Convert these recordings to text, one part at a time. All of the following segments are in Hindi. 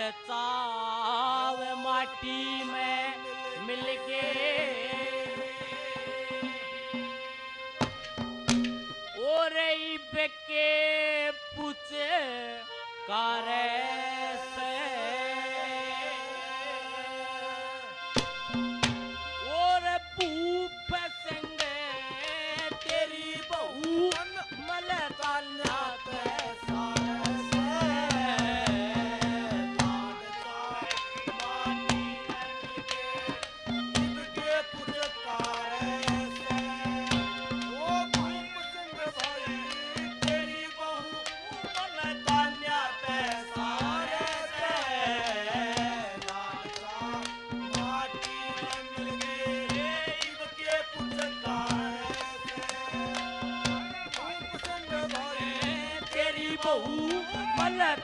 चाव माटी में मिलके और बेके पूछे कारे से और भूप संग तेरी बहू मलता नाते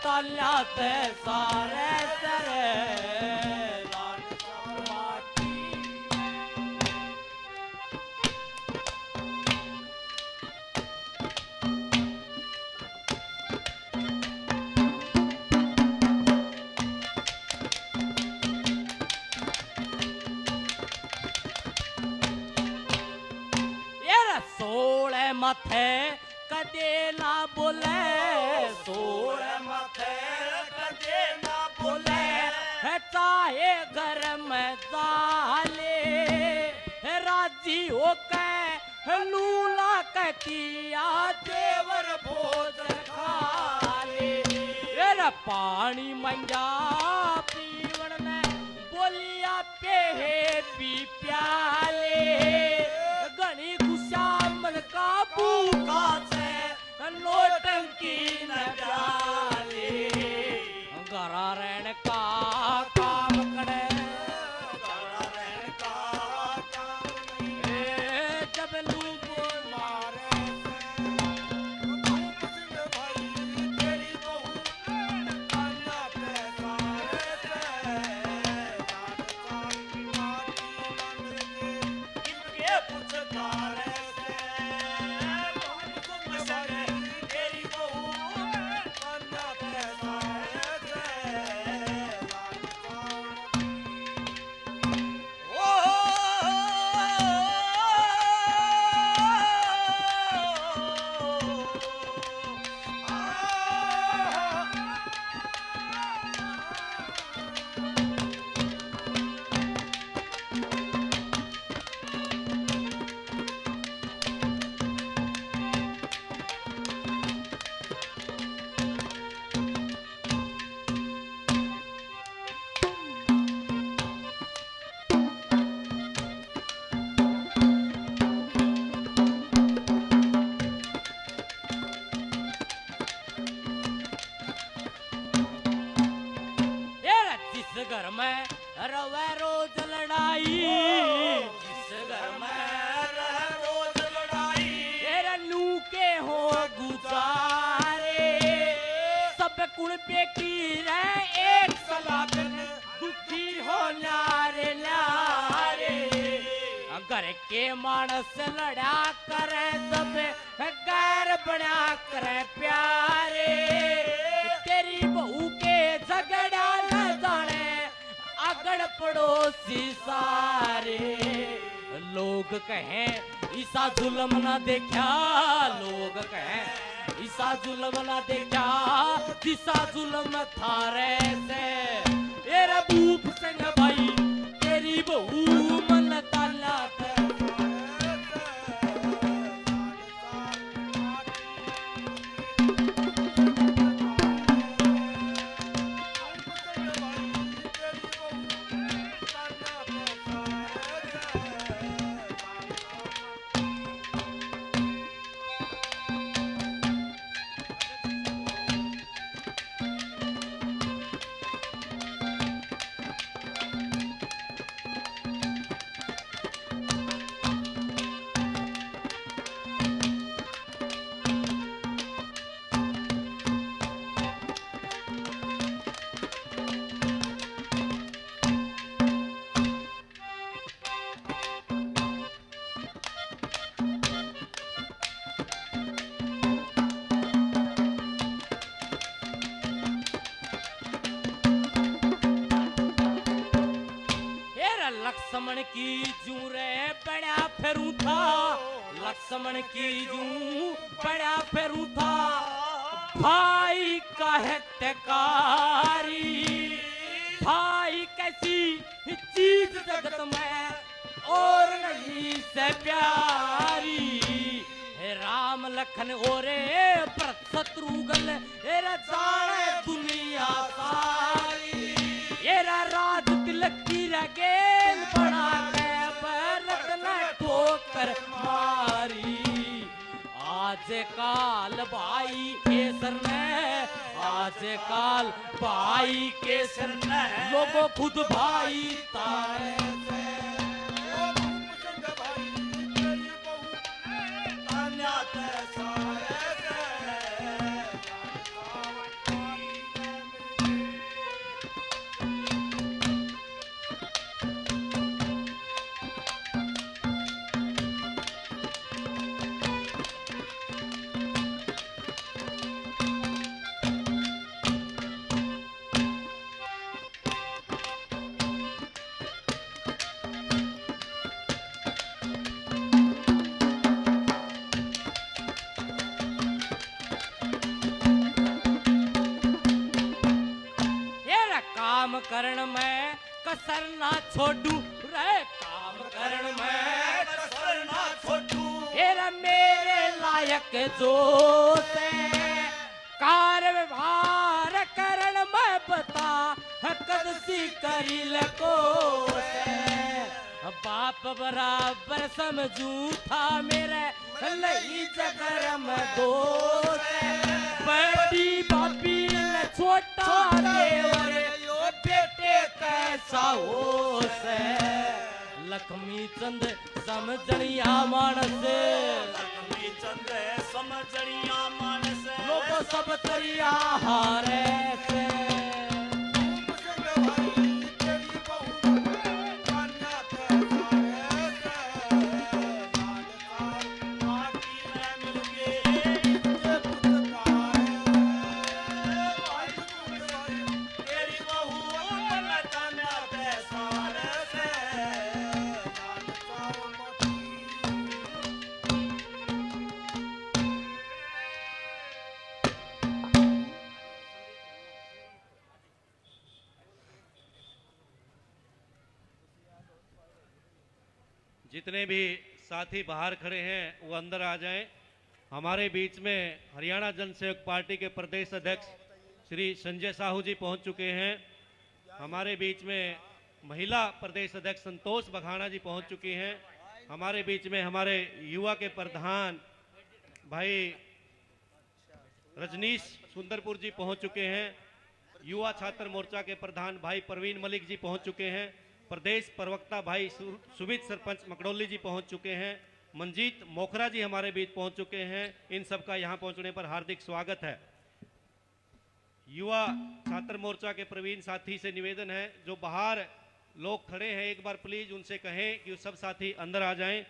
ताल्याते सारे सरे माटी यार सोले मथे कदे ना बोले सोले मथे कदे ना बोले है चाहे घर में डाले राजी होके लूला कहतिया देवर भोज खाले रे पानी मंजा पीवन में बोलिया पे पी प्याले गणी गुस्सा मन का भूखा से नोटंकी न प्याले घरा रहने का काम करे घरा रहने का काम नहीं जब लूप मारे भाई तेरी बहू अन्ना पैसा इनके पुचकारे घर में रवे रोज लड़ाई जिस घर में रवे रोज लड़ाई तेरा नू के हो गुजारे सब कुण पे की रहे एक सलागन दुखी हो नारे नारे घर के मानस लड़ा करे सब गैर बना करे प्यारे तेरी बहू के झगड़ा अगड़ पड़ोसी सारे लोग कहें ईसा जुल्म ना देखा लोग कहें ईसा जुल्म ना देखा ईसा जुल्म थारे से तेरा भूप संग भाई तेरी बहू मन ताला लक्ष्मण की जू रे बड़ा फेरू था, लक्ष्मण की जू बड़ा फेरू था, भाई का है टकारी, भाई कैसी चीज जगत में और नहीं से प्यारी, हे राम लखन ओरे भरत शत्रुघ्न एरा जाने दुनिया सारी, एरा राज तिलक की रगेल बना के भरत ने ठोकर मारी, आज काल भाई केसर ने, आज काल भाई केसर ने, लोगों खुद भाई तारे से, करण में कसर ना छोड़ू रे, काम करण में कसर ना छोड़ू, हेरा मेरे लायक जो से कार्य व्यवहार करण में बता कद सी करी लको से, बाप बराबर समझू था मेरे लई जगर में दो से, बड़ी बापी छोटा देवर बेटे कैसा हो से, लक्ष्मी चंद समझनिया मानस, लक्ष्मी चंद समझनिया मानस, लोग सब तरिया हारे से, जितने भी साथी बाहर खड़े हैं वो अंदर आ जाएं। हमारे बीच में हरियाणा जन सेवक पार्टी के प्रदेश अध्यक्ष श्री संजय साहू जी पहुंच चुके हैं। हमारे बीच में महिला प्रदेश अध्यक्ष संतोष बघाना जी पहुंच चुकी हैं। हमारे बीच में हमारे युवा के प्रधान भाई रजनीश सुंदरपुर जी पहुंच चुके हैं। युवा छात्र मोर्चा के प्रधान भाई परवीन मलिक जी पहुंच चुके हैं। प्रदेश प्रवक्ता भाई सुमित सरपंच मकड़ौली जी पहुंच चुके हैं। मंजीत मोखरा जी हमारे बीच पहुंच चुके हैं। इन सबका यहां पहुंचने पर हार्दिक स्वागत है। युवा छात्र मोर्चा के प्रवीण साथी से निवेदन है, जो बाहर लोग खड़े हैं एक बार प्लीज उनसे कहें कि सब साथी अंदर आ जाएं।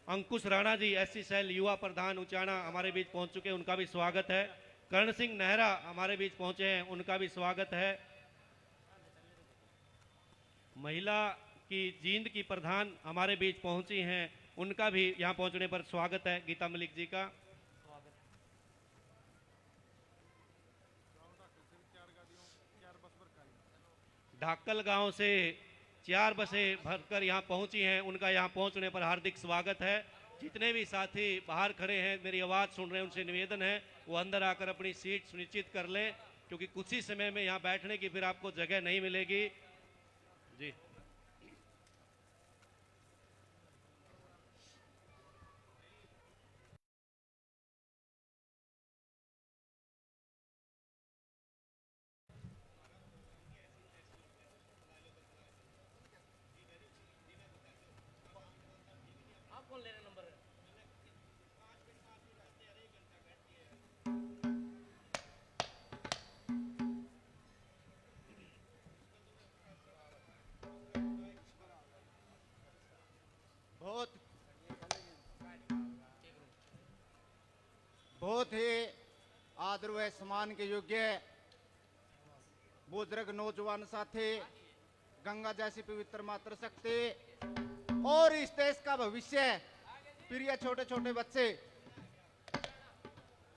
अंकुश राणा जी एससी सेल युवा प्रधान उचाना हमारे बीच पहुंच चुके हैं, उनका भी स्वागत है। कर्ण सिंह नेहरा हमारे बीच पहुंचे हैं, उनका भी स्वागत है। महिला की जींद की प्रधान हमारे बीच पहुंची हैं, उनका भी यहां पहुंचने पर स्वागत है। गीता मलिक जी का ढाकल गांव से 4 बसें भरकर यहां पहुंची हैं, उनका यहां पहुंचने पर हार्दिक स्वागत है। जितने भी साथी बाहर खड़े हैं मेरी आवाज़ सुन रहे हैं, उनसे निवेदन है वो अंदर आकर अपनी सीट सुनिश्चित कर लें, क्योंकि कुछ ही समय में यहां बैठने की फिर आपको जगह नहीं मिलेगी जी। बहुत ही आदर व सम्मान के योग्य बुजुर्ग नौजवान साथी, गंगा जैसी पवित्र मातृ शक्ति और इस देश का भविष्य है। प्रिय छोटे छोटे बच्चे,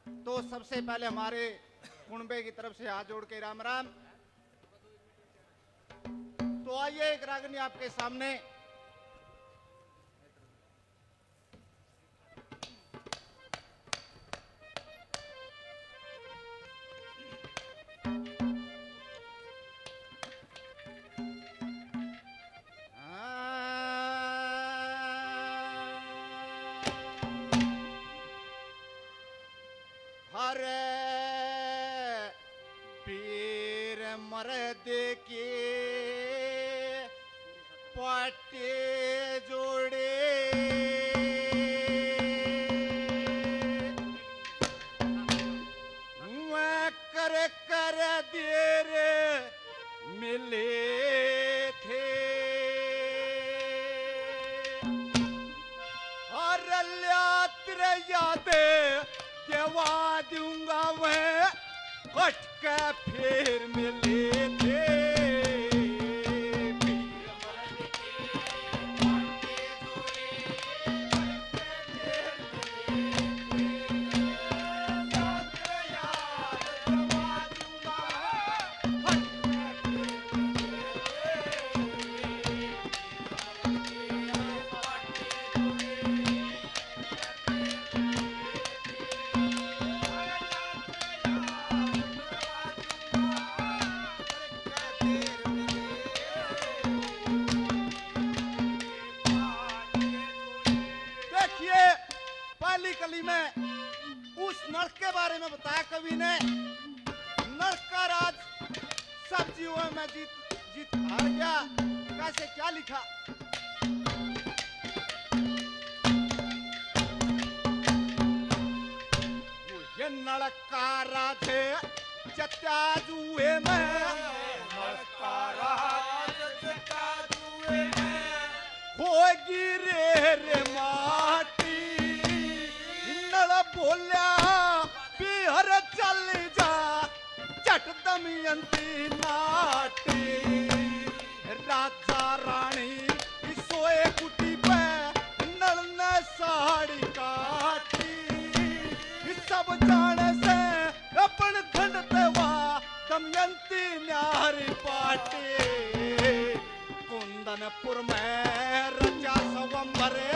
तो सबसे पहले हमारे कुणबे की तरफ से हाथ जोड़ के राम राम। तो आइए एक रागनी आपके सामने। हरे पीर मर्द के पट्टे जोड़े, मैं कर देर मिले थे, और तेरे यादे देवा दूंगा मैं, हट के फिर मिले थे। पहली कली में उस नर्क के बारे में बताया कवि ने। नर्क का राज सब जीवों में जीत हार गया। कैसे, क्या लिखा? ये नर्क का राज है जत्या जुए में, नर्क का राज जत्या जुए में होगी रे माटी। बोल्या बिहर चल जा, चट दमयंती नाटी। राजा रानी सोए कुटी पे, नल ने साड़ी काटी। सब जाने से अपन धन देवा, दमयंती न्यारी पाटी। कुंदनपुर में रचा स्वयंवरे,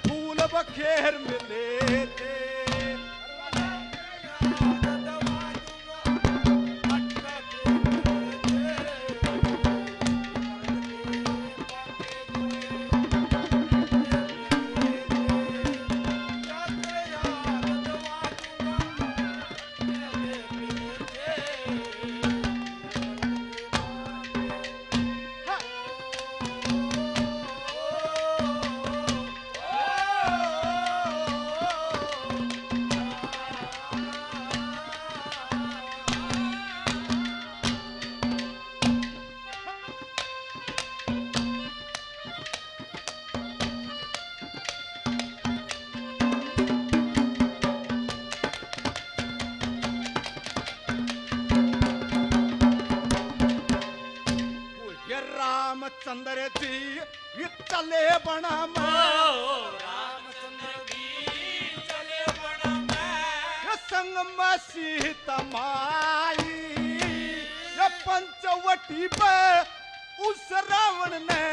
फूल बखेर मिले थे। रामचंद्र जी चले बना में, रामचंद्र जी चले बन में, संग में सीता माई। पंचवटी पे उस रावण ने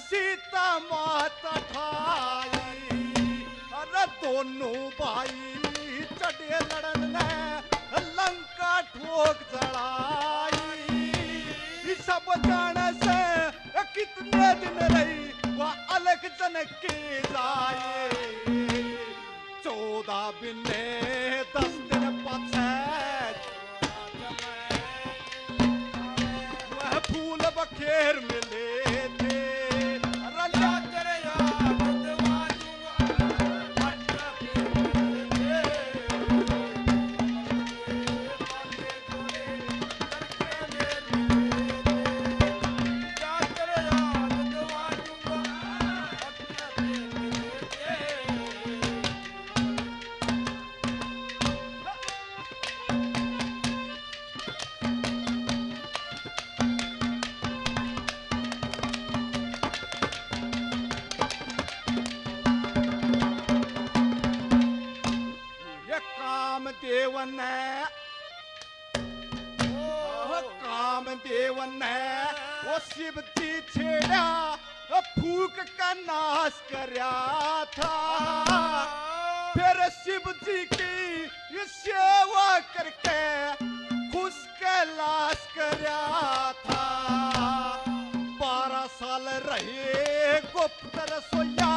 सीता माता ठाई। अरे दोनों भाई चढ़े लड़न ने लंका ठोक चढ़ाई। सब जाने से कितने दिन रही वह अलग जन के जाए। 14 बिन्ने 10 दिन पछे वह फूल बखेर मिले थे। रला तेरे याद ने कामदेव ने वो शिव जी छेड़ा फूक का नाश करया था। फिर शिव जी की ये सेवा करके खुश कैलाश करया था। 12 साल रहे गुप्त रसोया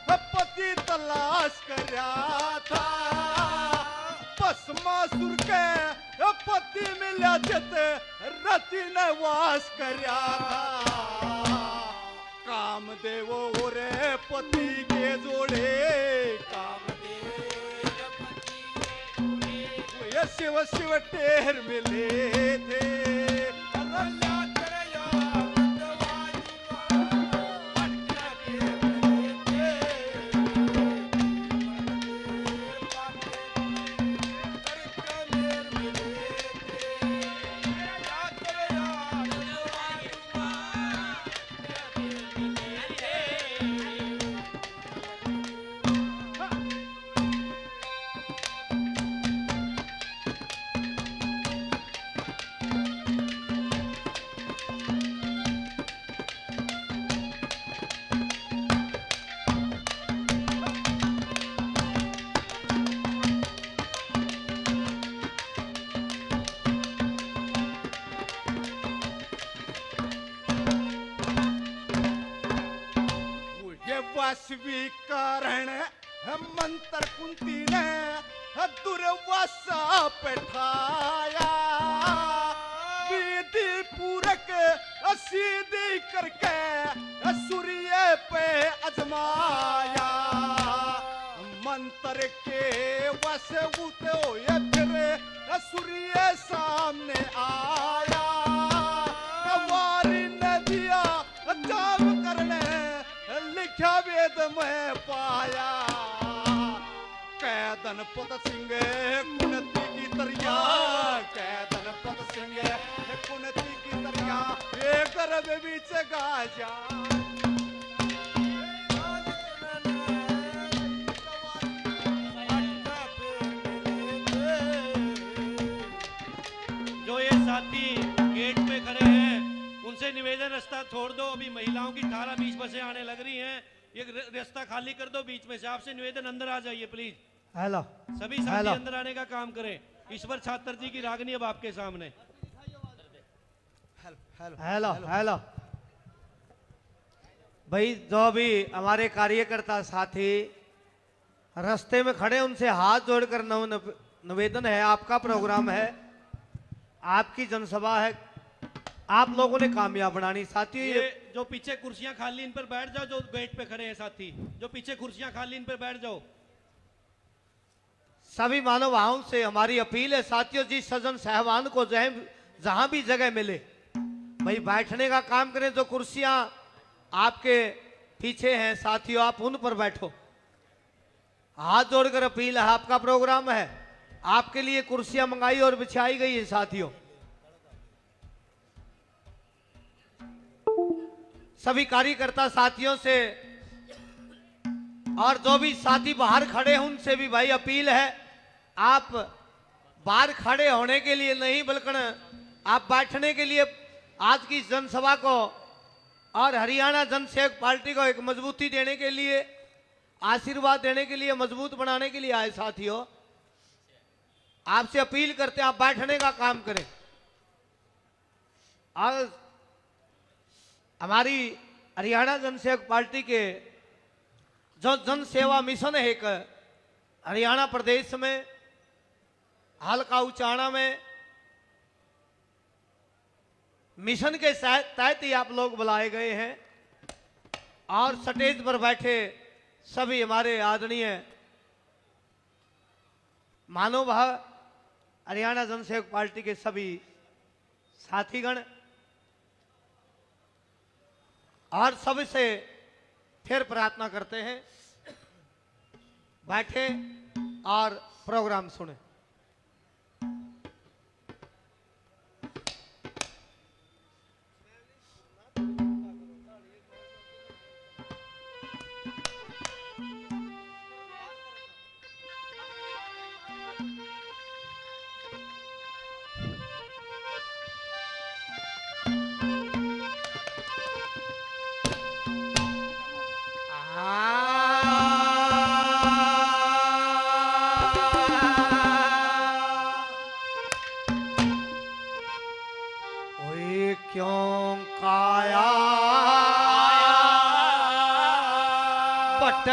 पति तलाश करया था। भस्मासुर के पति मिला जत रति ने वास करया था। कामदेव ओरे पति के जोड़े ये शिव शिव टेर मिले थे। स्वीकरण मंत्र कुंती ने दुर्वासा बैठाया। विधि पूरक सीधी करके सूर्य पे अजमाया। मंत्र के वश उठे हुए फिर सूर्य सामने आया। वारी ने दिया जाम करने लिखा वेद में पाया। कैदन पत सिंह कुनती की तरिया कैदन पत सिंह कुनती की तरिया एक गर्भ बीच गाजा। जो ये साथी गेट पे खड़े हैं उनसे निवेदन रास्ता छोड़ दो। अभी महिलाओं की 18-20 बसें आने लग रही हैं, ये रास्ता खाली कर दो बीच में से। आपसे निवेदन अंदर आ जाइए प्लीज। हेलो सभी साथी अंदर आने का काम करें। ईश्वर छात्र जी की रागनी अब आपके सामने। हेलो हेलो भाई, जो भी हमारे कार्यकर्ता साथी रास्ते में खड़े उनसे हाथ जोड़कर निवेदन है, आपका प्रोग्राम है, आपकी जनसभा है, आप लोगों ने कामयाब बनानी। साथियों ये जो पीछे कुर्सियां खाली इन पर बैठ जाओ। जो गेट पे खड़े हैं साथी, जो पीछे कुर्सियां खाली इन पर बैठ जाओ। सभी मानव भावों से हमारी अपील है साथियों, जिस सजन साहबान को जहां भी जगह मिले भाई बैठने का काम करें। जो कुर्सियां आपके पीछे हैं साथियों, आप उन पर बैठो। हाथ जोड़कर अपील है, आपका प्रोग्राम है, आपके लिए कुर्सियां मंगाई और बिछाई गई है साथियों। सभी कार्यकर्ता साथियों से और जो भी साथी बाहर खड़े हैं उनसे भी भाई अपील है, आप बाहर खड़े होने के लिए नहीं बल्कि आप बैठने के लिए आज की जनसभा को और हरियाणा जनसेवक पार्टी को एक मजबूती देने के लिए, आशीर्वाद देने के लिए, मजबूत बनाने के लिए आए साथियों। आपसे अपील करते हैं आप बैठने का काम करें। और हमारी हरियाणा जनसेवक पार्टी के जो जन सेवा मिशन है एक हरियाणा प्रदेश में हल्का उचाणा में, मिशन के तहत ही आप लोग बुलाए गए हैं। और स्टेज पर बैठे सभी हमारे आदरणीय मानव हरियाणा जनसेवक पार्टी के सभी साथीगण और सबसे फिर प्रार्थना करते हैं बैठे और प्रोग्राम सुने।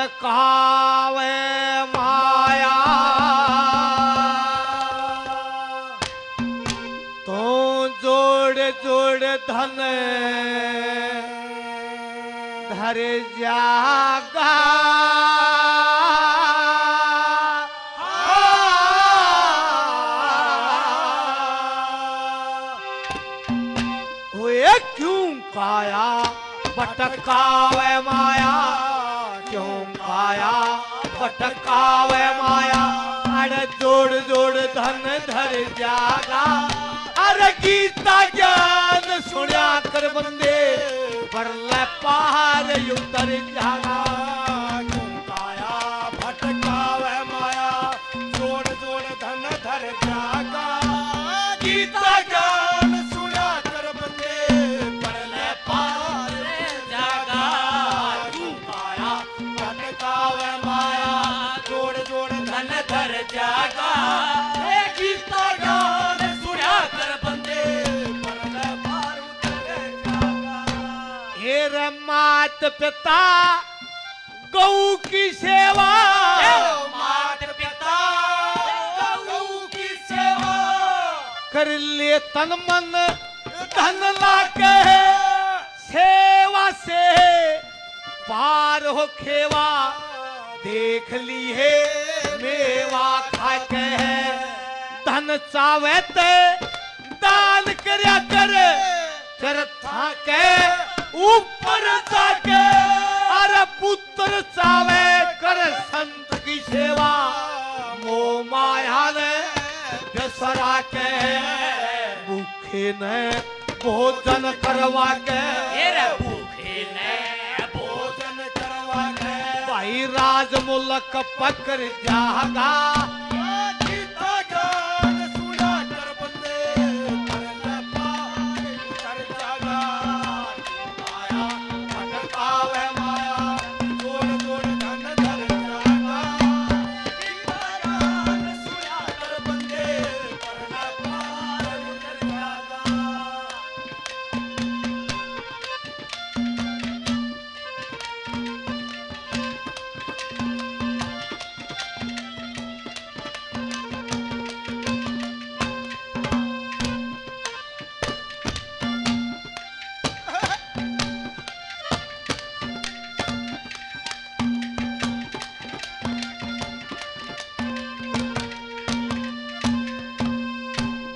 भटकावे माया तो जोड़ जोड़ धन धर जागा हुए क्यों काया भटकावे माया क्यों काया भटकावे माया अरे जोड़ जोड़ धन धर जागा अरे गीता ज्ञान सुनिया कर बंदे पर ले पहाड़ उतर जागा क्यों काया भटकावे माया जोड़ जोड़ धन धर जागा गीता ज्ञान सुना कर बंदे पर ले पार जागा क्यों काया भटकावे माया जोड़ जोड़ धन धर जागा गीता ज्ञान सुना कर बंदे पर ले पार उतर जागा हे मात पिता गौ की सेवा मात पिता गौ की सेवा कर ले तन मन धन लाके सेवा से पार हो खेवा देख ली है मेवा खा के धन चावे ते दान करया कर चरथा के ऊपर जाके अरे पुत्र चावे कर संत की सेवा मोह माया ने दसरा के भूखे ने भोजन करवा के भूखे ने भोजन करवा के भाई राज मुल्क पकड़ जागा गीता ज्ञान सुना कर बंदे पर ले पार उतर जागा माया भटकावे माया जोड़ जोड़ धन धर जागा गीता ज्ञान सुना कर बंदे पर ले पार उतर जागा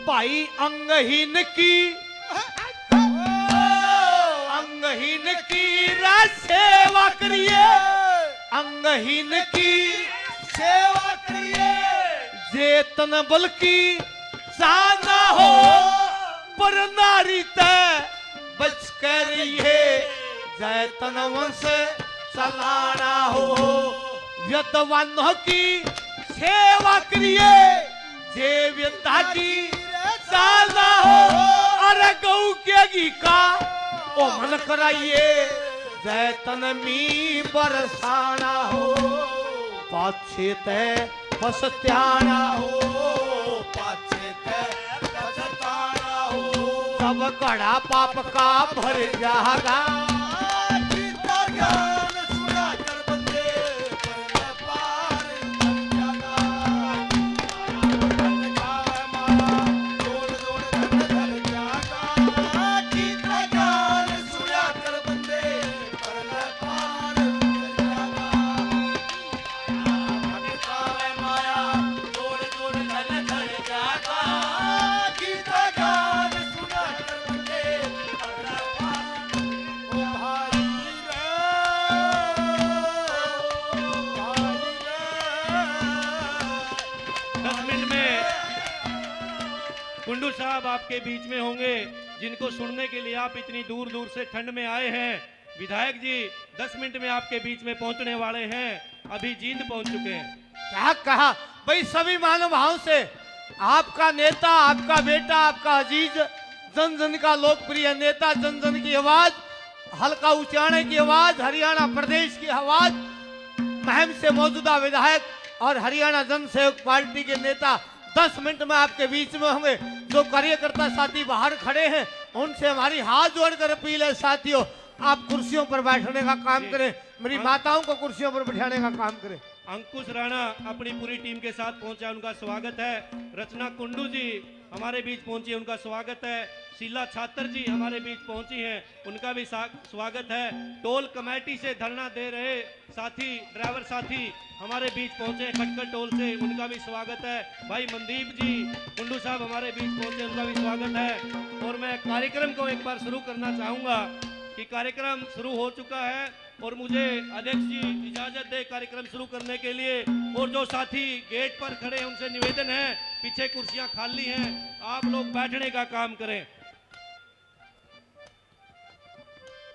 भाई अंगहीन की सेवा करिए अंगहीन की सेवा करिए जेतन बल की साना हो पर नारी तय बच कर रहिए जैतन वंश चलाना हो व्यतवान की सेवा करिए जे व्यता की साना हो अरे गौ के घी का ओ मन कराइए जैतन मी बरसाना हो पाछे तय पछत्याना हो पाछे ते पछताना हो सब घड़ा पाप का भर जागा गीता ज्ञान सुना कर बंदे पर ले पार उतर जागा माया जोड़ जोड़ धन धर जागा गीता ज्ञान सुना कर बंदे पर ले पार उतर जागा माया जोड़ जोड़ धन धर जागा गीता ज्ञान सुना कर बंदे पर ले पार ओ भाई रे 10 मिनट में कुंडू साहब आपके बीच में होंगे जिनको सुनने के लिए आप इतनी दूर दूर से ठंड में आए हैं। विधायक जी 10 मिनट में आपके बीच में पहुंचने वाले हैं, अभी जींद पहुंच चुके हैं। क्या कहा भाई सभी महानुभावों से आपका नेता आपका बेटा आपका अजीज जन जन का लोकप्रिय नेता जन जन की आवाज हल्का उचाने की आवाज हरियाणा प्रदेश की आवाज महम से मौजूदा विधायक और हरियाणा जन सहयोग पार्टी के नेता 10 मिनट में आपके बीच में होंगे। जो कार्यकर्ता साथी बाहर खड़े हैं उनसे हमारी हाथ जोड़कर अपील है साथियों आप कुर्सियों पर बैठने का काम करें, मेरी माताओं को कुर्सियों पर बैठाने का काम करें। अंकुश राणा अपनी पूरी टीम के साथ पहुंचा, उनका स्वागत है। रचना कुंडू जी हमारे बीच पहुंची है, उनका स्वागत है। शीला छात्र जी हमारे बीच पहुंची हैं, उनका भी स्वागत है। टोल कमेटी से धरना दे रहे साथी, ड्राइवर साथी हमारे बीच पहुंचे खटखट टोल से, उनका भी स्वागत है। भाई मनदीप जी कुंडू साहब हमारे बीच पहुंचे, उनका भी स्वागत है। और मैं कार्यक्रम को एक बार शुरू करना चाहूंगा कि कार्यक्रम शुरू हो चुका है और मुझे अध्यक्ष जी इजाजत दे कार्यक्रम शुरू करने के लिए। और जो साथी गेट पर खड़े हैं उनसे निवेदन है, पीछे कुर्सियां खाली हैं, आप लोग बैठने का काम करें।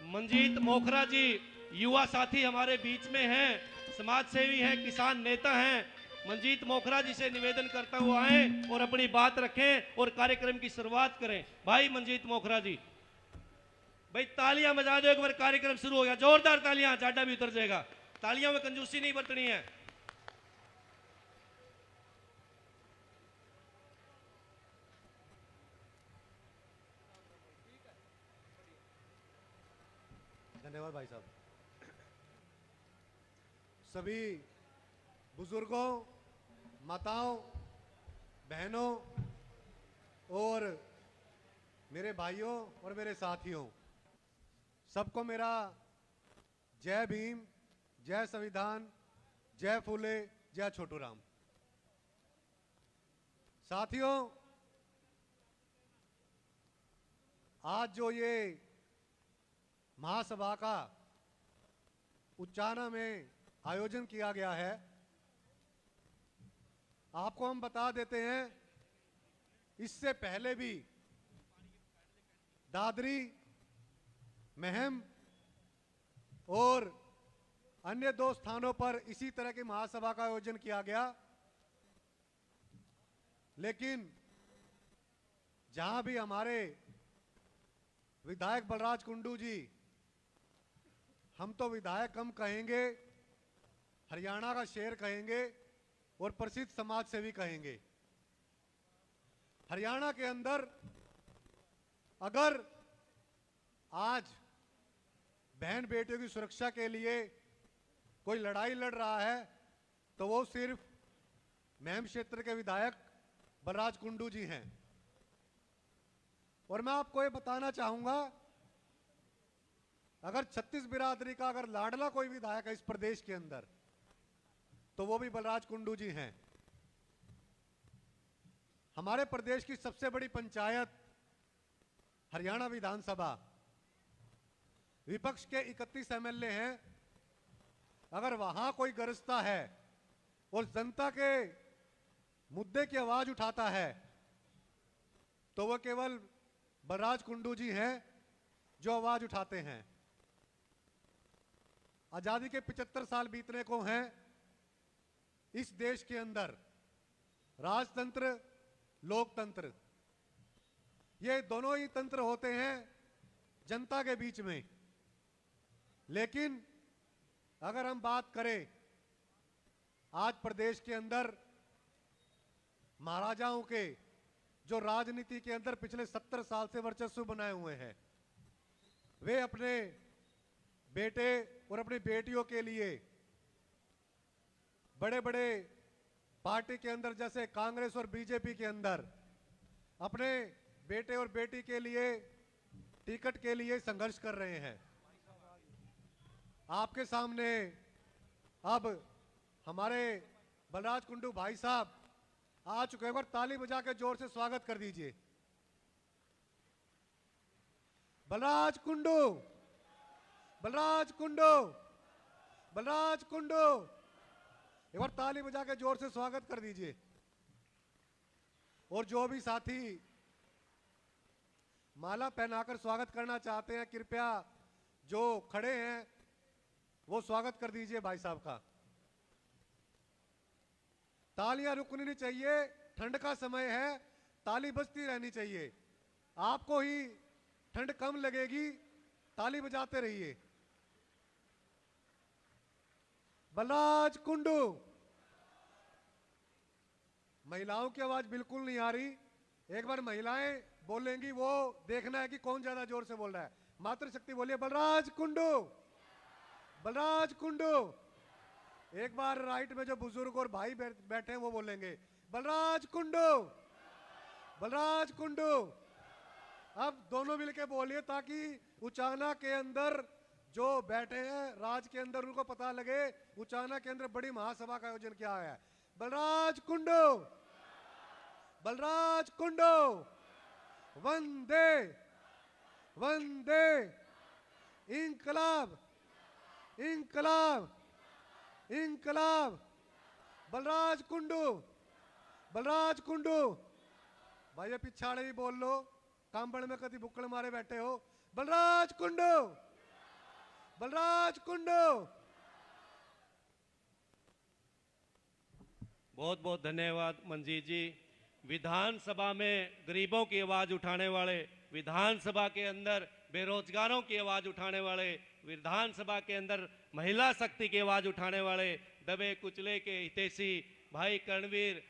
मंजीत मोखरा जी युवा साथी हमारे बीच में हैं, समाज सेवी हैं, किसान नेता हैं। मंजीत मोखरा जी से निवेदन करता हुआ आए और अपनी बात रखें और कार्यक्रम की शुरुआत करें। भाई मंजीत मोखरा जी, भाई तालियां बजा दो एक बार, कार्यक्रम शुरू हो गया। जोरदार तालियां, जाडा भी उतर जाएगा। तालियों में कंजूसी नहीं बरतनी है। धन्यवाद भाई साहब। सभी बुजुर्गों, माताओं, बहनों और मेरे भाइयों और मेरे साथियों, सबको मेरा जय भीम, जय संविधान, जय फूले, जय छोटू राम। साथियों, आज जो ये महासभा का उच्चाना में आयोजन किया गया है, आपको हम बता देते हैं, इससे पहले भी दादरी, महम और अन्य 2 स्थानों पर इसी तरह की महासभा का आयोजन किया गया। लेकिन जहां भी हमारे विधायक बलराज कुंडू जी, हम तो विधायक कम कहेंगे, हरियाणा का शेर कहेंगे और प्रसिद्ध समाज सेवी कहेंगे। हरियाणा के अंदर अगर आज बहन बेटियों की सुरक्षा के लिए कोई लड़ाई लड़ रहा है तो वो सिर्फ महम क्षेत्र के विधायक बलराज कुंडू जी हैं। और मैं आपको ये बताना चाहूंगा, अगर छत्तीस बिरादरी का अगर लाडला कोई विधायक है इस प्रदेश के अंदर तो वो भी बलराज कुंडू जी हैं। हमारे प्रदेश की सबसे बड़ी पंचायत हरियाणा विधानसभा, विपक्ष के 31 एमएलए हैं। अगर वहां कोई गरजता है और जनता के मुद्दे की आवाज उठाता है तो वह केवल बलराज कुंडू जी हैं जो आवाज उठाते हैं। आजादी के 75 साल बीतने को हैं। इस देश के अंदर राजतंत्र, लोकतंत्र, ये दोनों ही तंत्र होते हैं जनता के बीच में। लेकिन अगर हम बात करें, आज प्रदेश के अंदर महाराजाओं के जो राजनीति के अंदर पिछले 70 साल से वर्चस्व बनाए हुए हैं, वे अपने बेटे और अपनी बेटियों के लिए बड़े बड़े पार्टी के अंदर जैसे कांग्रेस और बीजेपी के अंदर अपने बेटे और बेटी के लिए टिकट के लिए संघर्ष कर रहे हैं। आपके सामने अब हमारे बलराज कुंडू भाई साहब आ चुके हैं। एक बार ताली बजा के जोर से स्वागत कर दीजिए। बलराज कुंडू, बलराज कुंडू, बलराज कुंडू, एक बार ताली बजा के जोर से स्वागत कर दीजिए। और जो भी साथी माला पहनाकर स्वागत करना चाहते हैं, कृपया जो खड़े हैं वो स्वागत कर दीजिए भाई साहब का। तालियां रुकनी नहीं चाहिए, ठंड का समय है, ताली बजती रहनी चाहिए। आपको ही ठंड कम लगेगी, ताली बजाते रहिए। बलराज कुंडू। महिलाओं की आवाज बिल्कुल नहीं आ रही। एक बार महिलाएं बोलेंगी, वो देखना है कि कौन ज्यादा जोर से बोल रहा है। मातृशक्ति बोलिए बलराज कुंडू, बलराज कुंडू। एक बार राइट में जो बुजुर्ग और भाई बैठे हैं वो बोलेंगे बलराज कुंडू, बलराज कुंडू। अब दोनों मिलके बोलिए ताकि उचाना के अंदर जो बैठे हैं राज के अंदर उनको पता लगे उचाना के अंदर बड़ी महासभा का आयोजन किया है। बलराज कुंडू, बलराज कुंडू। वंदे वंदे इंकलाब, इंकलाब, इंकलाब। बलराज कुंडू, बलराज कुंडू। भाई पिछाड़े ही बोल लो, कांबड़ में कभी बुक्कड़ मारे बैठे हो। बलराज कुंडू, बलराज कुंडू। बहुत बहुत धन्यवाद मंजीत जी। विधानसभा में गरीबों की आवाज उठाने वाले, विधानसभा के अंदर बेरोजगारों की आवाज उठाने वाले, विधानसभा के अंदर महिला शक्ति की आवाज उठाने वाले, दबे कुचले के हितैषी भाई कर्णवीर,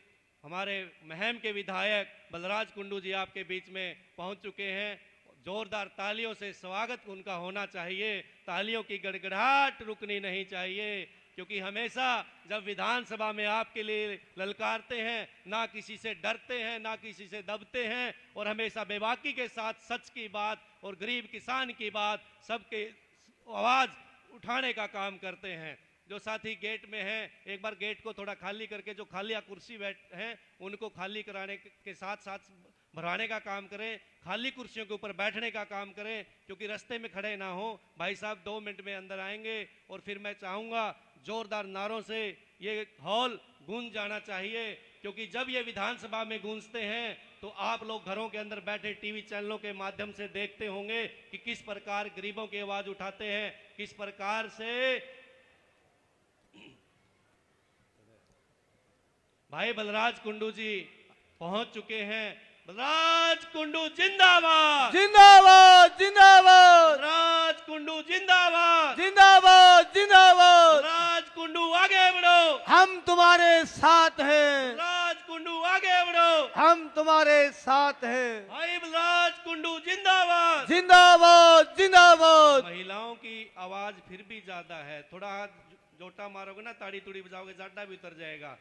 हमारे महम के विधायक बलराज कुंडू जी आपके बीच में पहुंच चुके हैं। जोरदार तालियों से स्वागत उनका होना चाहिए। तालियों की गड़गड़ाहट रुकनी नहीं चाहिए, क्योंकि हमेशा जब विधानसभा में आपके लिए ललकारते हैं, ना किसी से डरते हैं, ना किसी से दबते हैं, और हमेशा बेबाकी के साथ सच की बात और गरीब किसान की बात, सबके आवाज उठाने का काम करते हैं। जो साथी गेट में हैं, एक बार गेट को थोड़ा खाली करके जो खाली कुर्सी बैठ हैं उनको खाली कराने के साथ साथ भराने का काम करें, खाली कुर्सियों के ऊपर बैठने का काम करें, क्योंकि रास्ते में खड़े ना हो। भाई साहब 2 मिनट में अंदर आएंगे और फिर मैं चाहूँगा जोरदार नारों से ये हॉल गूंज जाना चाहिए, क्योंकि जब ये विधानसभा में गूंजते हैं तो आप लोग घरों के अंदर बैठे टीवी चैनलों के माध्यम से देखते होंगे कि किस प्रकार गरीबों की आवाज उठाते हैं, किस प्रकार से भाई बलराज कुंडू जी पहुंच चुके हैं। बलराज कुंडू जिंदाबाद, जिंदाबाद, जिंदाबाद, बलराज कुंडू जिंदाबाद, जिंदाबाद, जिंदाबाद। बलराज कुंडू आगे बढ़ो, हम तुम्हारे साथ हैं, बलराज कुंडू आगे बढ़ो, हम तुम्हारे साथ हैं। भाई बलराज कुंडू जिंदाबाद, जिंदाबाद, जिंदाबाद। महिलाओं की आवाज फिर भी ज्यादा है, थोड़ा हाथ जोटा मारोगे ना, ताड़ी तुड़ी बजाओगे, जाटा भी उतर जाएगा,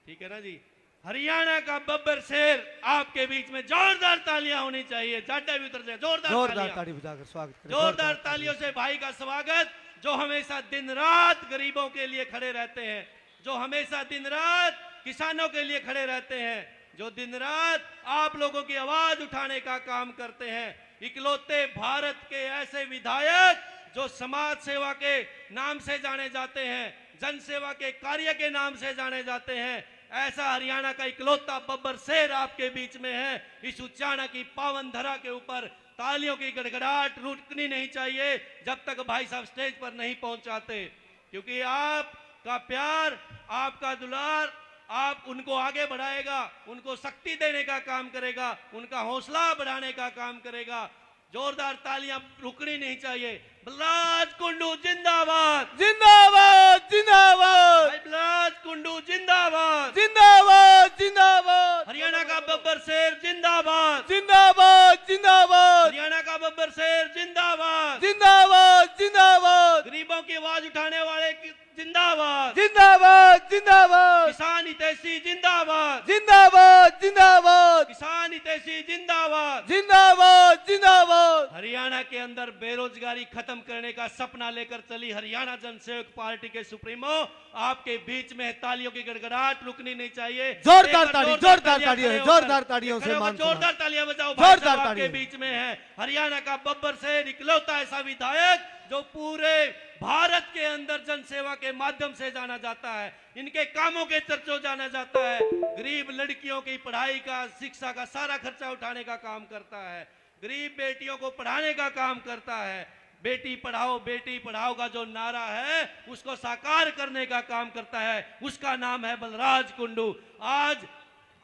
ठीक है ना जी। हरियाणा का बब्बर शेर आपके बीच में, जोरदार तालियां होनी चाहिए, जाटा भी उतर जाए, जोरदार ताली बजाकर स्वागत करें। जोरदार तालियों से भाई का स्वागत, जो हमेशा दिन रात गरीबों के लिए खड़े रहते हैं, जो हमेशा दिन रात किसानों के लिए खड़े रहते हैं, जो दिन रात आप लोगों की आवाज उठाने का काम करते हैं। इकलौते भारत के ऐसे विधायक जो समाज सेवा के नाम से जाने जाते हैं, जन सेवा के कार्य के नाम से जाने जाते हैं, ऐसा हरियाणा का इकलौता बब्बर शेर आपके बीच में है। इस उचाना की पावन धरा के ऊपर तालियों की गड़गड़ाहट रुकनी नहीं चाहिए जब तक भाई साहब स्टेज पर नहीं पहुंचाते, क्योंकि आपका प्यार, आपका दुलार आप उनको आगे बढ़ाएगा, उनको शक्ति देने का काम करेगा, उनका हौसला बढ़ाने का काम करेगा। जोरदार तालियां रुकनी नहीं चाहिए। बलराज कुंडू जिंदाबाद, जिंदाबाद, जिंदाबाद, भाई बलराज कुंडू जिंदाबाद, जिंदाबाद, जिंदाबाद। हरियाणा का बब्बर शेर जिंदाबाद, जिंदाबाद, जिंदाबाद, हरियाणा का बब्बर शेर जिंदाबाद, जिंदाबाद, जिंदाबाद, गरीबों की आवाज उठाने वाले जिंदाबाद, जिंदाबाद, जिंदाबाद, किसान हितैषी जिंदाबाद, जिंदाबाद, जिंदाबाद, किसान हितैषी जिंदाबाद। जिंदाबाद, जिंदाबाद। हरियाणा के अंदर बेरोजगारी खत्म करने का सपना लेकर चली हरियाणा जनसेवक पार्टी के सुप्रीमो आपके बीच में, तालियों की गड़गड़ाहट रुकनी नहीं चाहिए। जोरदार ताली, जोरदार तालियों, जोरदार तालियों से मान जोरदार तालियां बजाओ, जोरदार आपके तालियां। बीच में है हरियाणा का बब्बर शेर, इकलौता ऐसा विधायक जो पूरे भारत के अंदर जनसेवा के माध्यम से जाना जाता है, इनके कामों के चर्चों जाना जाता है, गरीब लड़कियों की पढ़ाई का, शिक्षा का सारा खर्चा उठाने का काम करता है, गरीब बेटियों को पढ़ाने का काम करता है, बेटी पढ़ाओ का जो नारा है उसको साकार करने का काम करता है, उसका नाम है बलराज कुंडू। आज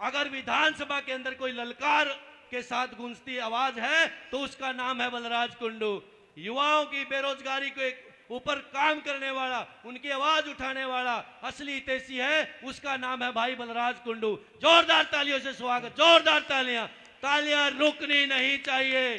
अगर विधानसभा के अंदर कोई ललकार के साथ गूंजती आवाज है तो उसका नाम है बलराज कुंडू। युवाओं की बेरोजगारी के ऊपर काम करने वाला, उनकी आवाज उठाने वाला असली हितैषी है, उसका नाम है भाई बलराज कुंडू। जोरदार तालियों से स्वागत, जोरदार तालियां रुकनी नहीं चाहिए।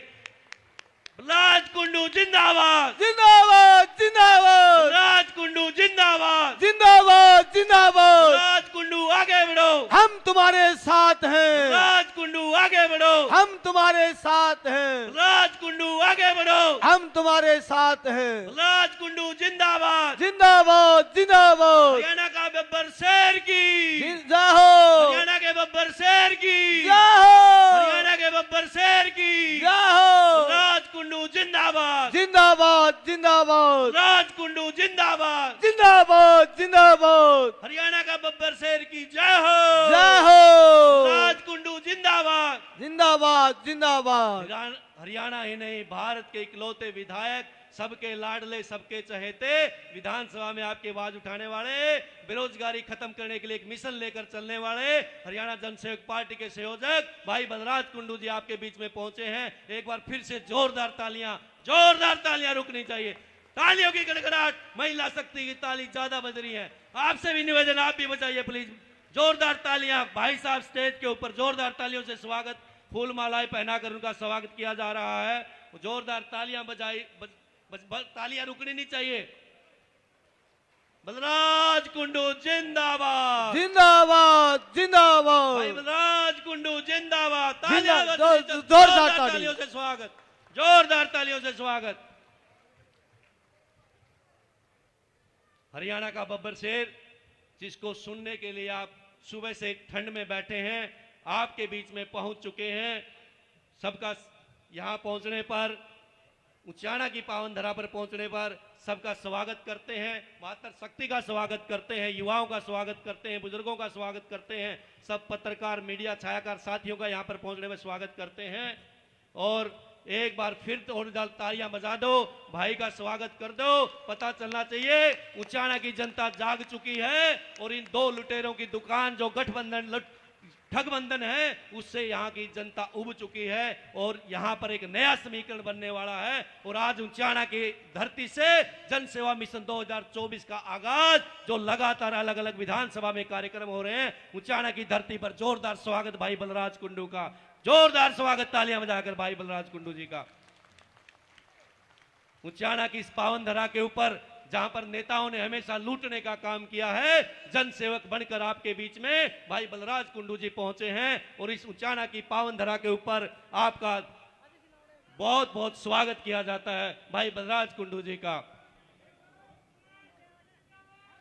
प्रहलाद कुंडू जिंदाबाद, जिंदाबाद जिंदाबाद प्रहलाद कुंडू जिंदाबाद, जिंदाबाद जिंदाबाद। प्रहलाद कुंडू आगे बढ़ो, हम तुम्हारे साथ हैं, प्रहलाद कुंडू आगे बढ़ो, हम तुम्हारे साथ हैं, प्रहलाद कुंडू आगे बढ़ो, हम तुम्हारे साथ हैं। प्रहलाद कुंडू जिंदाबाद, जिंदाबाद जिंदाबाद। हरियाणा का बब्बर शेर की, जय हो, हरियाणा के बब्बर शेर की, जय हो, हरियाणा के बब्बर शेर की, जय हो। प्रहलाद कुंडू जिंदाबाद, जिंदाबाद जिंदाबाद, प्रहलाद कुंडू जिंदाबाद, जिंदाबाद जिंदाबाद। हरियाणा का बब्बर शेर की जय हो, जय हो, प्रहलाद कुंडू जिंदाबाद। जिंदाबाद जिंदाबाद। हरियाणा ही नहीं, भारत के इकलौते विधायक, सबके लाडले, सबके चहेते, विधानसभा में आपकी आवाज उठाने वाले, बेरोजगारी खत्म करने के लिए एक मिशन लेकर चलने वाले हरियाणा जनसहयोग पार्टी के संयोजक भाई बलराज कुंडू जी आपके बीच में पहुंचे हैं। एक बार फिर से जोरदार तालियां रुकनी चाहिए। तालियों की गड़गड़ाहट, महिला शक्ति की ताली ज्यादा बज रही है। आपसे भी निवेदन, आप भी बजाइए प्लीज। जोरदार तालियां, भाई साहब स्टेज के ऊपर जोरदार तालियों से स्वागत, फूल मालाएं पहनाकर उनका स्वागत किया जा रहा है। जोरदार तालियां बजाई, तालियां रुकनी नहीं चाहिए। बलराज कुंडू जिंदाबाद, जिंदाबाद जिंदाबाद। भाई बलराज कुंडू जिंदाबाद। जोरदार तालियों से स्वागत, जोरदार तालियों से स्वागत। हरियाणा का बब्बर शेर, जिसको सुनने के लिए आप सुबह से ठंड में बैठे हैं, आपके बीच में पहुंच चुके हैं। सबका यहां पहुंचने पर, उचाना की पावन धरा पर पहुंचने पर सबका स्वागत करते हैं। मातर शक्ति का स्वागत करते हैं, युवाओं का स्वागत करते हैं, बुजुर्गों का स्वागत करते हैं, सब पत्रकार, मीडिया, छायाकार साथियों का यहां पर पहुंचने में स्वागत करते हैं। और एक बार फिर जोरदार तालियां बजा दो, भाई का स्वागत कर दो। पता चलना चाहिए उचाना की जनता जाग चुकी है और इन दो लुटेरों की दुकान, जो गठबंधन ठगबंधन है, उससे यहाँ की जनता उब चुकी है और यहाँ पर एक नया समीकरण बनने वाला है। और आज उचाना की धरती से जन सेवा मिशन 2024 का आगाज, जो लगातार अलग अलग विधानसभा में कार्यक्रम हो रहे हैं, उचाना की धरती पर जोरदार स्वागत भाई बलराज कुंडू का, जोरदार स्वागत तालियां बजाकर भाई बलराज कुंडू जी का। उचाना की इस पावन धरा के ऊपर, जहां पर नेताओं ने हमेशा लूटने का काम किया है, जन सेवक बनकर आपके बीच में भाई बलराज कुंडू जी पहुंचे हैं। और इस उचाना की पावन धरा के ऊपर आपका बहुत बहुत स्वागत किया जाता है भाई बलराज कुंडू जी का।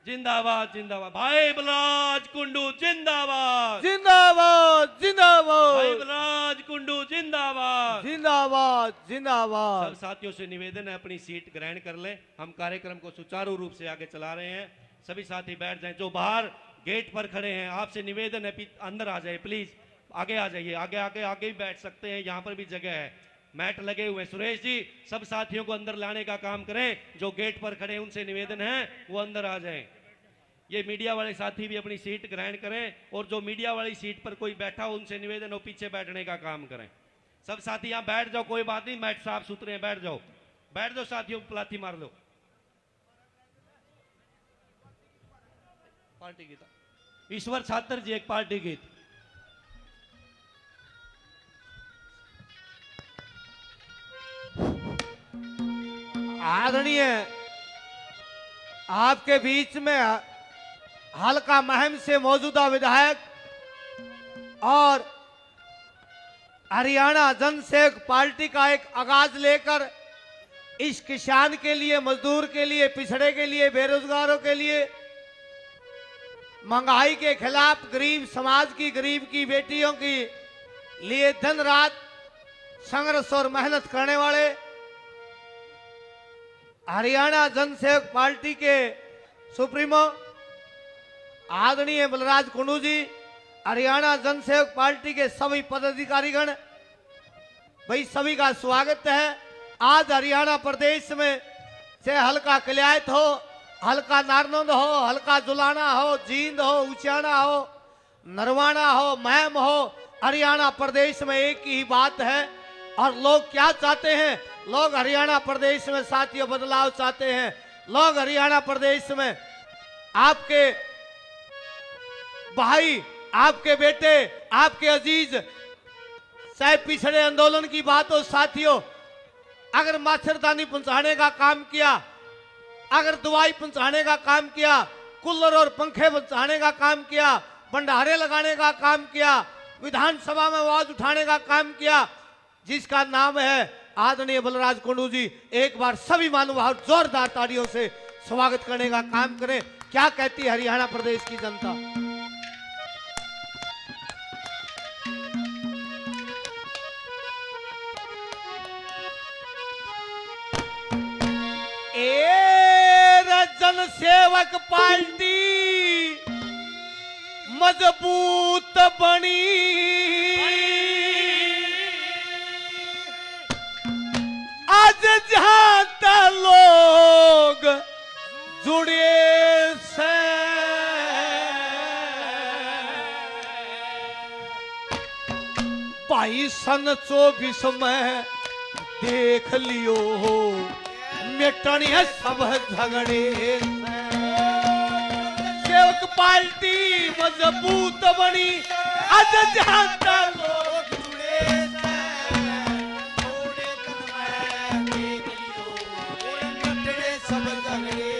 जिंदाबाद जिंदाबाद, भाई बलराज कुंडू जिंदाबाद, जिंदाबाद जिंदाबाद, भाई बलराज कुंडू जिंदाबाद, जिंदाबाद जिंदाबाद। सब साथियों से निवेदन है, अपनी सीट ग्रहण कर लें। हम कार्यक्रम को सुचारू रूप से आगे चला रहे हैं। सभी साथी बैठ जाएं। जो बाहर गेट पर खड़े हैं, आपसे निवेदन है अंदर आ जाए प्लीज, आगे आ जाइए। आगे आगे आगे भी बैठ सकते हैं, यहाँ पर भी जगह है, मैट लगे हुए। सुरेश जी, सब साथियों को अंदर लाने का काम करें। जो गेट पर खड़े हैं उनसे निवेदन है वो अंदर आ जाएं। ये मीडिया वाले साथी भी अपनी सीट ग्रहण करें और जो मीडिया वाली सीट पर कोई बैठा हो उनसे निवेदन हो पीछे बैठने का काम करें। सब साथी यहाँ बैठ जाओ, कोई बात नहीं, मैट साफ सुथरे हैं, बैठ जाओ, बैठ जाओ साथियों, पलाथी मार लो। पार्टी गीत ईश्वर छात्र जी, एक पार्टी गीत। आदरणीय, आपके बीच में हल्का महम से मौजूदा विधायक और हरियाणा जनसेवक पार्टी का एक आगाज लेकर इस किसान के लिए, मजदूर के लिए, पिछड़े के लिए, बेरोजगारों के लिए, महंगाई के खिलाफ, गरीब समाज की, गरीब की बेटियों की लिए दिन रात संघर्ष और मेहनत करने वाले हरियाणा जनसेवक पार्टी के सुप्रीमो आदरणीय बलराज कुंडू जी, हरियाणा जनसेवक पार्टी के सभी पदाधिकारीगण, भाई सभी का स्वागत है। आज हरियाणा प्रदेश में से हल्का कलियात हो, हल्का नारनौंद हो, हल्का जुलाना हो, जींद हो, उचाना हो, नरवाना हो, महम हो, हरियाणा प्रदेश में एक ही बात है। और लोग क्या चाहते हैं? लोग हरियाणा प्रदेश में साथियों बदलाव चाहते हैं। लोग हरियाणा प्रदेश में आपके भाई, आपके बेटे, आपके अजीज, चाहे पिछड़े आंदोलन की बात हो साथियों, अगर मच्छरदानी पहुंचाने का काम किया, अगर दवाई पहुंचाने का काम किया, कूलर और पंखे पहुंचाने का काम किया, भंडारे लगाने का काम किया, विधानसभा में आवाज उठाने का काम किया, जिसका नाम है आदरणीय बलराज कुंडू जी, एक बार सभी महानुभाव जोरदार तालियों से स्वागत करने का काम करें। क्या कहती है हरियाणा प्रदेश की जनता? जन सेवक पार्टी मजबूत बनी, आज जहां तक लोग जुड़े से भाई सन 24 में देख लियो मिटनी है सब झगड़े। सेवक पार्टी मजबूत बनी, आज जहां तक लोग जुड़े थोड़े दिन में देख लियो मिटने सब झगड़े।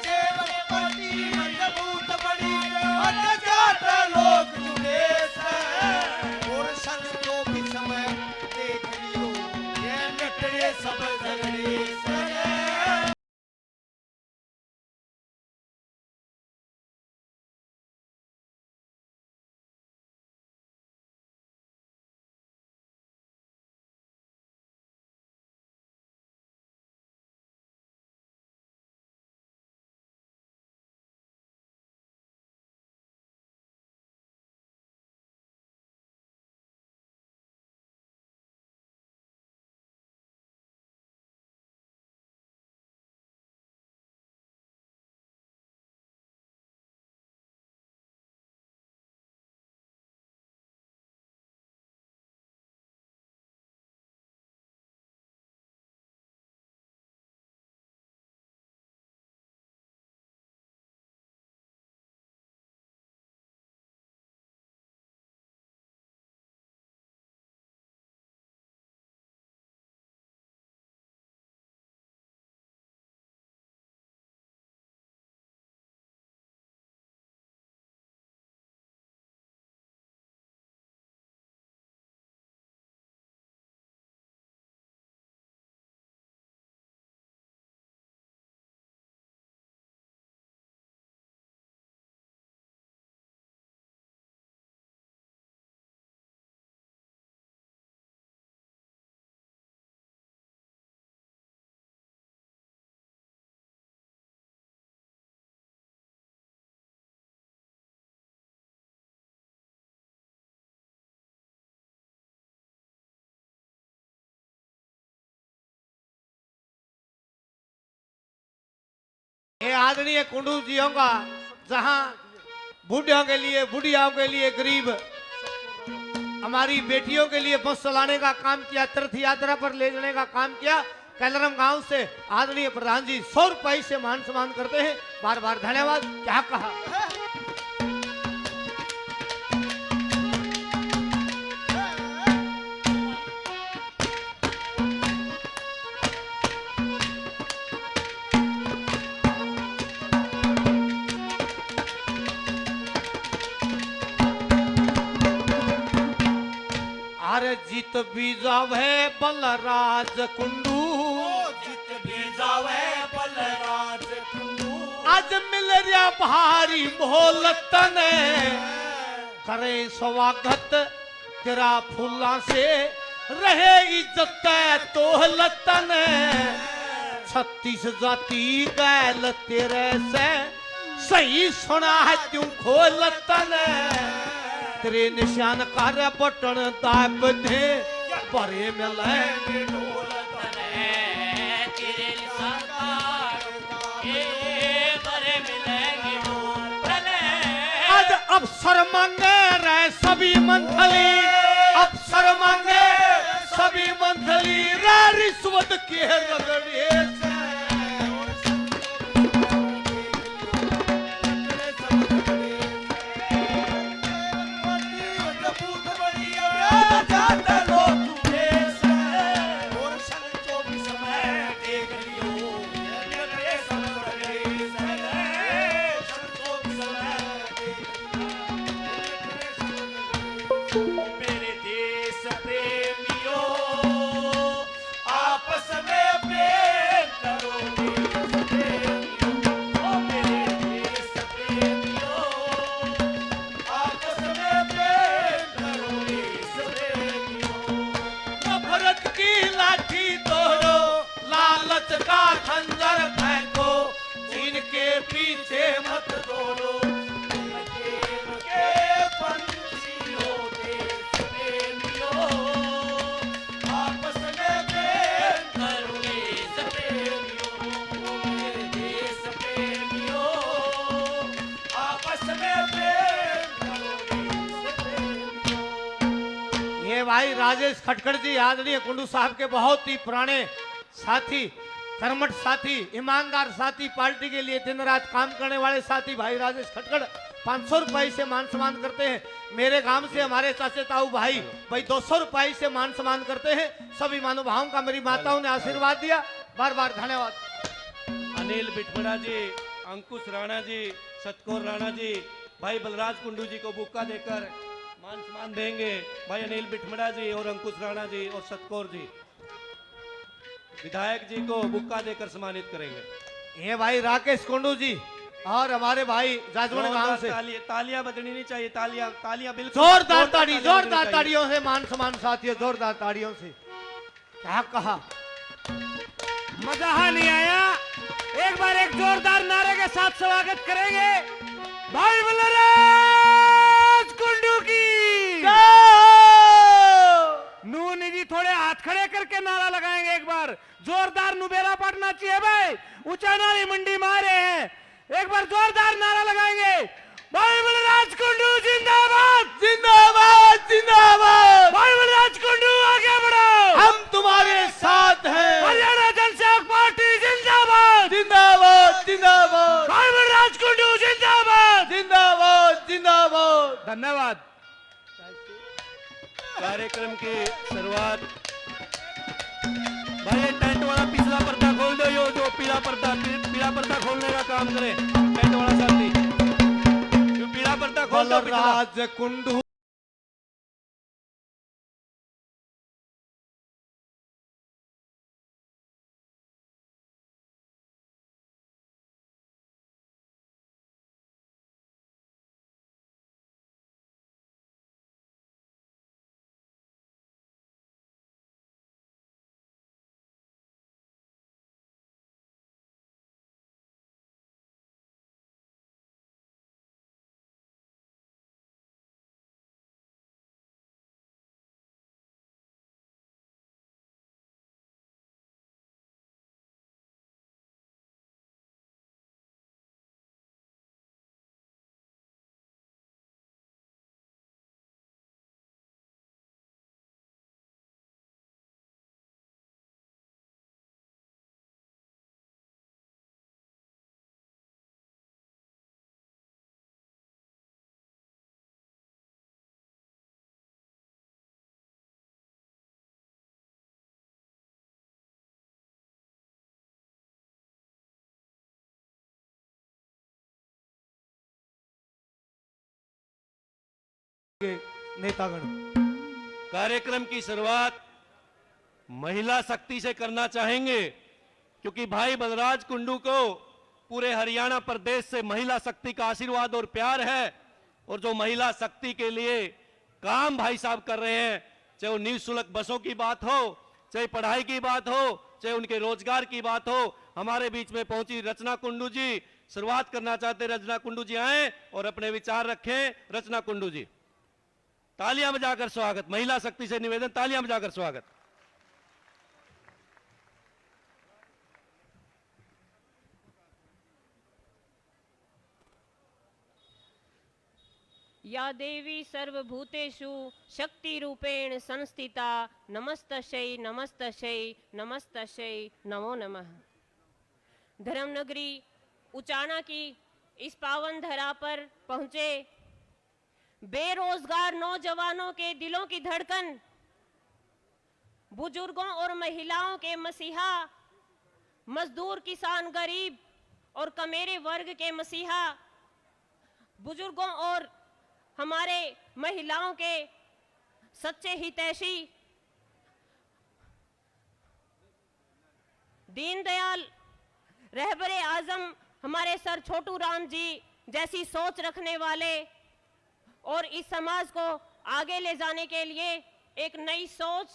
सेवक पार्टी मजबूत बनी, आज जहां तक लोग जुड़े और सन 24 में देख लियो ये मिटने सब झगड़े। ये आदरणीय कुंडू जियों का जहां बूढ़ियों के लिए, बुढ़ियाओं के लिए, गरीब हमारी बेटियों के लिए बस चलाने का काम किया, तीर्थ यात्रा पर ले जाने का काम किया। कैलरम गांव से आदरणीय प्रधान जी 100 रुपए से मान सम्मान करते हैं। बार बार धन्यवाद। क्या कहा? अरे जीत भी जावे बलराज कुंडू, जित भी जावे बलराज कुंडू, आज मिल रहा भारी मोहलतन, करे स्वागत तेरा फूला से, रहे इज्जत तोहलतन। 36 जाति गैल तेरे से, सही सुना है तू खोलतन। तेरे निशान कर बटन दाब दे, परे मिले आज अफसर मांगे रहे सभी मंथली, अफसर मांगे सभी मंथली, रे रिश्वत के रगड़े से। से प्रेम करो। ये भाई राजेश खटखड़ जी आदरणीय कुंडू साहब के बहुत ही पुराने साथी, कर्मठ साथी, ईमानदार साथी, पार्टी के लिए दिन रात काम करने वाले साथी भाई राजेश खटखड़ 500 रुपए से मान सम्मान करते हैं। मेरे गांव से हमारे चाचे ताऊ भाई 200 रुपए से मान सम्मान करते हैं। सभी महानुभावों का मेरी माताओं ने आशीर्वाद दिया, बार बार धन्यवाद। अनिल बिठमड़ा जी, अंकुश राणा जी, सतकोर राणा जी भाई बलराज कुंडू जी को बुक्का देकर मान सम्मान देंगे। भाई अनिल बिठमड़ा जी और अंकुश राणा जी और सतकोर जी विधायक जी को बुक्का देकर सम्मानित करेंगे। ये भाई राकेश कुंडू जी और हमारे भाई जाजवन गांव से तालियां बजनी नहीं चाहिए, तालियां बिल्कुल जोरदार ताड़ी, तालियां जोरदार बजनी ताड़ियों से मान सम्मान साथियों, जोरदार ताड़ियों से। क्या कहा? मजा नहीं आया। एक बार एक जोरदार नारे के साथ स्वागत करेंगे भाई बलराज कुंडू की। नूनी जी थोड़े हाथ खड़े करके नारा लगाएंगे एक बार। जोरदार नुबेरा पड़ना चाहिए भाई, ऊंचा नारी मंडी मारे हैं। एक बार जोरदार नारा लगाएंगे भाई बलराज कुंडू जिंदाबाद, जिंदाबाद जिंदाबाद। भाई बलराज कुंडू आगे बढ़ो, हम तुम्हारे साथ हैं। हरियाणा जनसेवक पार्टी जिंदाबाद, जिंदाबाद जिंदाबाद। भाई बलराज कुंडू जिंदाबाद, जिंदाबाद जिंदाबाद। धन्यवाद। कार्यक्रम की शुरुआत भाई ये टेंट वाला पिछला पर्दा खोल दो, यो जो पीला पर्दा खोलने का काम करे टेंट वाला साथी, जो पीला पर्दा खोल दो पिछला। बलराज कुंडू के नेतागण कार्यक्रम की शुरुआत महिला शक्ति से करना चाहेंगे, क्योंकि भाई बलराज कुंडू को पूरे हरियाणा प्रदेश से महिला शक्ति का आशीर्वाद और प्यार है। और जो महिला शक्ति के लिए काम भाई साहब कर रहे हैं, चाहे वो निःशुल्क बसों की बात हो, चाहे पढ़ाई की बात हो, चाहे उनके रोजगार की बात हो। हमारे बीच में पहुंची रचना कुंडू जी, शुरुआत करना चाहते रचना कुंडू जी आए और अपने विचार रखें। रचना कुंडू जी, तालियां बजाकर स्वागत। महिला शक्ति से निवेदन, तालियां बजाकर स्वागत। या देवी सर्वभूतेषु शक्ति रूपेण संस्थिता नमस्तस्यै नमस्तस्यै नमस्तस्यै नमो नमः। धर्मनगरी उचाना की इस पावन धरा पर पहुंचे बेरोजगार नौजवानों के दिलों की धड़कन, बुजुर्गों और महिलाओं के मसीहा, मजदूर किसान गरीब और कमेरे वर्ग के मसीहा, बुजुर्गों और हमारे महिलाओं के सच्चे हितैषी, दीनदयाल रहबरे आजम हमारे सर छोटू राम जी जैसी सोच रखने वाले और इस समाज को आगे ले जाने के लिए एक नई सोच,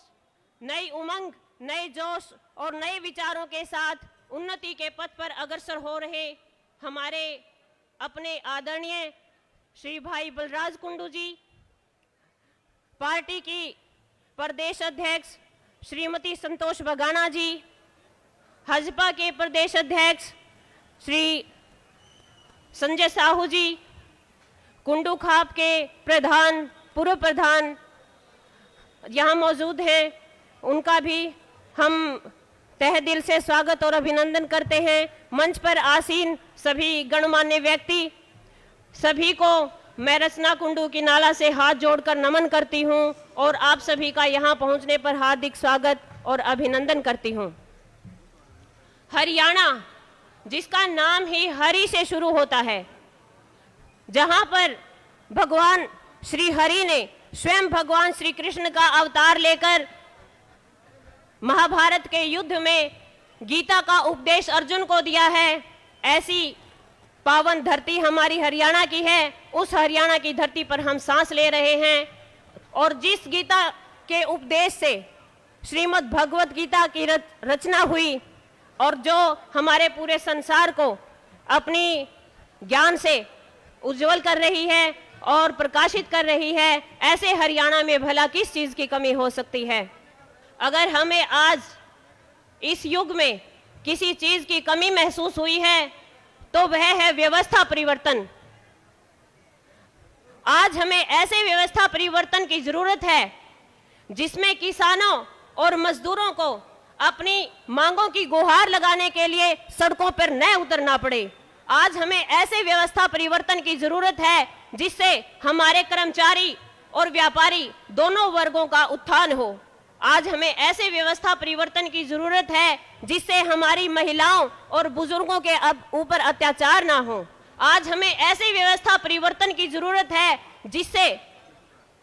नई उमंग, नए जोश और नए विचारों के साथ उन्नति के पथ पर अग्रसर हो रहे हमारे अपने आदरणीय श्री भाई बलराज कुंडू जी, पार्टी की प्रदेश अध्यक्ष श्रीमती संतोष बगाना जी, भाजपा के प्रदेश अध्यक्ष श्री संजय साहू जी, कुंडू खाप के प्रधान, पूर्व प्रधान यहाँ मौजूद हैं, उनका भी हम तहे दिल से स्वागत और अभिनंदन करते हैं। मंच पर आसीन सभी गणमान्य व्यक्ति, सभी को मैं रचना कुंडू की नाला से हाथ जोड़कर नमन करती हूं और आप सभी का यहां पहुंचने पर हार्दिक स्वागत और अभिनंदन करती हूं। हरियाणा, जिसका नाम ही हरि से शुरू होता है, जहां पर भगवान श्री हरि ने स्वयं भगवान श्री कृष्ण का अवतार लेकर महाभारत के युद्ध में गीता का उपदेश अर्जुन को दिया है, ऐसी पावन धरती हमारी हरियाणा की है। उस हरियाणा की धरती पर हम सांस ले रहे हैं और जिस गीता के उपदेश से श्रीमद् भगवत गीता की रचना हुई और जो हमारे पूरे संसार को अपनी ज्ञान से उज्जवल कर रही है और प्रकाशित कर रही है, ऐसे हरियाणा में भला किस चीज की कमी हो सकती है। अगर हमें आज इस युग में किसी चीज की कमी महसूस हुई है तो वह है व्यवस्था परिवर्तन। आज हमें ऐसे व्यवस्था परिवर्तन की जरूरत है जिसमें किसानों और मजदूरों को अपनी मांगों की गुहार लगाने के लिए सड़कों पर न उतरना पड़े। आज हमें ऐसे व्यवस्था परिवर्तन की जरूरत है जिससे हमारे कर्मचारी और व्यापारी दोनों वर्गों का उत्थान हो। आज हमें ऐसे व्यवस्था परिवर्तन की जरूरत है जिससे हमारी महिलाओं और बुजुर्गों के अब ऊपर अत्याचार ना हो। आज हमें ऐसे व्यवस्था परिवर्तन की जरूरत है जिससे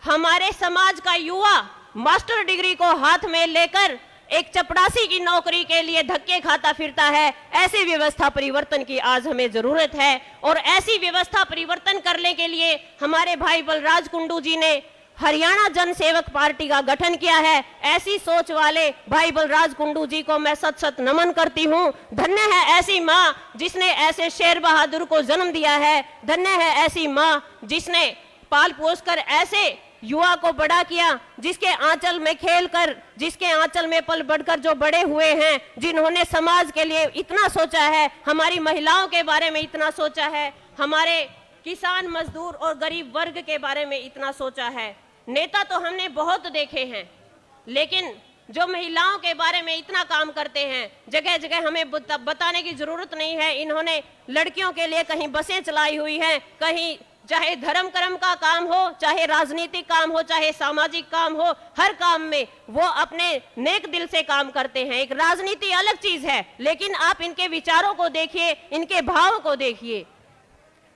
हमारे समाज का युवा मास्टर डिग्री को हाथ में लेकर एक चपरासी की नौकरी के लिए धक्के खाता फिरता है। ऐसी व्यवस्था परिवर्तन की आज हमें जरूरत है और ऐसी व्यवस्था परिवर्तन करने के लिए हमारे भाई बलराज कुंडू जी ने हरियाणा जन सेवक पार्टी का गठन किया है। ऐसी सोच वाले भाई बलराज कुंडू जी को मैं सत सत नमन करती हूँ। धन्य है ऐसी माँ जिसने ऐसे शेर बहादुर को जन्म दिया है। धन्य है ऐसी माँ जिसने पाल पोस कर ऐसे युवा को बड़ा किया, जिसके आंचल में खेलकर, जिसके आंचल में पल बढ़कर जो बड़े हुए हैं, जिन्होंने समाज के लिए इतना सोचा है, हमारी महिलाओं के बारे में इतना सोचा है, हमारे किसान मजदूर और गरीब वर्ग के बारे में इतना सोचा है। नेता तो हमने बहुत देखे हैं, लेकिन जो महिलाओं के बारे में इतना काम करते हैं, जगह जगह हमें बताने की जरूरत नहीं है। इन्होंने लड़कियों के लिए कहीं बसें चलाई हुई हैं, कहीं चाहे धर्म कर्म का काम हो, चाहे राजनीतिक काम हो, चाहे सामाजिक काम हो, हर काम में वो अपने नेक दिल से काम करते हैं। एक राजनीति अलग चीज है, लेकिन आप इनके विचारों को देखिए, इनके भाव को देखिए।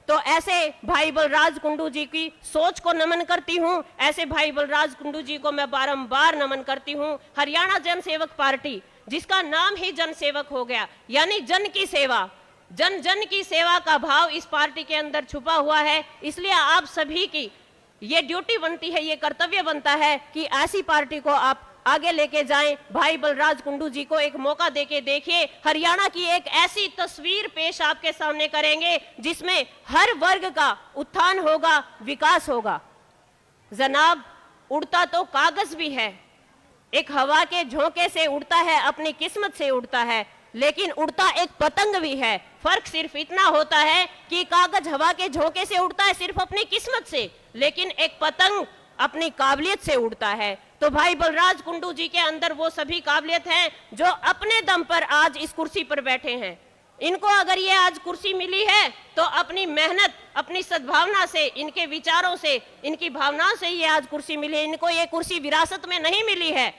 तो ऐसे भाई बलराज कुंडू जी की सोच को नमन करती हूँ। ऐसे भाई बलराज कुंडू जी को मैं बारंबार नमन करती हूँ। हरियाणा जन सेवक पार्टी, जिसका नाम ही जन सेवक हो गया, यानी जन की सेवा, जन जन की सेवा का भाव इस पार्टी के अंदर छुपा हुआ है। इसलिए आप सभी की ये ड्यूटी बनती है, ये कर्तव्य बनता है कि ऐसी पार्टी को आप आगे लेके जाएं। भाई बलराज कुंडू जी को एक मौका देके देखिए। हरियाणा की एक ऐसी तस्वीर पेश आपके सामने करेंगे जिसमें हर वर्ग का उत्थान होगा, विकास होगा। जनाब, उड़ता तो कागज भी है, एक हवा के झोंके से उड़ता है, अपनी किस्मत से उड़ता है, लेकिन उड़ता एक पतंग भी है। फर्क सिर्फ इतना होता है कि कागज हवा के झोंके से उड़ता है सिर्फ अपनी किस्मत से, लेकिन एक पतंग अपनी काबिलियत से उड़ता है। तो भाई बलराज कुंडू जी के अंदर वो सभी काबिलियत हैं जो अपने दम पर आज इस कुर्सी पर बैठे हैं। इनको अगर ये आज कुर्सी मिली है तो अपनी मेहनत, अपनी सद्भावना से, इनके विचारों से, इनकी भावनाओं से ये आज कुर्सी मिली है। इनको ये कुर्सी विरासत में नहीं मिली है।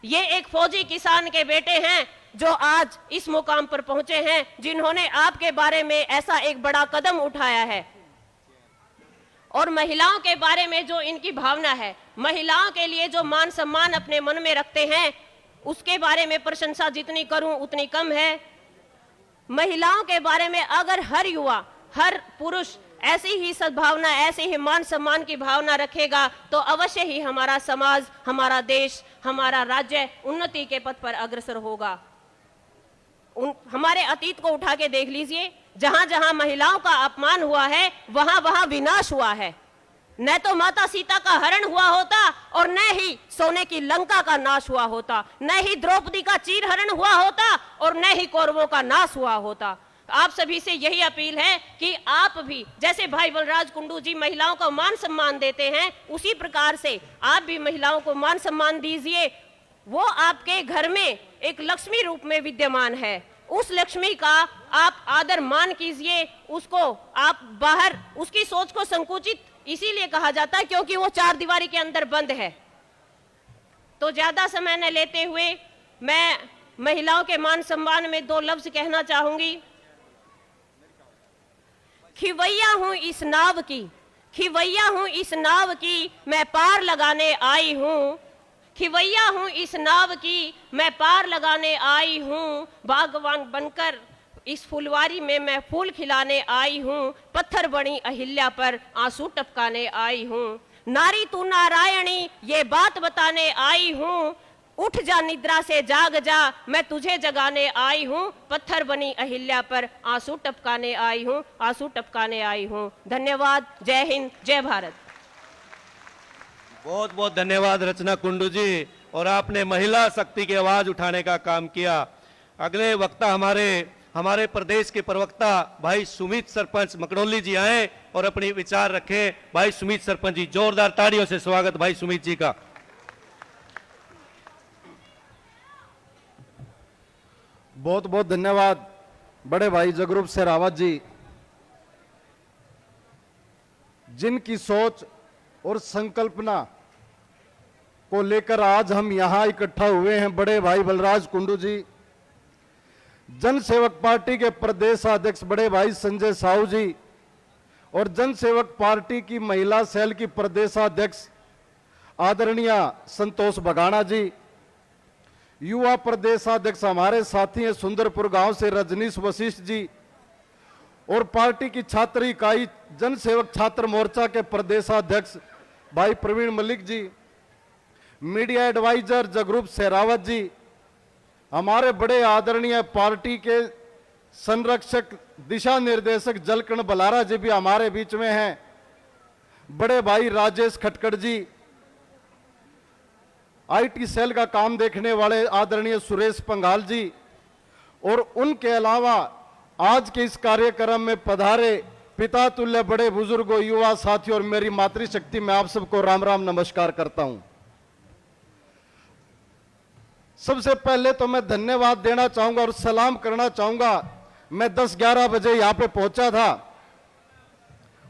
ये एक फौजी किसान के बेटे हैं जो आज इस मुकाम पर पहुंचे हैं, जिन्होंने आपके बारे में ऐसा एक बड़ा कदम उठाया है। और महिलाओं के बारे में जो इनकी भावना है, महिलाओं के लिए जो मान सम्मान अपने मन में रखते हैं, उसके बारे में प्रशंसा जितनी करूं उतनी कम है। महिलाओं के बारे में अगर हर युवा, हर पुरुष ऐसी ही सद्भावना, ऐसे ही मान सम्मान की भावना रखेगा तो अवश्य ही हमारा समाज, हमारा देश, हमारा राज्य उन्नति के पथ पर अग्रसर होगा। हमारे अतीत को उठा के देख लीजिए, जहां जहां महिलाओं का अपमान हुआ है वहां वहां विनाश हुआ है। न तो माता सीता का हरण हुआ होता और न ही सोने की लंका का नाश हुआ होता, न ही द्रौपदी का चीर हरण हुआ होता और न ही कौरवों का नाश हुआ होता। आप सभी से यही अपील है कि आप भी जैसे भाई बलराज कुंडू जी महिलाओं को मान सम्मान देते हैं, उसी प्रकार से आप भी महिलाओं को मान सम्मान दीजिए। वो आपके घर में एक लक्ष्मी रूप में विद्यमान है, उस लक्ष्मी का आप आदर मान कीजिए। उसको आप बाहर, उसकी सोच को संकुचित इसीलिए कहा जाता है क्योंकि वो चार दीवारी के अंदर बंद है। तो ज्यादा समय न लेते हुए मैं महिलाओं के मान सम्मान में दो लफ्ज कहना चाहूंगी। खिवैया हूं इस नाव की, खिवैया हूं इस नाव की, मैं पार लगाने आई हूं। खिवैया हूं इस नाव की, मैं पार लगाने आई हूं। बागवान बनकर इस फुलवारी में मैं फूल खिलाने आई हूं। पत्थर बनी अहिल्या पर आंसू टपकाने आई हूं। नारी तू नारायणी ये बात बताने आई हूं। उठ जा निद्रा से जाग जा, मैं तुझे जगाने आई हूं। पत्थर बनी अहिल्या पर आंसू टपकाने आई हूं, आंसू टपकाने आई हूं। धन्यवाद। जय हिंद, जय भारत। बहुत बहुत धन्यवाद रचना कुंडू जी, और आपने महिला शक्ति की आवाज उठाने का काम किया। अगले वक्ता हमारे प्रदेश के प्रवक्ता भाई सुमित सरपंच मकड़ोली जी आए और अपनी विचार रखें। भाई सुमित सरपंच जी, जोरदार ताड़ियों से स्वागत भाई सुमित जी का। बहुत बहुत धन्यवाद बड़े भाई जगरूप शेरावत जी, जिनकी सोच और संकल्पना को लेकर आज हम यहां इकट्ठा हुए हैं। बड़े भाई बलराज कुंडू जी, जन सेवक पार्टी के प्रदेश अध्यक्ष बड़े भाई संजय साहू जी, और जन सेवक पार्टी की महिला सेल की प्रदेशाध्यक्ष आदरणीय संतोष बगाना जी, युवा प्रदेशाध्यक्ष हमारे साथी हैं सुंदरपुर गांव से रजनीश वशिष्ठ जी, और पार्टी की छात्र इकाई जन सेवक छात्र मोर्चा के प्रदेशाध्यक्ष भाई प्रवीण मलिक जी, मीडिया एडवाइजर जगरूप शेरावत जी, हमारे बड़े आदरणीय पार्टी के संरक्षक दिशा निर्देशक जलकण बलारा जी भी हमारे बीच में हैं, बड़े भाई राजेश खटकड़ जी, आईटी सेल का काम देखने वाले आदरणीय सुरेश पंघाल जी, और उनके अलावा आज के इस कार्यक्रम में पधारे पिता तुल्य बड़े बुजुर्गों, युवा साथियों और मेरी मातृशक्ति, मैं आप सबको राम राम नमस्कार करता हूं। सबसे पहले तो मैं धन्यवाद देना चाहूंगा और सलाम करना चाहूंगा। मैं 10-11 बजे यहां पे पहुंचा था,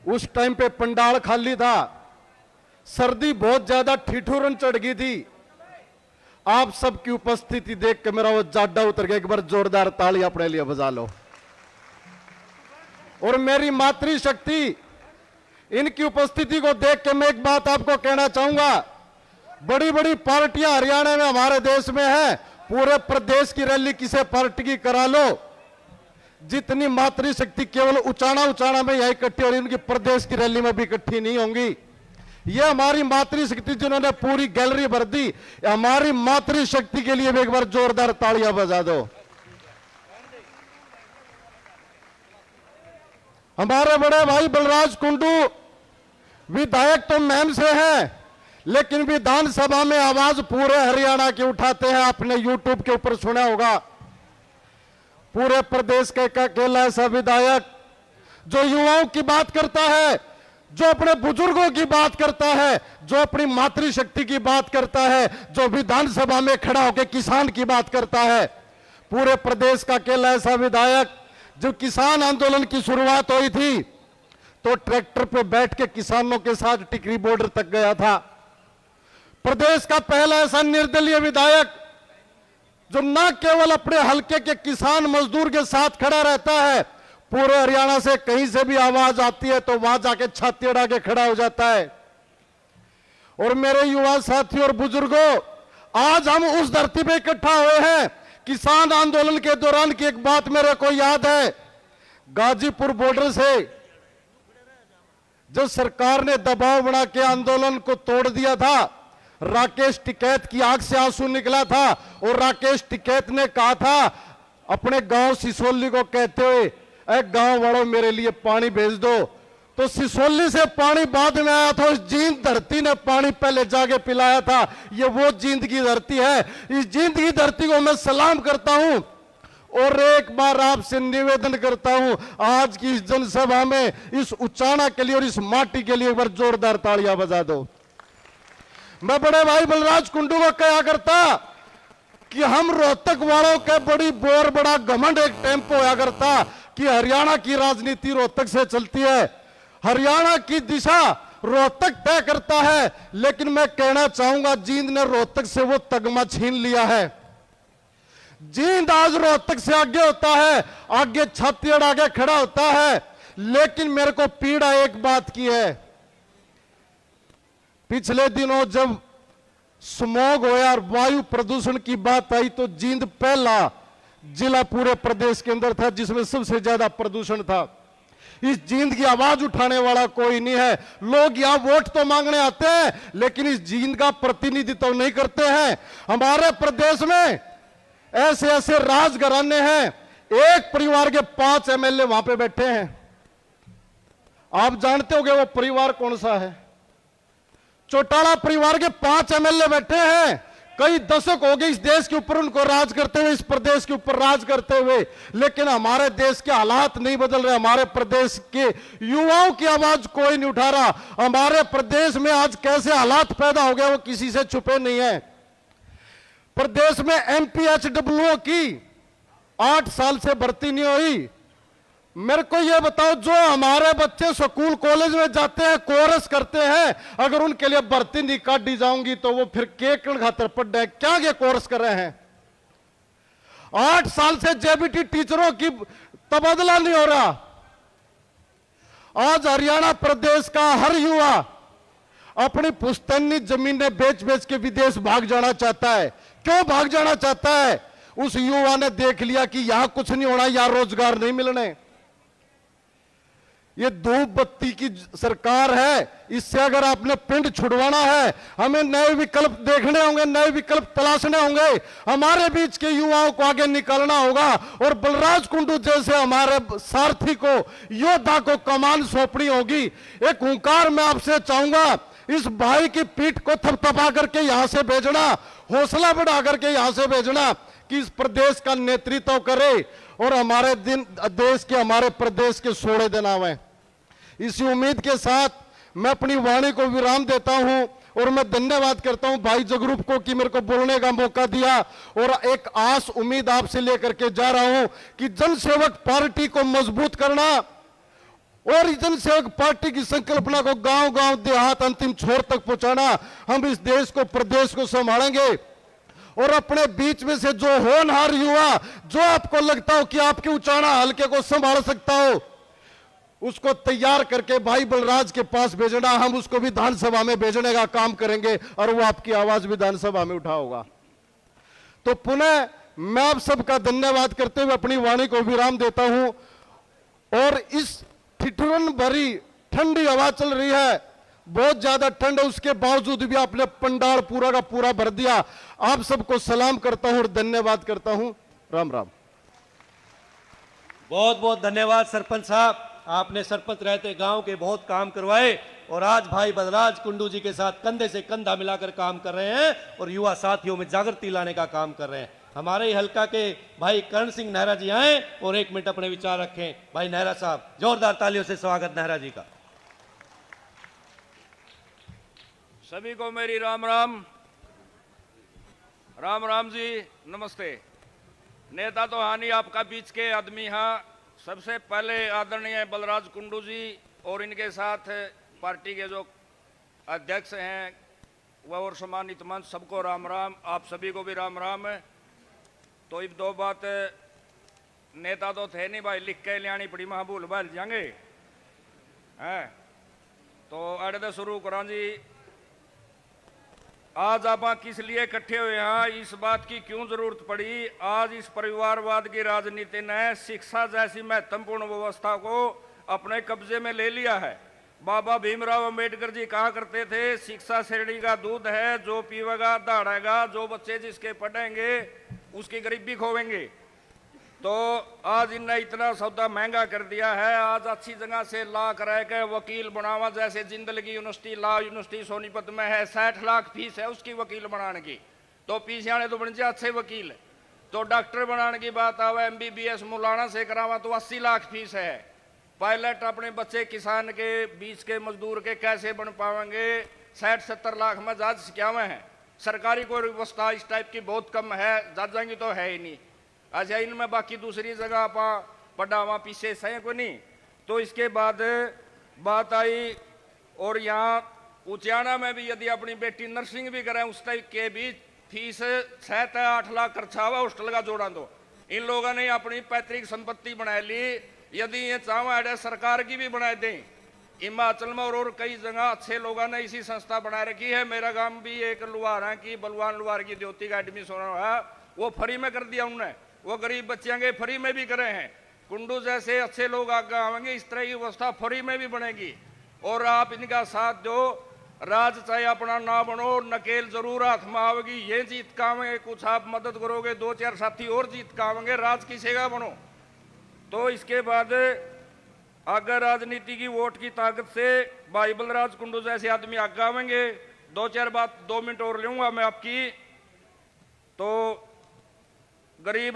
उस टाइम पे पंडाल खाली था, सर्दी बहुत ज्यादा ठिठुरन चढ़ गई थी। आप सबकी उपस्थिति देख के मेरा वो जाड्डा उतर गया। एक बार जोरदार ताली अपने लिए बजा लो। और मेरी मातृशक्ति, इनकी उपस्थिति को देख के मैं एक बात आपको कहना चाहूंगा। बड़ी बड़ी पार्टियां हरियाणा में हमारे देश में है, पूरे प्रदेश की रैली किसी पार्टी की करा लो, जितनी मातृशक्ति केवल उचाना में यही इकट्ठी और इनकी प्रदेश की रैली में भी इकट्ठी नहीं होंगी। ये हमारी मातृशक्ति जिन्होंने पूरी गैलरी भर दी, हमारी मातृशक्ति के लिए भी एक बार जोरदार तालियां बजा दो। हमारे बड़े भाई बलराज कुंडू विधायक तो मैम से हैं, लेकिन विधानसभा में आवाज पूरे हरियाणा की उठाते हैं। आपने यूट्यूब के ऊपर सुना होगा, पूरे प्रदेश का एक अकेला ऐसा विधायक जो युवाओं की बात करता है, जो अपने बुजुर्गों की बात करता है, जो अपनी मातृशक्ति की बात करता है, जो विधानसभा में खड़ा होकर किसान की बात करता है। पूरे प्रदेश का अकेला ऐसा विधायक, जब किसान आंदोलन की शुरुआत हुई थी तो ट्रैक्टर पे बैठ के किसानों के साथ टिकरी बॉर्डर तक गया था। प्रदेश का पहला ऐसा निर्दलीय विधायक जो न केवल अपने हलके के किसान मजदूर के साथ खड़ा रहता है, पूरे हरियाणा से कहीं से भी आवाज आती है तो वहां जाके छाती अड़ा के खड़ा हो जाता है। और मेरे युवा साथियों और बुजुर्गों, आज हम उस धरती पे इकट्ठा हुए हैं। किसान आंदोलन के दौरान की एक बात मेरे को याद है, गाजीपुर बॉर्डर से जो सरकार ने दबाव बना के आंदोलन को तोड़ दिया था, राकेश टिकैत की आंख से आंसू निकला था और राकेश टिकैत ने कहा था अपने गांव सिसोली को कहते हुए, ऐ गांव वालों मेरे लिए पानी भेज दो। तो सिसोली से पानी बाद में आया था, उस जींद धरती ने पानी पहले जाके पिलाया था। ये वो जींद की धरती है। इस जींद की धरती को मैं सलाम करता हूं और एक बार आपसे निवेदन करता हूं, आज की इस जनसभा में इस उचाना के लिए और इस माटी के लिए एक बार जोरदार तालियां बजा दो। मैं बड़े भाई बलराज कुंडू को कहा करता कि हम रोहतक वालों के बड़ी बोर बड़ा घमंड एक टेम्पो होया करता कि हरियाणा की राजनीति रोहतक से चलती है, हरियाणा की दिशा रोहतक तय करता है। लेकिन मैं कहना चाहूंगा, जींद ने रोहतक से वो तगमा छीन लिया है। जींद आज रोहतक से आगे होता है, आगे छत्तीसगढ़ आगे खड़ा होता है। लेकिन मेरे को पीड़ा एक बात की है, पिछले दिनों जब स्मॉग होया और वायु प्रदूषण की बात आई तो जींद पहला जिला पूरे प्रदेश के अंदर था जिसमें सबसे ज्यादा प्रदूषण था। इस जींद की आवाज उठाने वाला कोई नहीं है। लोग यहां वोट तो मांगने आते हैं लेकिन इस जींद का प्रतिनिधित्व नहीं करते हैं। हमारे प्रदेश में ऐसे ऐसे राजघराने हैं, एक परिवार के 5 एमएलए वहां पे बैठे हैं। आप जानते होंगे वो परिवार कौन सा है? चौटाला परिवार के 5 एमएलए बैठे हैं। कई दशक हो गए इस देश के ऊपर उनको राज करते हुए, इस प्रदेश के ऊपर राज करते हुए, लेकिन हमारे देश के हालात नहीं बदल रहे। हमारे प्रदेश के युवाओं की आवाज कोई नहीं उठा रहा। हमारे प्रदेश में आज कैसे हालात पैदा हो गए वो किसी से छुपे नहीं है। प्रदेश में एमपीएचडब्ल्यू की 8 साल से भर्ती नहीं हुई। मेरे को यह बताओ, जो हमारे बच्चे स्कूल कॉलेज में जाते हैं, कोर्स करते हैं, अगर उनके लिए भर्ती नहीं काटी जाऊंगी तो वो फिर केकड़ खातर पढ़ रहे हैं, क्या ये कोर्स कर रहे हैं? 8 साल से जेबीटी टीचरों की तबादला नहीं हो रहा। आज हरियाणा प्रदेश का हर युवा अपनी पुश्तैनी जमीनें बेच बेच के विदेश भाग जाना चाहता है। क्यों भाग जाना चाहता है? उस युवा ने देख लिया कि यहां कुछ नहीं होना, यहां रोजगार नहीं मिलने। ये धूप बत्ती की सरकार है, इससे अगर आपने पिंड छुड़वाना है, हमें नए विकल्प देखने होंगे, नए विकल्प तलाशने होंगे। हमारे बीच के युवाओं को आगे निकालना होगा और बलराज कुंडू जैसे हमारे सारथी को, योद्धा को कमान सौंपनी होगी। एक हुंकार मैं आपसे चाहूंगा, इस भाई की पीठ को थपथपा करके यहां से भेजना, हौसला बढ़ा करके यहां से भेजना कि इस प्रदेश का नेतृत्व करे और हमारे देश के, हमारे प्रदेश के 16 दिन आवे। इसी उम्मीद के साथ मैं अपनी वाणी को विराम देता हूं और मैं धन्यवाद करता हूं भाई जगरूप को कि मेरे को बोलने का मौका दिया। और एक आस उम्मीद आपसे लेकर के जा रहा हूं कि जनसेवक पार्टी को मजबूत करना और जनसेवक पार्टी की संकल्पना को गांव गांव देहात अंतिम छोर तक पहुंचाना, हम इस देश को, प्रदेश को संभालेंगे। और अपने बीच में से जो होनहार युवा, जो आपको लगता हो कि आपके उचाना हल्के को संभाल सकता हो, उसको तैयार करके भाई बलराज के पास भेजना। हम उसको विधानसभा में भेजने का काम करेंगे और वो आपकी आवाज विधानसभा में उठाओगा। तो पुनः मैं आप सबका धन्यवाद करते हुए अपनी वाणी को विराम देता हूं। और इस ठिठुरन भरी ठंडी हवा चल रही है, बहुत ज्यादा ठंड है, उसके बावजूद भी आपने पंडाल पूरा का पूरा भर दिया। आप सबको सलाम करता हूं और धन्यवाद करता हूं। राम राम। बहुत बहुत धन्यवाद सरपंच साहब, आपने सरपंच रहते गांव के बहुत काम करवाए और आज भाई बलराज कुंडू जी के साथ कंधे से कंधा मिलाकर काम कर रहे हैं और युवा साथियों में जागृति लाने का काम कर रहे हैं। हमारे ही हल्का के भाई करण सिंह नेहरा जी आए और 1 मिनट अपने विचार रखें। भाई नेहरा साहब, जोरदार तालियों से स्वागत नेहरा जी का। सभी को मेरी राम राम। राम राम जी, नमस्ते। नेता तो हानि आपका बीच के आदमी हाँ। सबसे पहले आदरणीय बलराज कुंडू जी और इनके साथ पार्टी के जो अध्यक्ष हैं वह और सम्मानित मंच, सबको राम राम। आप सभी को भी राम राम। तो अब 2 बात, नेता तो थे नहीं भाई, लिख के लियानी पड़ी, महा भूल भाल जाएंगे हैं। तो अड़े तो शुरू करा जी। आज आप किस लिए इकट्ठे हुए हैं, इस बात की क्यों जरूरत पड़ी? आज इस परिवारवाद की राजनीति ने शिक्षा जैसी महत्वपूर्ण व्यवस्था को अपने कब्जे में ले लिया है। बाबा भीमराव अंबेडकर जी कहा करते थे, शिक्षा शेरड़ी का दूध है, जो पीवेगा दौड़ेगा, जो बच्चे जिसके पढ़ेंगे उसकी गरीबी खोवेंगे। तो आज इनने इतना सौदा महंगा कर दिया है। आज अच्छी जगह से ला कर के वकील बनावा, जैसे जिंदगी यूनिवर्सिटी, ला यूनिवर्सिटी सोनीपत में है, 60 लाख फीस है उसकी वकील बनाने की। तो पीछे आने तो बन जाए अच्छे वकील। तो डॉक्टर बनाने की बात आवे, एमबीबीएस मुलाना से करावा तो 80 लाख फीस है। पायलट अपने बच्चे किसान के बीच के मजदूर के कैसे बन पाएंगे? 60-70 लाख में जहाज सिखावे हैं। सरकारी कोई व्यवस्था इस टाइप की बहुत कम है, जहाजेंगी तो है ही नहीं। अच्छा, इनमें बाकी दूसरी जगह आप बड़ा वहाँ पीछे सही को नहीं। तो इसके बाद बात आई, और यहाँ उचियाना में भी यदि अपनी बेटी नर्सिंग भी करें उस टाइप के भी फीस 7-8 लाख खर्चा हुआ हॉस्टल का जोड़ा। दो इन लोगों ने अपनी पैतृक संपत्ति बना ली, यदि ये चाहे सरकार की भी बना दें। हिमाचल में और कई जगह अच्छे लोगों ने इसी संस्था बना रखी है। मेरा गांव भी एक लुहारा की बलवान लुहार की ज्योति का एडमिशन है, वो फ्री में कर दिया उन्होंने। वो गरीब बच्चियों के फ्री में भी करे हैं। कुंडू जैसे अच्छे लोग आगे आएंगे, इस तरह की व्यवस्था फ्री में भी बनेगी। और आप इनका साथ दो, राज चाहे अपना ना बनो, नकेल जरूर हाथ में आवेगी। ये जीत कावेंगे, कुछ आप मदद करोगे, 2-4 साथी और जीत कावेंगे, राज किसेगा बनो। तो इसके बाद अगर राजनीति की वोट की ताकत से भाई बलराज कुंडू जैसे आदमी आगे आवेंगे। 2-4 बात 2 मिनट और लूंगा मैं आपकी। तो गरीब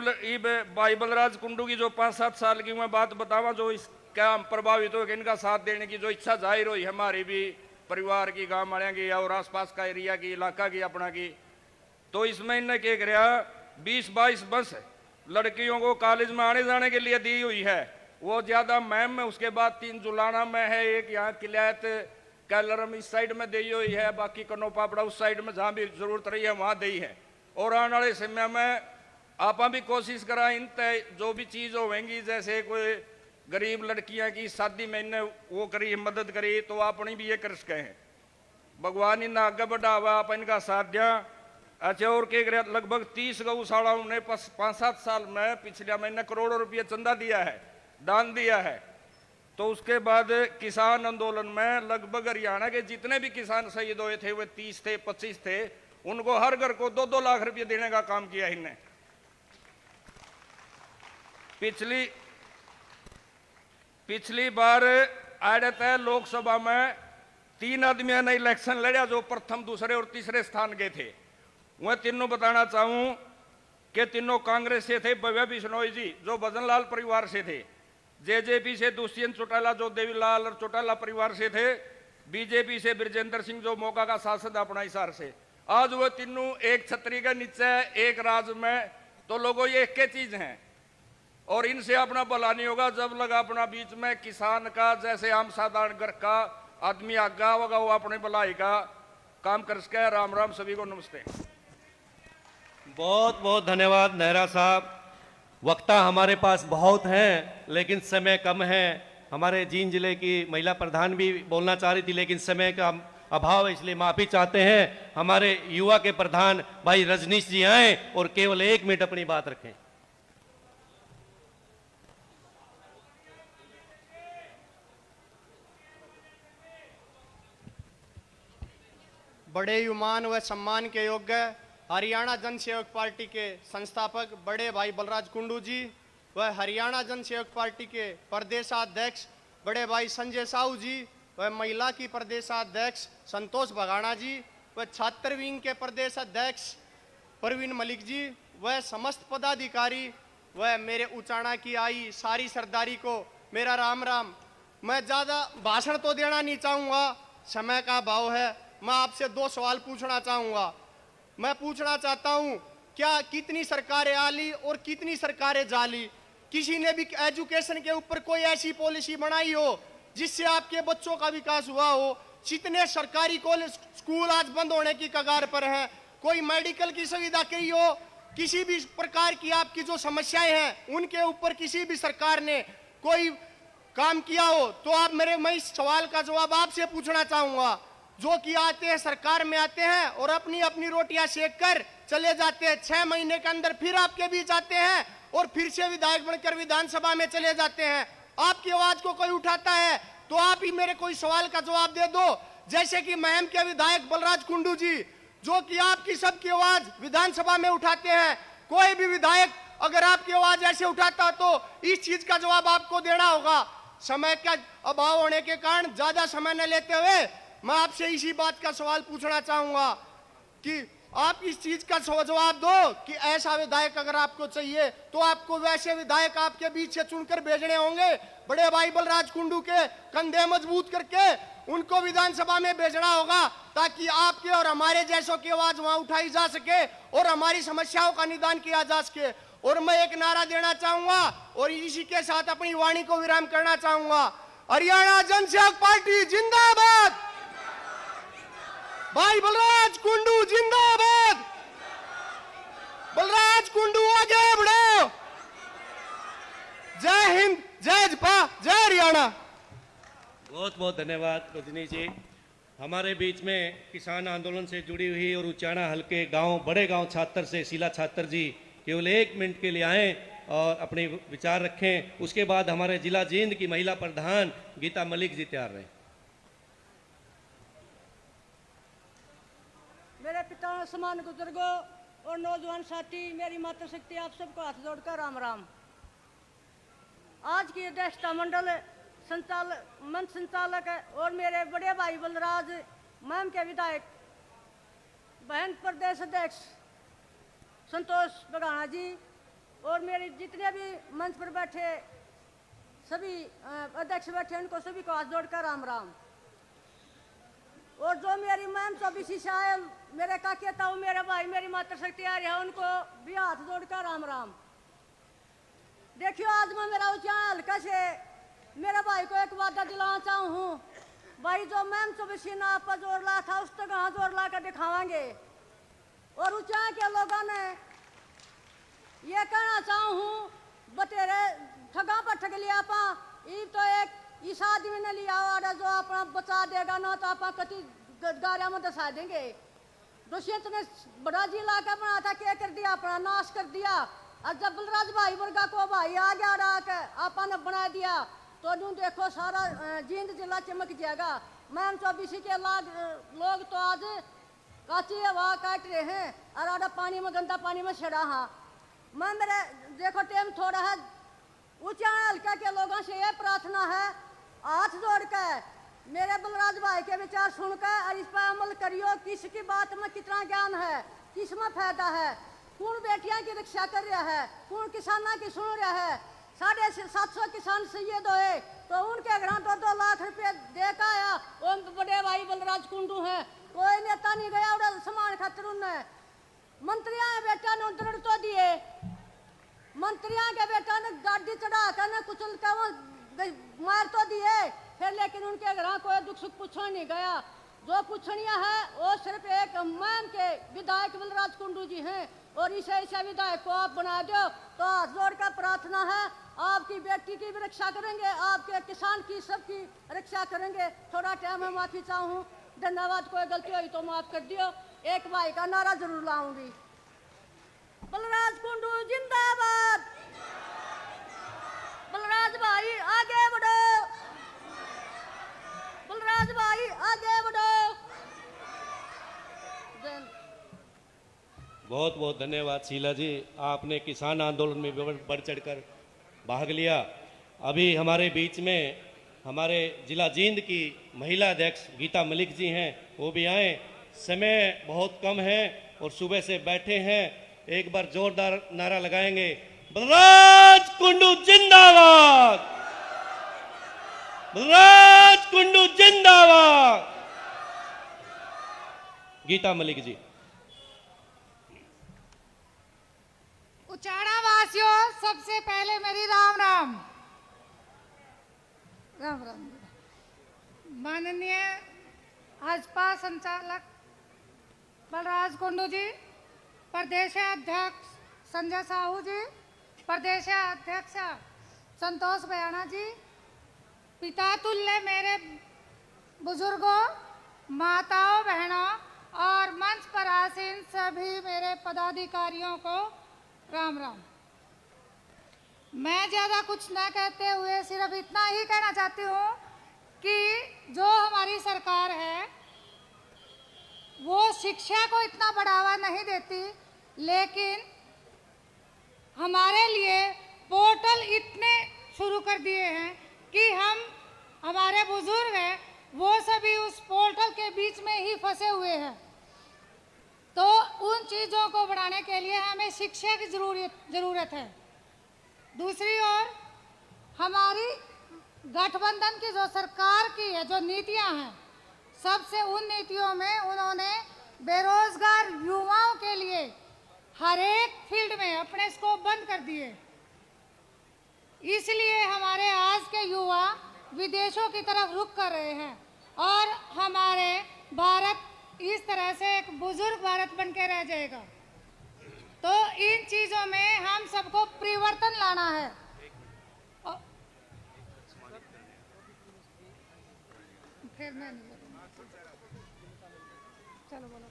भाई बलराज कुंडू की जो 5-7 साल की मैं बात बतावा, जो इसका प्रभावित हो, इनका साथ देने की जो इच्छा जाहिर हुई हमारी भी परिवार की, गांव वाले की और आसपास का एरिया की, इलाका की, अपना की। तो इसमें इनने क्या कराया, 20-22 बस लड़कियों को कॉलेज में आने जाने के लिए दी हुई है। वो ज्यादा मैम में, उसके बाद 3 जुलाना में है, एक यहाँ किलायत कैलरम इस साइड में दी हुई है, बाकी कनो पापड़ा उस साइड में जहाँ भी जरूरत रही है वहाँ दी है। और आने वाले समय में आप भी कोशिश करा, इन जो भी चीज होंगी, जैसे कोई गरीब लड़कियां की शादी में इन्हें वो करी, मदद करी, तो अपनी भी ये कर सके हैं। भगवान इन्हें आगे बढ़ा हुआ, आप इनका साथ दिया। अच्छा, और क्या करे, लगभग 30 गौशाला उन्हें 5-7 साल में पिछले महीने करोड़ों रुपये चंदा दिया है, दान दिया है। तो उसके बाद किसान आंदोलन में लगभग हरियाणा के जितने भी किसान शहीद हुए थे, वे 30 थे, 25 थे, उनको हर घर को 2-2 लाख रुपये देने का काम किया इन्हें। पिछली बार आड़े तय लोकसभा में 3 आदमियों ने इलेक्शन लड़ा जो प्रथम, दूसरे और तीसरे स्थान के थे। वह तीनों बताना चाहूं कि तीनों कांग्रेस से थे। भव्य बिश्नोई जी जो भजनलाल परिवार से थे, जेजेपी से दुष्यंत चौटाला जो देवीलाल और चौटाला परिवार से थे, बीजेपी से ब्रजेंद्र सिंह जो मौका का सांसद अपना हिसार से। आज वह तीनों एक छतरी के नीचे एक राज में, तो लोगों ये एक के चीज हैं और इनसे अपना भला नहीं होगा जब लगा अपना बीच में किसान का, जैसे आम साधारण घर का आदमी आगा होगा, वो अपने भलाई का काम कर सके। राम राम, सभी को नमस्ते। बहुत बहुत धन्यवाद नेहरा साहब। वक्ता हमारे पास बहुत हैं लेकिन समय कम है। हमारे जींद जिले की महिला प्रधान भी बोलना चाह रही थी लेकिन समय का अभाव है, इसलिए माफी चाहते हैं। हमारे युवा के प्रधान भाई रजनीश जी आए और केवल 1 मिनट अपनी बात रखें। बड़े युमान व सम्मान के योग्य हरियाणा जन सेवक पार्टी के संस्थापक बड़े भाई बलराज कुंडू जी व हरियाणा जन सेवक पार्टी के प्रदेशाध्यक्ष बड़े भाई संजय साहू जी व महिला की प्रदेशाध्यक्ष संतोष भगाना जी व छात्र विंग के प्रदेश अध्यक्ष परवीन मलिक जी व समस्त पदाधिकारी व मेरे उचाना की आई सारी सरदारी को मेरा राम राम। मैं ज़्यादा भाषण तो देना नहीं चाहूँगा, समय का अभाव है। मैं आपसे 2 सवाल पूछना चाहूँगा। मैं पूछना चाहता हूँ, क्या कितनी सरकारें आली और कितनी सरकारें जाली? किसी ने भी एजुकेशन के ऊपर कोई ऐसी पॉलिसी बनाई हो जिससे आपके बच्चों का विकास हुआ हो? कितने सरकारी कॉलेज स्कूल आज बंद होने की कगार पर हैं? कोई मेडिकल की सुविधा की हो? किसी भी प्रकार की आपकी जो समस्याएं हैं उनके ऊपर किसी भी सरकार ने कोई काम किया हो? तो आप मैं इस सवाल का जवाब आपसे पूछना चाहूंगा। जो कि आते हैं सरकार में आते हैं और अपनी अपनी रोटियां सेक कर चले जाते हैं, 6 महीने के अंदर फिर आपके बीच आते हैं और फिर से विधायक बनकर विधानसभा में चले जाते हैं। आपकी आवाज को कोई उठाता है तो आप ही मेरे कोई सवाल का जवाब दे दो। जैसे कि महम के विधायक बलराज कुंडू जी जो कि आपकी सबकी आवाज विधानसभा में उठाते हैं, कोई भी विधायक अगर आपकी आवाज ऐसे उठाता तो इस चीज का जवाब आपको देना होगा। समय का अभाव होने के कारण ज्यादा समय न लेते हुए मैं आपसे इसी बात का सवाल पूछना चाहूंगा कि आप इस चीज का जवाब दो कि ऐसा विधायक अगर आपको चाहिए तो आपको वैसे विधायक आपके बीच से चुनकर भेजने होंगे। बड़े भाई बलराज कुंडू के कंधे मजबूत करके उनको विधानसभा में भेजना होगा, ताकि आपके और हमारे जैसों की आवाज वहां उठाई जा सके और हमारी समस्याओं का निदान किया जा सके। और मैं एक नारा देना चाहूंगा और इसी के साथ अपनी वाणी को विराम करना चाहूंगा। हरियाणा जनसेवक पार्टी जिंदाबाद, भाई बलराज कुंडू जिंदाबाद, बलराज कुंडू आगे बढ़ो। जय हिंद, जय जपा, जय हरियाणा। बहुत बहुत धन्यवाद रजनी जी। हमारे बीच में किसान आंदोलन से जुड़ी हुई और उचाना हल्के गांव बड़े गांव छात्र से शीला छात्र जी केवल 1 मिनट के लिए आए और अपने विचार रखें। उसके बाद हमारे जिला जींद की महिला प्रधान गीता मलिक जी तैयार रहे। मेरे पिता समान बुजुर्गों और नौजवान साथी, मेरी मातृशक्ति, आप सबको हाथ जोड़कर राम राम। आज की अध्यक्षता मंडल मंच संचालक और मेरे बड़े भाई बलराज मैम के विधायक, बहन प्रदेश अध्यक्ष संतोष बगाना जी और मेरे जितने भी मंच पर बैठे सभी अध्यक्ष बैठे उनको सभी को हाथ जोड़कर राम राम। और जो मेरी मैम तो बीसी से आए, मेरे काके ताऊ, मेरे भाई, मेरी मातृशक्ति आ रही है, उनको भी हाथ जोड़कर राम राम। देखियो आज मैं मेरा ऊंचा हल्का से मेरे भाई को एक वादा दिलाना चाहूँ। भाई जो मैम तो बीसी ना आप जोर ला था उस तक हाँ जोर ला कर दिखावांगे। और ऊंचा के लोगों ने ये कहना चाहूँ, बतेरे ठगा पर ठग लिया पा, ये तो एक इस आदमी ने लिया और जो अपना बचा देगा ना तो आप कति गारिया में दसा देंगे। दुष्यंत ने बड़ा जिला का बना था, क्या कर दिया, अपना नाश कर दिया। और जब बलराज भाई वर्गा को भाई आ गया रहा आपने बना दिया तो यूं देखो सारा जींद जिला चमक जाएगा। मैम चौबीसी के लोग तो आज काची हवा काट रहे हैं और आधा पानी में गंदा पानी में छड़ा। हाँ मैं मेरे देखो टाइम थोड़ा है, ऊंचा हल्का के लोगों से ये प्रार्थना है, हाथ जोड़कर मेरे बलराज भाई के विचार सुनकर और इस पर अमल करियो। किसकी बात में कितना ज्ञान है, किस में फायदा है, कौन बेटियां की रक्षा कर रहा है, कौन किसाना की सुन रहा है। 750 किसान शहीद हुए तो उनके घर 2-2 लाख रुपए देकर आया। वो बड़े भाई बलराज कुंडू हैं, कोई नेता नहीं गया और समान खातिर उनने मंत्रियों के बेटा ने उधर तो दिए, मंत्रियों के बेटा ने गाड़ी चढ़ा कर कुचल कर मार तो दिए फिर, लेकिन उनके घर कोई दुख सुख पूछा नहीं गया। जो पूछनिया है वो सिर्फ एक मैम के विधायक बलराज कुंडू जी हैं और इसे ऐसे विधायक को आप बना दो तो हाथ जोड़ कर प्रार्थना है, आपकी बेटी की भी रक्षा करेंगे, आपके किसान की सबकी रक्षा करेंगे। थोड़ा टाइम में माफी चाहूँ, धन्यवाद। कोई गलती हुई तो माफ कर दियो। एक भाई का नारा जरूर लाऊंगी, बलराज कुंडू जिंदाबाद, बलराज भाई आगे बढ़ो, बलराज भाई आगे बढ़ो। बहुत बहुत धन्यवाद शीला जी, आपने किसान आंदोलन में बढ़ चढ़कर भाग लिया। अभी हमारे बीच में हमारे जिला जींद की महिला अध्यक्ष गीता मलिक जी हैं, वो भी आए। समय बहुत कम है और सुबह से बैठे हैं, एक बार जोरदार नारा लगाएंगे, बलराज कुंडू जिंदाबाद, बलराज कुंडू जिंदाबाद। गीता मलिक जी। उचाड़ा वासियों, सबसे पहले मेरी राम राम राम राम। माननीय भाजपा संचालक बलराज कुंडू जी, प्रदेश अध्यक्ष संजय साहू जी, प्रदेश अध्यक्ष संतोष बयाना जी, पिता तुल्य मेरे बुजुर्गों, माताओं, बहनों और मंच पर आसीन सभी मेरे पदाधिकारियों को राम राम। मैं ज़्यादा कुछ न कहते हुए सिर्फ इतना ही कहना चाहती हूँ कि जो हमारी सरकार है वो शिक्षा को इतना बढ़ावा नहीं देती, लेकिन हमारे लिए पोर्टल इतने शुरू कर दिए हैं कि हमारे बुजुर्ग हैं वो सभी उस पोर्टल के बीच में ही फंसे हुए हैं। तो उन चीज़ों को बढ़ाने के लिए हमें शिक्षा की ज़रूरत है। दूसरी ओर हमारी गठबंधन की जो सरकार की है, जो नीतियां हैं, सबसे उन नीतियों में उन्होंने बेरोजगार युवाओं के लिए हर एक फील्ड में अपने स्कोप बंद कर दिए। इसलिए हमारे आज के युवा विदेशों की तरफ रुख कर रहे हैं और हमारे भारत इस तरह से एक बुजुर्ग भारत बन के रह जाएगा। तो इन चीजों में हम सबको परिवर्तन लाना है। फिर मैं नहीं बोलूंगा। चलो बोलो।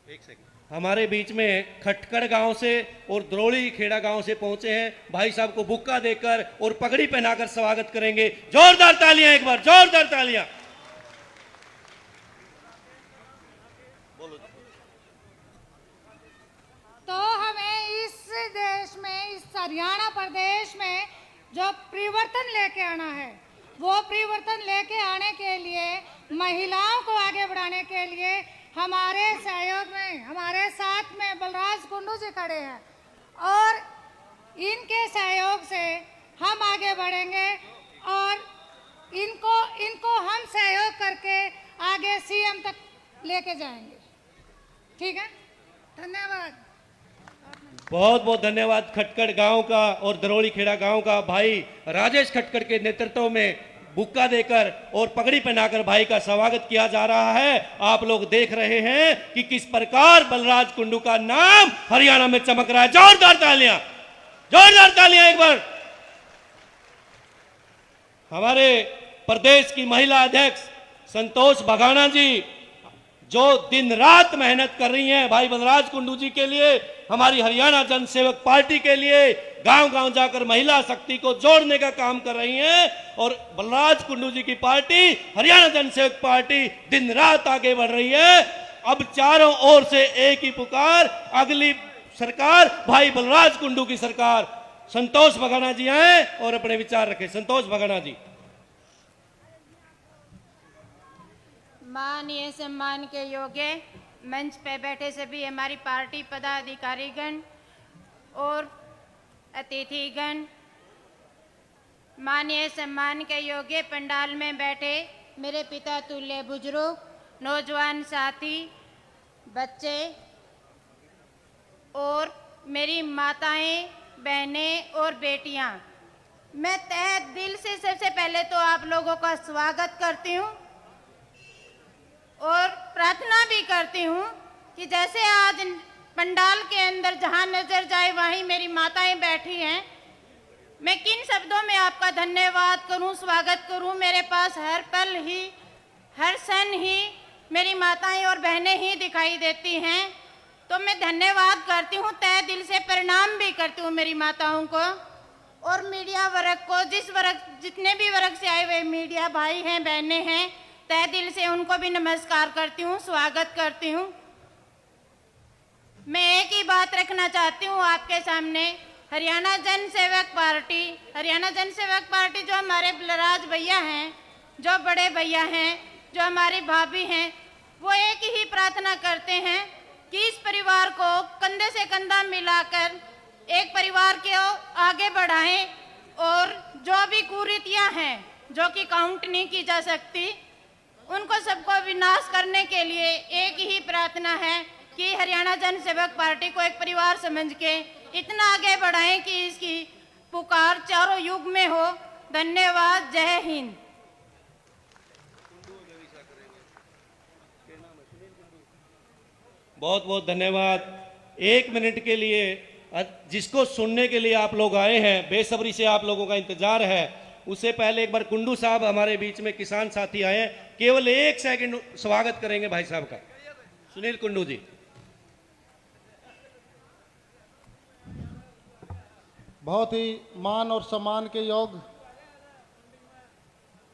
एक सेकंड। हमारे बीच में खटकड़ गांव से और द्रोड़ी खेड़ा गांव से पहुंचे हैं भाई साहब को बुक्का देकर और पगड़ी पहनाकर स्वागत करेंगे। जोरदार तालियां, एक बार जोरदार तालियां। तो हमें इस देश में, इस हरियाणा प्रदेश में जो परिवर्तन लेके आना है, वो परिवर्तन लेके आने के लिए महिलाओं को आगे बढ़ाने के लिए हमारे सहयोग में, हमारे साथ में बलराज कुंडू जी खड़े हैं और इनके सहयोग से हम आगे बढ़ेंगे और इनको हम सहयोग करके आगे सीएम तक लेके जाएंगे। ठीक है, धन्यवाद। बहुत बहुत धन्यवाद खटकड़ गांव का और दरोड़ी खेड़ा गांव का भाई राजेश खटकड़ के नेतृत्व में बुक्का देकर और पगड़ी पहनाकर भाई का स्वागत किया जा रहा है। आप लोग देख रहे हैं कि किस प्रकार बलराज कुंडू का नाम हरियाणा में चमक रहा है। जोरदार तालियां, जोरदार तालियां एक बार। हमारे प्रदेश की महिला अध्यक्ष संतोष बघाना जी जो दिन रात मेहनत कर रही हैं भाई बलराज कुंडू जी के लिए, हमारी हरियाणा जनसेवक पार्टी के लिए गांव गांव जाकर महिला शक्ति को जोड़ने का काम कर रही हैं और बलराज कुंडू जी की पार्टी हरियाणा जनसेवक पार्टी दिन रात आगे बढ़ रही है। अब चारों ओर से एक ही पुकार, अगली सरकार भाई बलराज कुंडू की सरकार। संतोष बघाना जी आए और अपने विचार रखें। संतोष बघाना जी। माननीय सम्मान के योग्य मंच पे बैठे सभी हमारी पार्टी पदाधिकारीगण और अतिथिगण, माननीय सम्मान के योग्य पंडाल में बैठे मेरे पिता तुल्य बुजुर्ग, नौजवान साथी, बच्चे और मेरी माताएं, बहनें और बेटियां, मैं तहे दिल से सबसे पहले तो आप लोगों का स्वागत करती हूं और प्रार्थना भी करती हूँ कि जैसे आज पंडाल के अंदर जहाँ नजर जाए वहीं मेरी माताएं बैठी हैं, मैं किन शब्दों में आपका धन्यवाद करूँ, स्वागत करूँ। मेरे पास हर पल ही, हर क्षण ही मेरी माताएं और बहनें ही दिखाई देती हैं। तो मैं धन्यवाद करती हूँ, तहे दिल से प्रणाम भी करती हूँ मेरी माताओं को और मीडिया वर्ग को, जितने भी वर्ग से आए हुए मीडिया भाई हैं, बहनें हैं, तहे दिल से उनको भी नमस्कार करती हूँ, स्वागत करती हूँ। मैं एक ही बात रखना चाहती हूँ आपके सामने। हरियाणा जनसेवक पार्टी जो हमारे बलराज भैया हैं, जो बड़े भैया हैं, जो हमारी भाभी हैं, वो एक ही प्रार्थना करते हैं कि इस परिवार को कंधे से कंधा मिलाकर एक परिवार को आगे बढ़ाएं और जो भी कुरीतियाँ हैं जो कि काउंट नहीं की जा सकती, उनको सबको विनाश करने के लिए एक ही प्रार्थना है कि हरियाणा जनसेवक पार्टी को एक परिवार समझ के इतना आगे बढ़ाएं कि इसकी पुकार चारों युग में हो। धन्यवाद। जय हिंद। बहुत बहुत धन्यवाद। एक मिनट के लिए जिसको सुनने के लिए आप लोग आए हैं, बेसब्री से आप लोगों का इंतजार है। उससे पहले एक बार कुंडू साहब हमारे बीच में किसान साथी आए हैं, केवल एक सेकंड स्वागत करेंगे भाई साहब का। सुनील कुंडू जी। बहुत ही मान और सम्मान के योग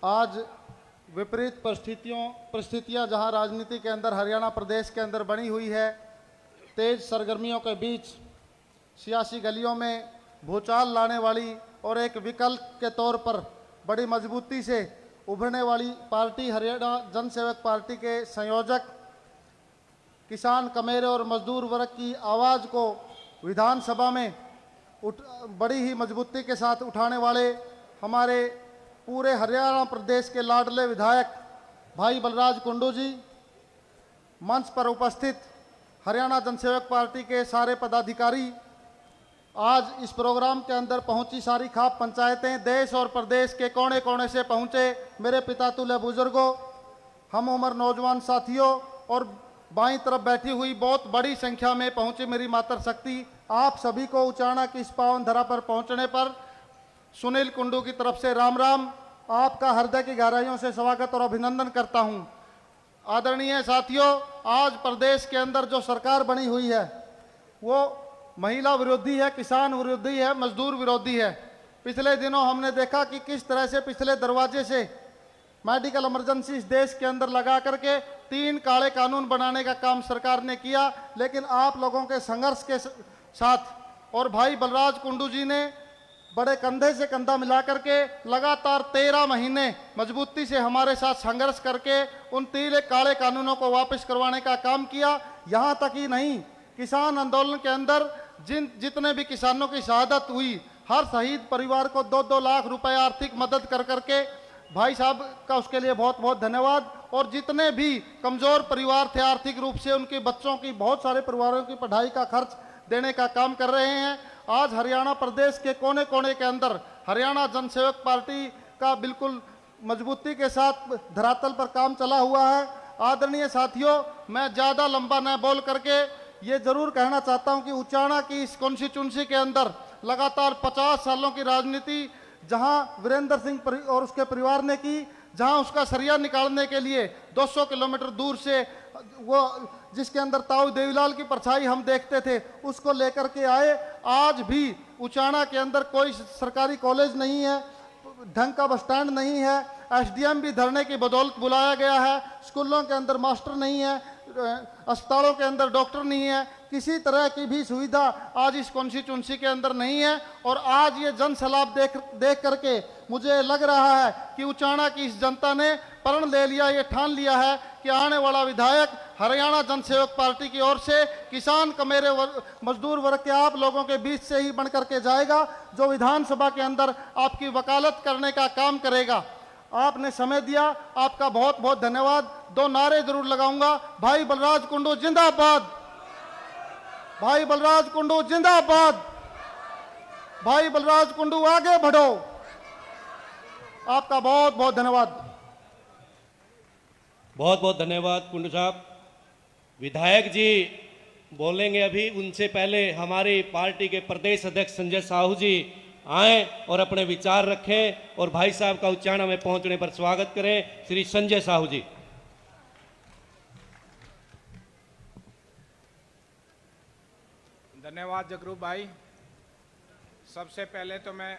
आज विपरीत परिस्थितियां जहां राजनीति के अंदर हरियाणा प्रदेश के अंदर बनी हुई है, तेज सरगर्मियों के बीच सियासी गलियों में भूचाल लाने वाली और एक विकल्प के तौर पर बड़ी मजबूती से उभरने वाली पार्टी हरियाणा जनसेवक पार्टी के संयोजक किसान, कमेरे और मजदूर वर्ग की आवाज़ को विधानसभा में बड़ी ही मजबूती के साथ उठाने वाले हमारे पूरे हरियाणा प्रदेश के लाडले विधायक भाई बलराज कुंडू जी, मंच पर उपस्थित हरियाणा जनसेवक पार्टी के सारे पदाधिकारी, आज इस प्रोग्राम के अंदर पहुंची सारी खाप पंचायतें, देश और प्रदेश के कोने कोने से पहुंचे मेरे पिता तुल्य बुजुर्गों, हम उम्र नौजवान साथियों और बाईं तरफ बैठी हुई बहुत बड़ी संख्या में पहुंची मेरी मातृशक्ति, आप सभी को उचाना की इस पावन धरा पर पहुंचने पर सुनील कुंडू की तरफ से राम राम, आपका हृदय की गहराइयों से स्वागत और अभिनंदन करता हूं। आदरणीय साथियों, आज प्रदेश के अंदर जो सरकार बनी हुई है वो महिला विरोधी है, किसान विरोधी है, मजदूर विरोधी है। पिछले दिनों हमने देखा कि किस तरह से पिछले दरवाजे से मेडिकल इमरजेंसी इस देश के अंदर लगा करके 3 काले कानून बनाने का काम सरकार ने किया, लेकिन आप लोगों के संघर्ष के साथ और भाई बलराज कुंडू जी ने बड़े कंधे से कंधा मिला करके लगातार 13 महीने मजबूती से हमारे साथ संघर्ष करके उन 3 काले कानूनों को वापस करवाने का काम किया। यहाँ तक ही नहीं, किसान आंदोलन के अंदर जितने भी किसानों की शहादत हुई, हर शहीद परिवार को 2-2 लाख रुपए आर्थिक मदद कर करके भाई साहब का उसके लिए बहुत बहुत धन्यवाद। और जितने भी कमजोर परिवार थे आर्थिक रूप से, उनके बच्चों की, बहुत सारे परिवारों की पढ़ाई का खर्च देने का काम कर रहे हैं। आज हरियाणा प्रदेश के कोने कोने के अंदर हरियाणा जनसेवक पार्टी का बिल्कुल मजबूती के साथ धरातल पर काम चला हुआ है। आदरणीय साथियों, मैं ज़्यादा लंबा न बोल करके ये जरूर कहना चाहता हूं कि उचाना की इस कॉन्स्टिट्यूंसी के अंदर लगातार 50 सालों की राजनीति जहां वीरेंद्र सिंह और उसके परिवार ने की, जहां उसका सरिया निकालने के लिए 200 किलोमीटर दूर से वो जिसके अंदर ताऊ देवीलाल की परछाई हम देखते थे, उसको लेकर के आए। आज भी उचाना के अंदर कोई सरकारी कॉलेज नहीं है, ढंग का बस स्टैंड नहीं है, एसडीएम भी धरने की बदौलत बुलाया गया है, स्कूलों के अंदर मास्टर नहीं है, अस्पतालों के अंदर डॉक्टर नहीं है, किसी तरह की भी सुविधा आज इस कॉन्स्टिट्यूंसी के अंदर नहीं है। और आज ये जन सैलाब देख करके मुझे लग रहा है कि उचाना की इस जनता ने प्रण ले लिया, ये ठान लिया है कि आने वाला विधायक हरियाणा जनसेवक पार्टी की ओर से किसान, कमेरे, मजदूर वर्ग के आप लोगों के बीच से ही बन करके जाएगा, जो विधानसभा के अंदर आपकी वकालत करने का काम करेगा। आपने समय दिया, आपका बहुत बहुत धन्यवाद। 2 नारे जरूर लगाऊंगा, भाई बलराज कुंडू जिंदाबाद, भाई बलराज कुंडू जिंदाबाद, भाई बलराज कुंडू आगे बढ़ो। आपका बहुत बहुत धन्यवाद। बहुत बहुत धन्यवाद कुंडू साहब। विधायक जी बोलेंगे अभी, उनसे पहले हमारी पार्टी के प्रदेश अध्यक्ष संजय साहू जी आए और अपने विचार रखें और भाई साहब का उचाना में पहुंचने पर स्वागत करें। श्री संजय साहू जी। धन्यवाद जगरूप भाई। सबसे पहले तो मैं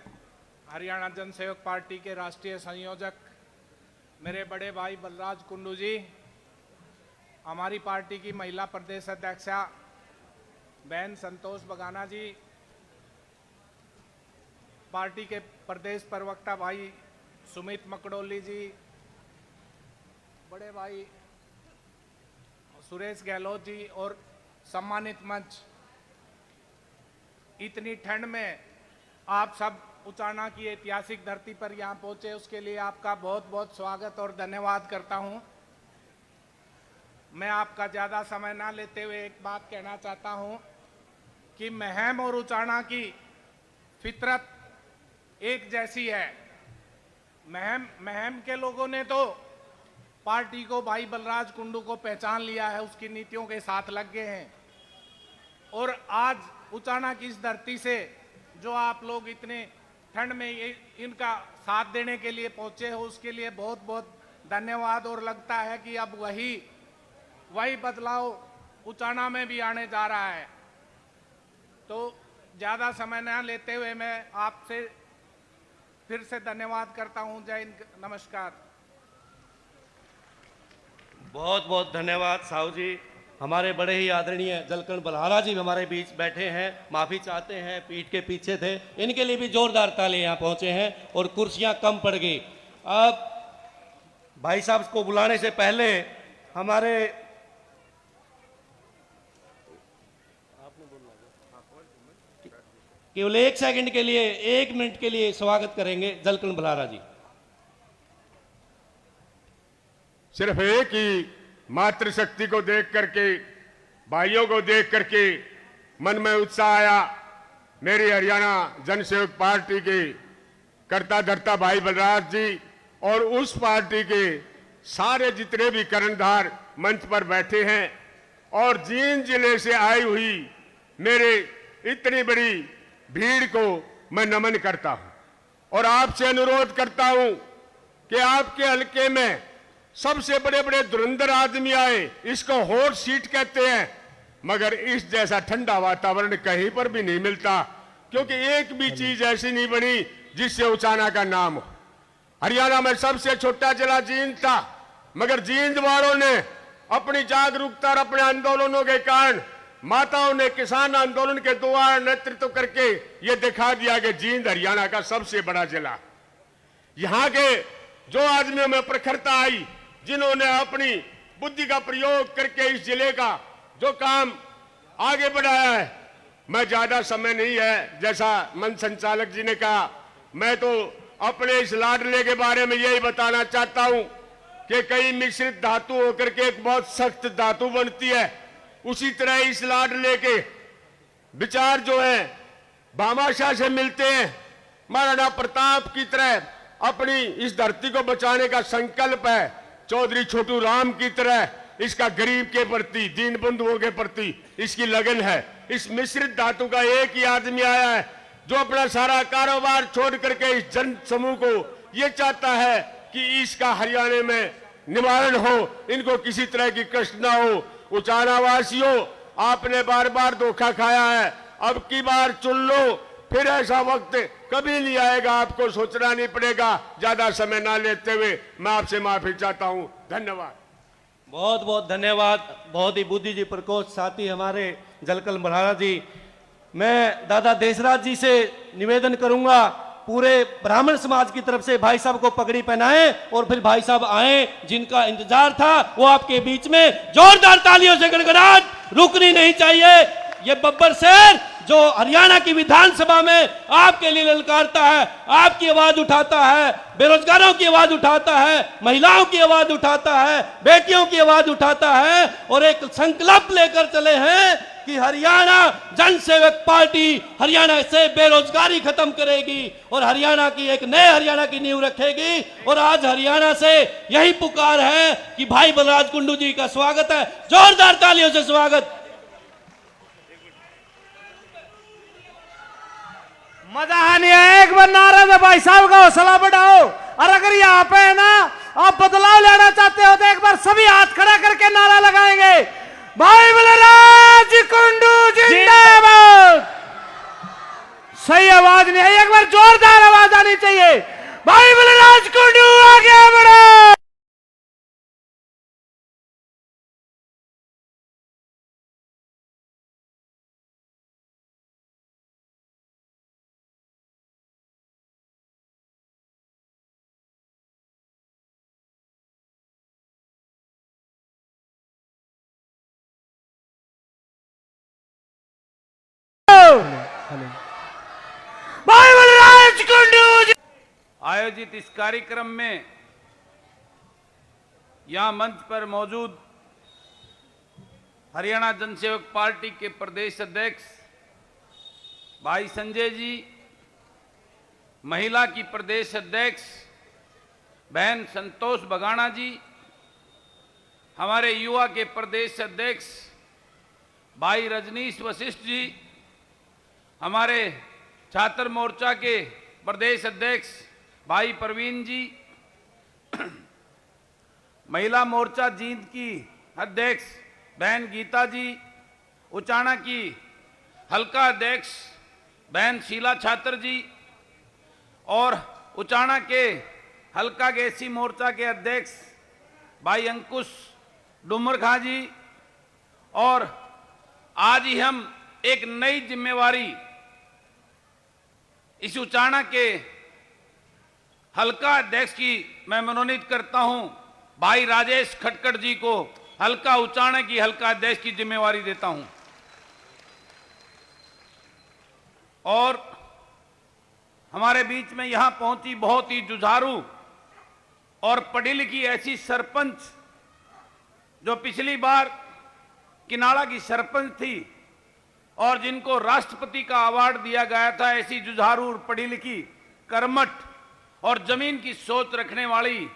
हरियाणा जनसेवक पार्टी के राष्ट्रीय संयोजक मेरे बड़े भाई बलराज कुंडू जी, हमारी पार्टी की महिला प्रदेश अध्यक्षा बहन संतोष बगाना जी, पार्टी के प्रदेश प्रवक्ता भाई सुमित मकड़ोली जी, बड़े भाई सुरेश गहलोत जी और सम्मानित मंच, इतनी ठंड में आप सब उचाना की ऐतिहासिक धरती पर यहाँ पहुंचे, उसके लिए आपका बहुत बहुत स्वागत और धन्यवाद करता हूं। मैं आपका ज़्यादा समय ना लेते हुए एक बात कहना चाहता हूं कि महम और उचाना की फितरत एक जैसी है। महम के लोगों ने तो पार्टी को, भाई बलराज कुंडू को पहचान लिया है, उसकी नीतियों के साथ लग गए हैं। और आज उचाना की इस धरती से जो आप लोग इतने ठंड में इनका साथ देने के लिए पहुंचे हो, उसके लिए बहुत बहुत धन्यवाद। और लगता है कि अब वही बदलाव उचाना में भी आने जा रहा है। तो ज़्यादा समय न लेते हुए मैं आपसे फिर से धन्यवाद करता हूं। जय हिंद, नमस्कार। बहुत बहुत धन्यवाद साहू जी। हमारे बड़े ही आदरणीय जलकर्ण बलहारा जी हमारे बीच बैठे हैं, माफी चाहते हैं, पीठ के पीछे थे, इनके लिए भी जोरदार ताली यहाँ पहुंचे हैं और कुर्सियां कम पड़ गई। अब भाई साहब को बुलाने से पहले हमारे केवल 1 सेकंड के लिए, 1 मिनट के लिए स्वागत करेंगे जलकरण भलारा जी। सिर्फ एक ही मातृशक्ति को देख करके, भाइयों को देख करके मन में उत्साह आया। मेरी हरियाणा जनसेवक पार्टी के कर्ता धर्ता भाई बलराज जी और उस पार्टी के सारे जितने भी कर्णधार मंच पर बैठे हैं और जींद जिले से आई हुई मेरे इतनी बड़ी भीड़ को मैं नमन करता हूं और आपसे अनुरोध करता हूं कि आपके हलके में सबसे बड़े बड़े धुरंधर आदमी आए, इसको हॉट सीट कहते हैं, मगर इस जैसा ठंडा वातावरण कहीं पर भी नहीं मिलता, क्योंकि एक भी चीज ऐसी नहीं बनी जिससे उचाना का नाम हो। हरियाणा में सबसे छोटा जिला जींद था, मगर जींद वालों ने अपनी जागरूकता और अपने आंदोलनों के कारण, माताओं ने किसान आंदोलन के द्वारा नेतृत्व करके ये दिखा दिया कि जींद हरियाणा का सबसे बड़ा जिला। यहाँ के जो आदमियों में प्रखरता आई, जिन्होंने अपनी बुद्धि का प्रयोग करके इस जिले का जो काम आगे बढ़ाया है, मैं ज्यादा समय नहीं है, जैसा मंच संचालक जी ने कहा, मैं तो अपने इस लाडले के बारे में यही बताना चाहता हूं कि कई मिश्रित धातु होकर के एक बहुत सख्त धातु बनती है, उसी तरह इस लाडले के विचार जो है भामाशाह से मिलते हैं। महाराणा प्रताप की तरह अपनी इस धरती को बचाने का संकल्प है, चौधरी छोटू राम की तरह इसका गरीब के प्रति, दीन बंधुओं के प्रति इसकी लगन है। इस मिश्रित धातु का एक ही आदमी आया है जो अपना सारा कारोबार छोड़ करके इस जन समूह को ये चाहता है कि इसका हरियाणा में निवारण हो, इनको किसी तरह की कष्ट ना हो। उचाना वासियों, आपने बार बार धोखा खाया है, अब की बार चुन लो, फिर ऐसा वक्त कभी नहीं आएगा, आपको सोचना नहीं पड़ेगा। ज्यादा समय ना लेते हुए मैं आपसे माफी चाहता हूं। धन्यवाद। बहुत बहुत धन्यवाद, बहुत ही बुद्धिजी प्रकोष्ठ साथी हमारे जलकरण भलारा जी। मैं दादा देशराज जी से निवेदन करूंगा, पूरे ब्राह्मण समाज की तरफ से भाई साहब को पगड़ी पहनाएं और फिर भाई साहब आए, जिनका इंतजार था वो आपके बीच में जोरदार तालियों से गड़गड़ाहट रुकनी नहीं चाहिए। ये बब्बर शेर जो हरियाणा की विधानसभा में आपके लिए ललकारता है, आपकी आवाज उठाता है, बेरोजगारों की आवाज उठाता है, महिलाओं की आवाज उठाता है, बेटियों की आवाज उठाता है और एक संकल्प लेकर चले हैं कि हरियाणा जनसेवक पार्टी हरियाणा से बेरोजगारी खत्म करेगी और हरियाणा की एक नए हरियाणा की नींव रखेगी। और आज हरियाणा से यही पुकार है कि भाई बलराज कुंडू जी का स्वागत है, जोरदार तालियों से स्वागत। मजा नहीं है, एक बार नारे में भाई साहब का हौसला बढ़ाओ। और अगर यहाँ पे है ना आप बदलाव लेना चाहते हो तो एक बार सभी हाथ खड़ा करके नारा लगाएंगे, भाई बलराज कुंडू जिंदाबाद। सही आवाज नहीं आई, एक बार जोरदार आवाज आनी चाहिए, भाई बलराज कुंडू आगे बढ़ो। आयोजित इस कार्यक्रम में यहां मंच पर मौजूद हरियाणा जनसेवक पार्टी के प्रदेश अध्यक्ष भाई संजय जी, महिला की प्रदेश अध्यक्ष बहन संतोष बगाना जी, हमारे युवा के प्रदेश अध्यक्ष भाई रजनीश वशिष्ठ जी, हमारे छात्र मोर्चा के प्रदेश अध्यक्ष भाई परवीन जी, महिला मोर्चा जींद की अध्यक्ष बहन गीता जी, उचाना की हल्का अध्यक्ष बहन शीला छात्र जी और उचाना के हल्का गेसी मोर्चा के अध्यक्ष भाई अंकुश डुमर खां जी। और आज ही हम एक नई जिम्मेवारी इस उचाना के हल्का अध्यक्ष की मैं मनोनीत करता हूं, भाई राजेश खटकड़ जी को हल्का उचाना की हल्का अध्यक्ष की जिम्मेवारी देता हूं। और हमारे बीच में यहां पहुंची बहुत ही जुझारू और पढ़ी लिखी ऐसी सरपंच जो पिछली बार किनाड़ा की सरपंच थी और जिनको राष्ट्रपति का अवार्ड दिया गया था, ऐसी जुझारू और पढ़ी लिखी, कर्मठ और जमीन की सोच रखने वाली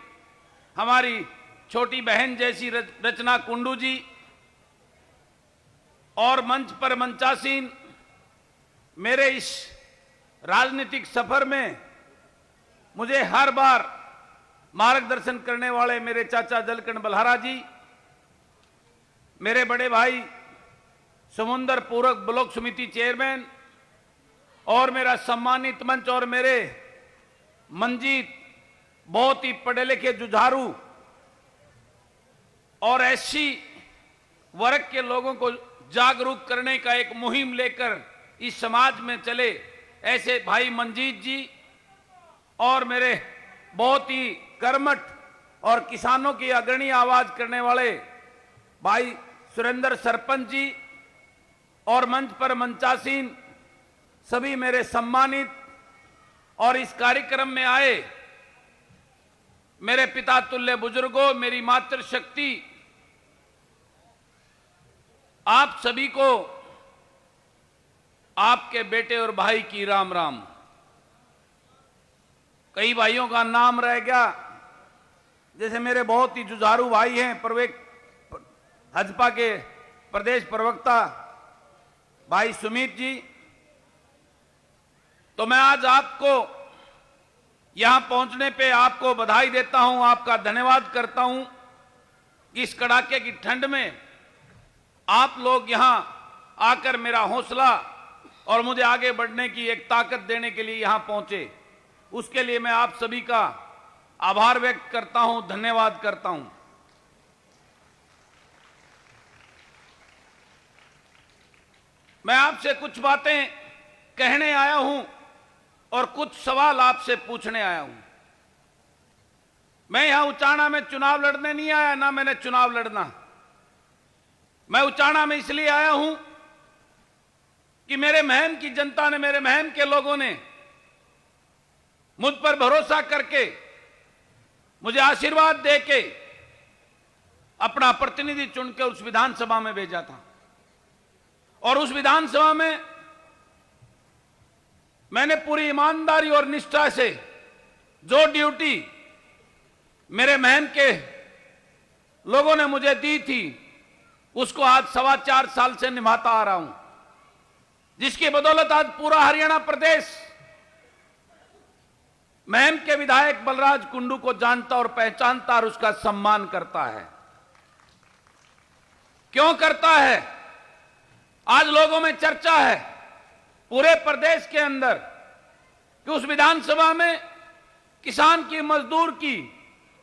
हमारी छोटी बहन जैसी रचना कुंडू जी, और मंच पर मंचासीन मेरे इस राजनीतिक सफर में मुझे हर बार मार्गदर्शन करने वाले मेरे चाचा जलकंठ बलहारा जी, मेरे बड़े भाई समुंदर पूरक ब्लॉक समिति चेयरमैन और मेरा सम्मानित मंच और मेरे मंजीत, बहुत ही पढ़े लिखे जुझारू और ऐसी वर्ग के लोगों को जागरूक करने का एक मुहिम लेकर इस समाज में चले ऐसे भाई मंजीत जी, और मेरे बहुत ही कर्मठ और किसानों की अग्रणी आवाज करने वाले भाई सुरेंद्र सरपंच जी, और मंच पर मंचासीन सभी मेरे सम्मानित और इस कार्यक्रम में आए मेरे पिता तुल्य बुजुर्गों, मेरी मातृशक्ति, आप सभी को आपके बेटे और भाई की राम राम। कई भाइयों का नाम रह गया, जैसे मेरे बहुत ही जुझारू भाई हैं भाजपा के प्रदेश प्रवक्ता भाई सुमित जी। तो मैं आज आपको यहां पहुंचने पे आपको बधाई देता हूं, आपका धन्यवाद करता हूं कि इस कड़ाके की ठंड में आप लोग यहां आकर मेरा हौसला और मुझे आगे बढ़ने की एक ताकत देने के लिए यहां पहुंचे। उसके लिए मैं आप सभी का आभार व्यक्त करता हूं, धन्यवाद करता हूं। मैं आपसे कुछ बातें कहने आया हूं और कुछ सवाल आपसे पूछने आया हूं। मैं यहां उचाना में चुनाव लड़ने नहीं आया, ना मैंने चुनाव लड़ना। मैं उचाना में इसलिए आया हूं कि मेरे महम की जनता ने, मेरे महम के लोगों ने मुझ पर भरोसा करके मुझे आशीर्वाद देके अपना प्रतिनिधि चुनकर उस विधानसभा में भेजा था, और उस विधानसभा में मैंने पूरी ईमानदारी और निष्ठा से जो ड्यूटी मेरे महम के लोगों ने मुझे दी थी, उसको आज 4.25 साल से निभाता आ रहा हूं, जिसकी बदौलत आज पूरा हरियाणा प्रदेश महम के विधायक बलराज कुंडू को जानता और पहचानता और उसका सम्मान करता है। क्यों करता है? आज लोगों में चर्चा है पूरे प्रदेश के अंदर कि उस विधानसभा में किसान की, मजदूर की,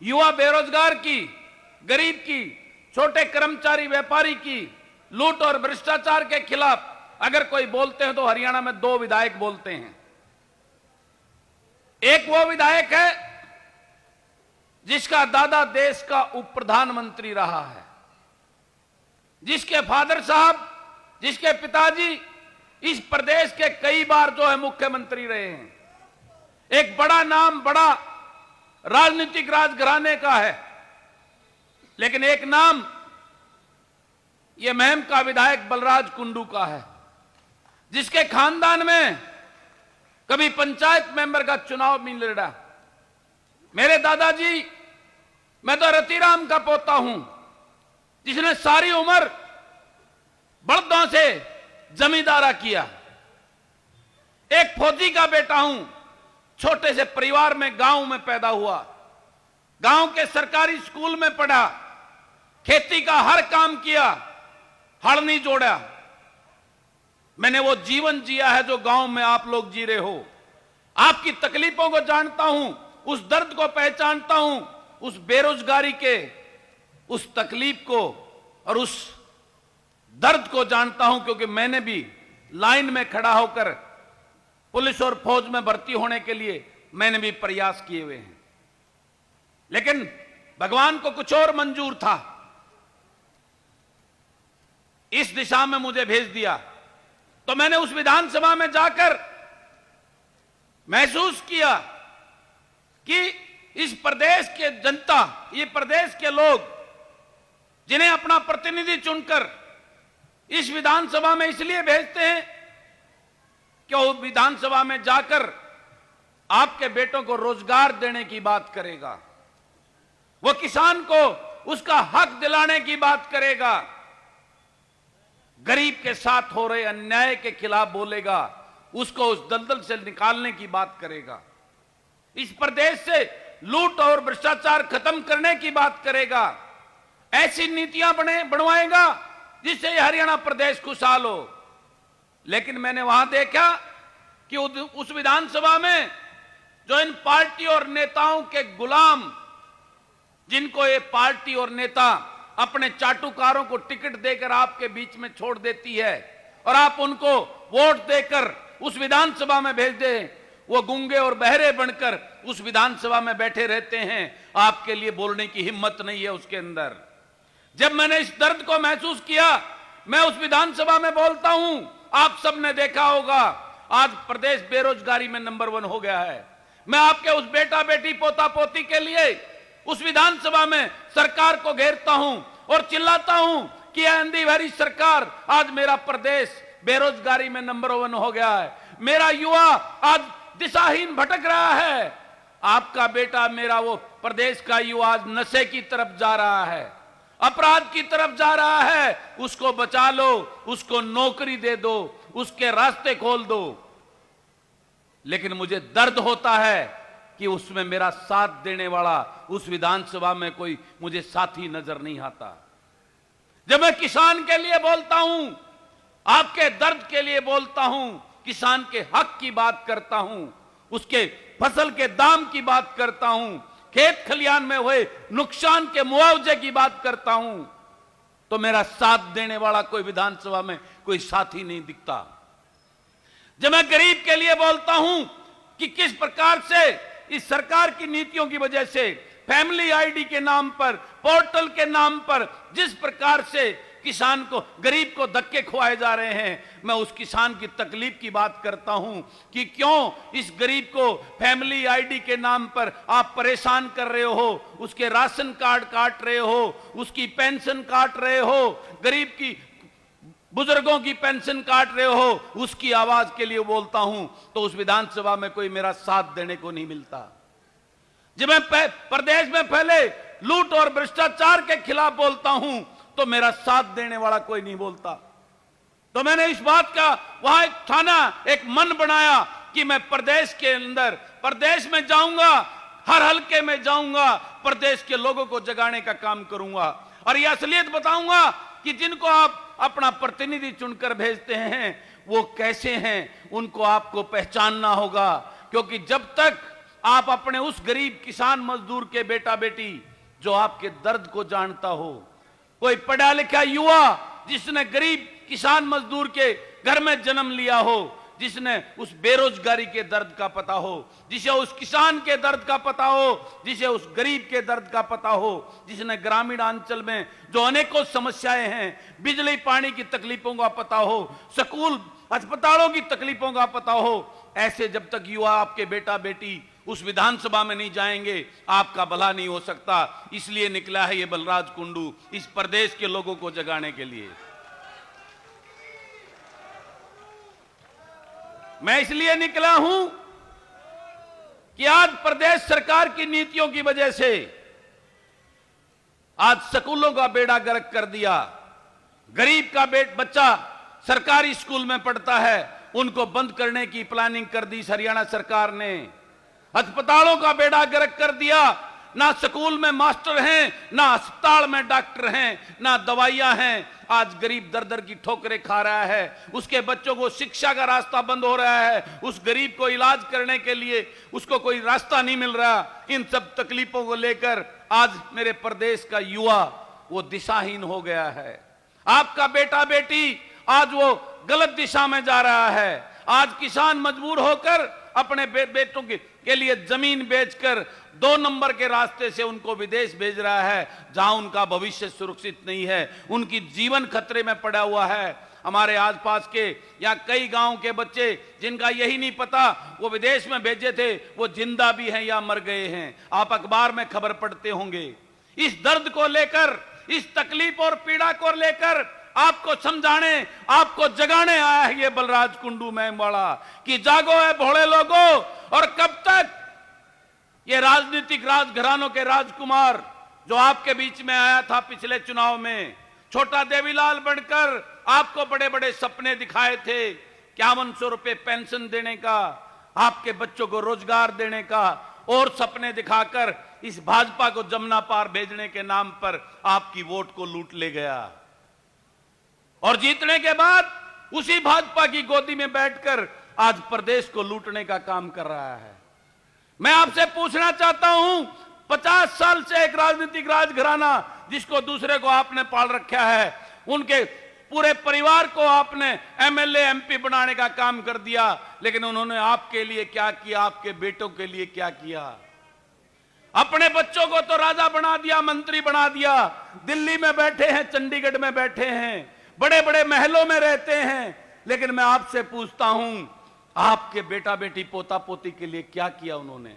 युवा बेरोजगार की, गरीब की, छोटे कर्मचारी व्यापारी की लूट और भ्रष्टाचार के खिलाफ अगर कोई बोलते हैं तो हरियाणा में 2 विधायक बोलते हैं। एक वो विधायक है जिसका दादा देश का उप प्रधानमंत्री रहा है, जिसके फादर साहब, जिसके पिताजी इस प्रदेश के कई बार जो है मुख्यमंत्री रहे हैं। एक बड़ा नाम, बड़ा राजनीतिक राजघराने का है, लेकिन एक नाम ये महम का विधायक बलराज कुंडू का है, जिसके खानदान में कभी पंचायत मेंबर का चुनाव नहीं लड़ा। मेरे दादाजी, मैं तो रतिराम का पोता हूं, जिसने सारी उम्र बलदों से जमींदारा किया। एक फौजी का बेटा हूं, छोटे से परिवार में गांव में पैदा हुआ, गांव के सरकारी स्कूल में पढ़ा, खेती का हर काम किया, हल नहीं जोड़ा। मैंने वो जीवन जिया है जो गांव में आप लोग जी रहे हो। आपकी तकलीफों को जानता हूं, उस दर्द को पहचानता हूं, उस बेरोजगारी के उस तकलीफ को और उस दर्द को जानता हूं, क्योंकि मैंने भी लाइन में खड़ा होकर पुलिस और फौज में भर्ती होने के लिए मैंने भी प्रयास किए हुए हैं। लेकिन भगवान को कुछ और मंजूर था, इस दिशा में मुझे भेज दिया। तो मैंने उस विधानसभा में जाकर महसूस किया कि इस प्रदेश के जनता, ये प्रदेश के लोग जिन्हें अपना प्रतिनिधि चुनकर इस विधानसभा में इसलिए भेजते हैं कि वो विधानसभा में जाकर आपके बेटों को रोजगार देने की बात करेगा, वो किसान को उसका हक दिलाने की बात करेगा, गरीब के साथ हो रहे अन्याय के खिलाफ बोलेगा, उसको उस दलदल से निकालने की बात करेगा, इस प्रदेश से लूट और भ्रष्टाचार खत्म करने की बात करेगा, ऐसी नीतियां बनवाएगा जिससे यह हरियाणा प्रदेश खुशहाल हो। लेकिन मैंने वहां देखा कि उस विधानसभा में जो इन पार्टी और नेताओं के गुलाम, जिनको ये पार्टी और नेता अपने चाटुकारों को टिकट देकर आपके बीच में छोड़ देती है और आप उनको वोट देकर उस विधानसभा में भेज दें, वो गूंगे और बहरे बनकर उस विधानसभा में बैठे रहते हैं, आपके लिए बोलने की हिम्मत नहीं है उसके अंदर। जब मैंने इस दर्द को महसूस किया, मैं उस विधानसभा में बोलता हूं, आप सबने देखा होगा आज प्रदेश बेरोजगारी में नंबर 1 हो गया है। मैं आपके उस बेटा बेटी पोता पोती के लिए उस विधानसभा में सरकार को घेरता हूं और चिल्लाता हूं कि अंधी भरी सरकार, आज मेरा प्रदेश बेरोजगारी में नंबर 1 हो गया है, मेरा युवा आज दिशाहीन भटक रहा है, आपका बेटा, मेरा वो प्रदेश का युवा आज नशे की तरफ जा रहा है, अपराध की तरफ जा रहा है, उसको बचा लो, उसको नौकरी दे दो, उसके रास्ते खोल दो। लेकिन मुझे दर्द होता है कि उसमें मेरा साथ देने वाला उस विधानसभा में कोई मुझे साथी नजर नहीं आता। जब मैं किसान के लिए बोलता हूं, आपके दर्द के लिए बोलता हूं, किसान के हक की बात करता हूं, उसके फसल के दाम की बात करता हूं, खेत खलियान में हुए नुकसान के मुआवजे की बात करता हूं, तो मेरा साथ देने वाला कोई विधानसभा में कोई साथी नहीं दिखता। जब मैं गरीब के लिए बोलता हूं कि किस प्रकार से इस सरकार की नीतियों की वजह से फैमिली आईडी के नाम पर, पोर्टल के नाम पर जिस प्रकार से किसान को, गरीब को धक्के खुआए जा रहे हैं, मैं उस किसान की तकलीफ की बात करता हूं कि क्यों इस गरीब को फैमिली आईडी के नाम पर आप परेशान कर रहे हो, उसके राशन कार्ड काट रहे हो, उसकी पेंशन काट रहे हो, गरीब की बुजुर्गों की पेंशन काट रहे हो, उसकी आवाज के लिए बोलता हूं तो उस विधानसभा में कोई मेरा साथ देने को नहीं मिलता। जब मैं प्रदेश में फैले लूट और भ्रष्टाचार के खिलाफ बोलता हूं तो मेरा साथ देने वाला कोई नहीं बोलता। तो मैंने इस बात का वहां एक ठाना, एक मन बनाया कि मैं प्रदेश के अंदर, प्रदेश में जाऊंगा, हर हलके में जाऊंगा, प्रदेश के लोगों को जगाने का काम करूंगा और यह असलियत बताऊंगा कि जिनको आप अपना प्रतिनिधि चुनकर भेजते हैं वो कैसे हैं, उनको आपको पहचानना होगा। क्योंकि जब तक आप अपने उस गरीब किसान मजदूर के बेटा बेटी जो आपके दर्द को जानता हो, कोई पढ़ा लिखा युवा जिसने गरीब किसान मजदूर के घर में जन्म लिया हो, जिसने उस बेरोजगारी के दर्द का पता हो, जिसे उस किसान के दर्द का पता हो, जिसे उस गरीब के दर्द का पता हो, जिसने ग्रामीण अंचल में जो अनेकों समस्याएं हैं, बिजली पानी की तकलीफों का पता हो, स्कूल अस्पतालों की तकलीफों का पता हो, ऐसे जब तक युवा आपके बेटा बेटी उस विधानसभा में नहीं जाएंगे, आपका भला नहीं हो सकता। इसलिए निकला है ये बलराज कुंडू इस प्रदेश के लोगों को जगाने के लिए। मैं इसलिए निकला हूं कि आज प्रदेश सरकार की नीतियों की वजह से आज स्कूलों का बेड़ा गर्क कर दिया। गरीब का बच्चा सरकारी स्कूल में पढ़ता है, उनको बंद करने की प्लानिंग कर दी हरियाणा सरकार ने। अस्पतालों का बेड़ा गर्क कर दिया, ना स्कूल में मास्टर हैं, ना अस्पताल में डॉक्टर हैं, ना दवाइयां हैं। आज गरीब दर दर की ठोकरें खा रहा है, उसके बच्चों को शिक्षा का रास्ता बंद हो रहा है, उस गरीब को इलाज करने के लिए उसको कोई रास्ता नहीं मिल रहा। इन सब तकलीफों को लेकर आज मेरे प्रदेश का युवा वो दिशाहीन हो गया है। आपका बेटा बेटी आज वो गलत दिशा में जा रहा है। आज किसान मजबूर होकर अपने बेटों के लिए जमीन बेचकर 2 नंबर के रास्ते से उनको विदेश भेज रहा है, जहां उनका भविष्य सुरक्षित नहीं है, उनकी जीवन खतरे में पड़ा हुआ है। हमारे आसपास के या कई गांव के बच्चे जिनका यही नहीं पता, वो विदेश में भेजे थे, वो जिंदा भी हैं या मर गए हैं। आप अखबार में खबर पढ़ते होंगे। इस दर्द को लेकर, इस तकलीफ और पीड़ा को लेकर आपको समझाने, आपको जगाने आया है ये बलराज कुंडू मैमवाड़ा कि जागो है भोले लोगों। और कब तक ये राजनीतिक राजघरानों के राजकुमार जो आपके बीच में आया था पिछले चुनाव में, छोटा देवीलाल बनकर आपको बड़े बड़े सपने दिखाए थे, 5100 रुपए पेंशन देने का, आपके बच्चों को रोजगार देने का, और सपने दिखाकर इस भाजपा को जमुना पार भेजने के नाम पर आपकी वोट को लूट ले गया। और जीतने के बाद उसी भाजपा की गोदी में बैठकर आज प्रदेश को लूटने का काम कर रहा है। मैं आपसे पूछना चाहता हूं, 50 साल से एक राजनीतिक राजघराना जिसको दूसरे को आपने पाल रखा है, उनके पूरे परिवार को आपने एमएलए एमपी बनाने का काम कर दिया, लेकिन उन्होंने आपके लिए क्या किया, आपके बेटों के लिए क्या किया? अपने बच्चों को तो राजा बना दिया, मंत्री बना दिया, दिल्ली में बैठे हैं, चंडीगढ़ में बैठे हैं, बड़े बड़े महलों में रहते हैं। लेकिन मैं आपसे पूछता हूं, आपके बेटा बेटी पोता पोती के लिए क्या किया उन्होंने?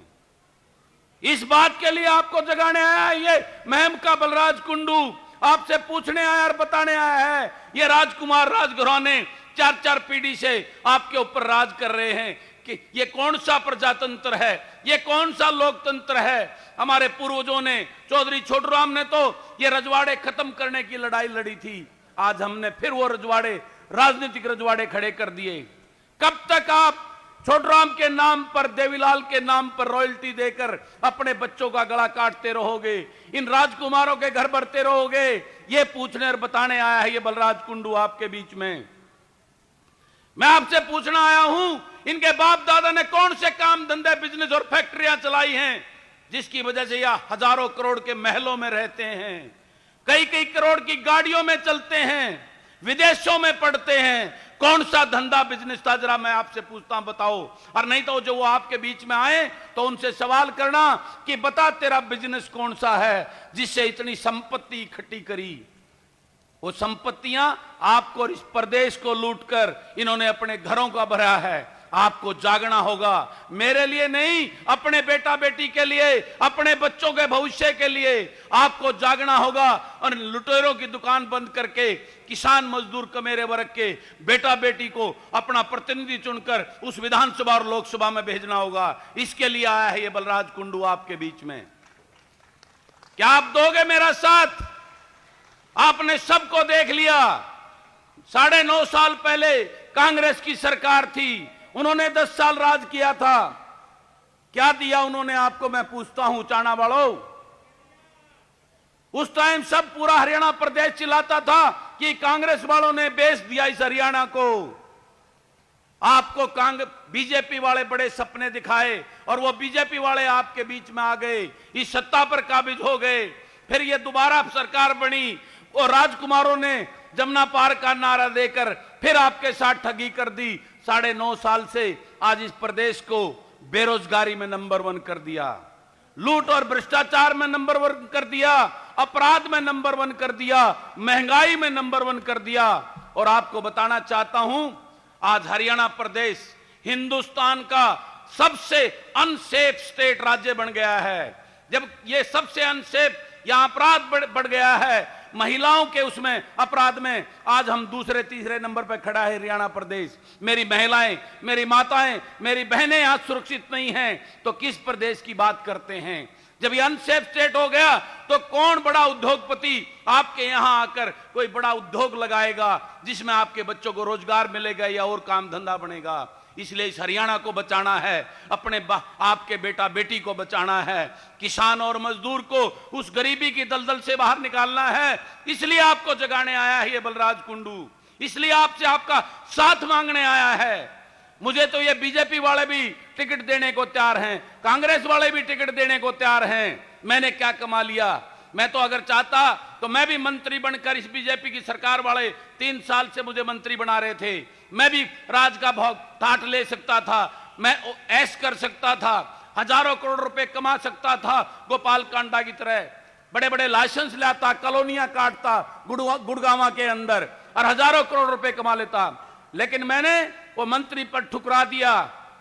इस बात के लिए आपको जगाने आया है ये महम का बलराज कुंडू, आपसे पूछने आया और बताने आया है। ये राजकुमार राजघराने 4-4 पीढ़ी से आपके ऊपर राज कर रहे हैं कि ये कौन सा प्रजातंत्र है, ये कौन सा लोकतंत्र है? हमारे पूर्वजों ने, चौधरी छोटूराम ने तो ये रजवाड़े खत्म करने की लड़ाई लड़ी थी। आज हमने फिर वो रजवाड़े, राजनीतिक रजवाड़े खड़े कर दिए। कब तक आप छोटूराम के नाम पर, देवीलाल के नाम पर रॉयल्टी देकर अपने बच्चों का गला काटते रहोगे, इन राजकुमारों के घर भरते रहोगे? ये पूछने और बताने आया है ये बलराज कुंडू आपके बीच में। मैं आपसे पूछना आया हूं, इनके बाप दादा ने कौन से काम धंधे, बिजनेस और फैक्ट्रियां चलाई हैं जिसकी वजह से यह हजारों करोड़ के महलों में रहते हैं, कई कई करोड़ की गाड़ियों में चलते हैं, विदेशों में पढ़ते हैं? कौन सा धंधा बिजनेस था, जरा मैं आपसे पूछता हूं, बताओ। और नहीं तो जो वो आपके बीच में आए तो उनसे सवाल करना कि बता तेरा बिजनेस कौन सा है जिससे इतनी संपत्ति इकट्ठी करी? वो संपत्तियां आपको और इस प्रदेश को लूटकर इन्होंने अपने घरों का भरा है। आपको जागना होगा, मेरे लिए नहीं, अपने बेटा बेटी के लिए, अपने बच्चों के भविष्य के लिए आपको जागना होगा। और लुटेरों की दुकान बंद करके किसान मजदूर कमेरे वर्ग के बेटा बेटी को अपना प्रतिनिधि चुनकर उस विधानसभा और लोकसभा में भेजना होगा। इसके लिए आया है ये बलराज कुंडू आपके बीच में। क्या आप दोगे मेरा साथ? आपने सबको देख लिया। 9.5 साल पहले कांग्रेस की सरकार थी, उन्होंने 10 साल राज किया था। क्या दिया उन्होंने आपको, मैं पूछता हूं चाणा वालों? उस टाइम सब पूरा हरियाणा प्रदेश चिल्लाता था कि कांग्रेस वालों ने बेच दिया इस हरियाणा को। आपको बीजेपी वाले बड़े सपने दिखाए और वो बीजेपी वाले आपके बीच में आ गए, इस सत्ता पर काबिज हो गए। फिर ये दोबारा सरकार बनी और राजकुमारों ने जमुना पार का नारा देकर फिर आपके साथ ठगी कर दी। 9.5 साल से आज इस प्रदेश को बेरोजगारी में नंबर 1 कर दिया, लूट और भ्रष्टाचार में नंबर 1 कर दिया, अपराध में नंबर 1 कर दिया, महंगाई में नंबर 1 कर दिया। और आपको बताना चाहता हूं, आज हरियाणा प्रदेश हिंदुस्तान का सबसे अनसेफ स्टेट राज्य बन गया है। जब ये सबसे अनसेफ, यहां अपराध बढ़ गया है, महिलाओं के उसमें अपराध में आज हम दूसरे तीसरे नंबर पर खड़ा है हरियाणा प्रदेश। मेरी महिलाएं, मेरी माताएं, मेरी बहनें आज सुरक्षित नहीं हैं तो किस प्रदेश की बात करते हैं? जब ये अनसेफ स्टेट हो गया तो कौन बड़ा उद्योगपति आपके यहां आकर कोई बड़ा उद्योग लगाएगा जिसमें आपके बच्चों को रोजगार मिलेगा या और काम धंधा बनेगा? इसलिए इस हरियाणा को बचाना है, अपने आपके बेटा बेटी को बचाना है, किसान और मजदूर को उस गरीबी की दलदल से बाहर निकालना है। इसलिए आपको जगाने आया है ये बलराज कुंडू, इसलिए आपसे आपका साथ मांगने आया है। मुझे तो ये बीजेपी वाले भी टिकट देने को तैयार हैं, कांग्रेस वाले भी टिकट देने को तैयार हैं। मैंने क्या कमा लिया? मैं तो अगर चाहता तो मैं भी मंत्री बनकर, इस बीजेपी की सरकार वाले 3 साल से मुझे मंत्री बना रहे थे, मैं भी राज का भोग ठाट ले सकता था, मैं ऐश कर सकता था, हजारों करोड़ रुपए कमा सकता था। गोपाल कांडा की तरह बड़े बड़े लाइसेंस लाता, कॉलोनियां काटता गुड़गांव के अंदर। और हजारों करोड़ रुपए कमा लेता, लेकिन मैंने वो मंत्री पद ठुकरा दिया।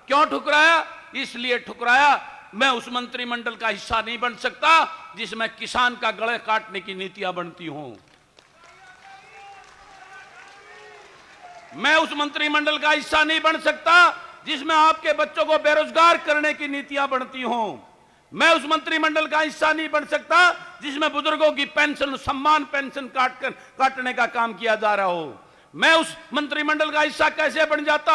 क्यों ठुकराया? इसलिए ठुकराया मैं उस मंत्रिमंडल का हिस्सा नहीं बन सकता जिसमें किसान का गले काटने की नीतियां बनती हों। मैं उस मंत्रिमंडल का हिस्सा नहीं बन सकता जिसमें आपके बच्चों को बेरोजगार करने की नीतियां बनती हों। मैं उस मंत्रिमंडल का हिस्सा नहीं बन सकता जिसमें बुजुर्गों की पेंशन, सम्मान पेंशन काटने का काम किया जा रहा हो। मैं उस मंत्रिमंडल का हिस्सा कैसे बन जाता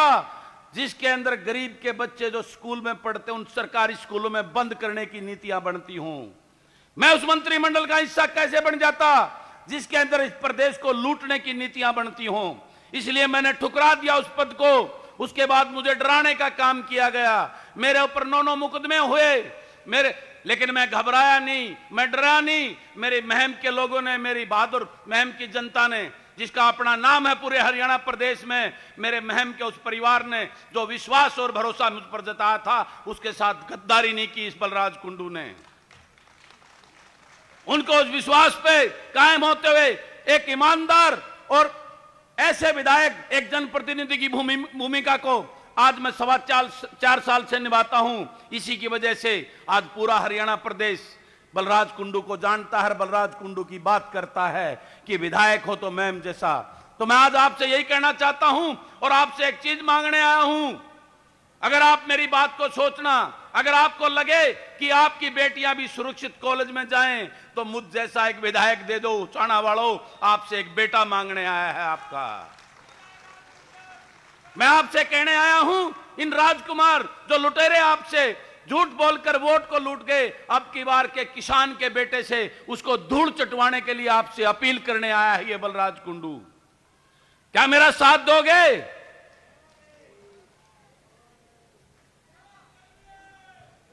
जिसके अंदर गरीब के बच्चे जो स्कूल में पढ़ते उन सरकारी स्कूलों में बंद करने की नीतियां बनती हों। मैं उस मंत्रिमंडल का हिस्सा कैसे बन जाता जिसके अंदर इस प्रदेश को लूटने की नीतियां बनती हों। इसलिए मैंने ठुकरा दिया उस पद को। उसके बाद मुझे डराने का काम किया गया, मेरे ऊपर 9 मुकदमे हुए लेकिन मैं घबराया नहीं, मैं डरा नहीं। मेरी महम के लोगों ने, मेरी बहादुर महम की जनता ने, जिसका अपना नाम है पूरे हरियाणा प्रदेश में, मेरे महम के उस परिवार ने जो विश्वास और भरोसा मुझ पर जताया था, उसके साथ गद्दारी नहीं की इस बलराज कुंडू ने। उनको उस विश्वास पे कायम होते हुए एक ईमानदार और ऐसे विधायक, एक जनप्रतिनिधि की भूमिका को आज मैं 4 साल से निभाता हूं। इसी की वजह से आज पूरा हरियाणा प्रदेश बलराज कुंडू को जानता है, बलराज कुंडू की बात करता है कि विधायक हो तो मैम जैसा। तो मैं आज आपसे यही कहना चाहता हूं और आपसे एक चीज मांगने आया हूं। अगर आप मेरी बात को सोचना, अगर आपको लगे कि आपकी बेटियां भी सुरक्षित कॉलेज में जाएं, तो मुझ जैसा एक विधायक दे दो। चाणा वालों, आपसे एक बेटा मांगने आया है आपका। मैं आपसे कहने आया हूं, इन राजकुमार जो लुटेरे आपसे झूठ बोलकर वोट को लूट गए, अब की बार के किसान के बेटे से उसको धूल चटवाने के लिए आपसे अपील करने आया है ये बलराज कुंडू। क्या मेरा साथ दोगे?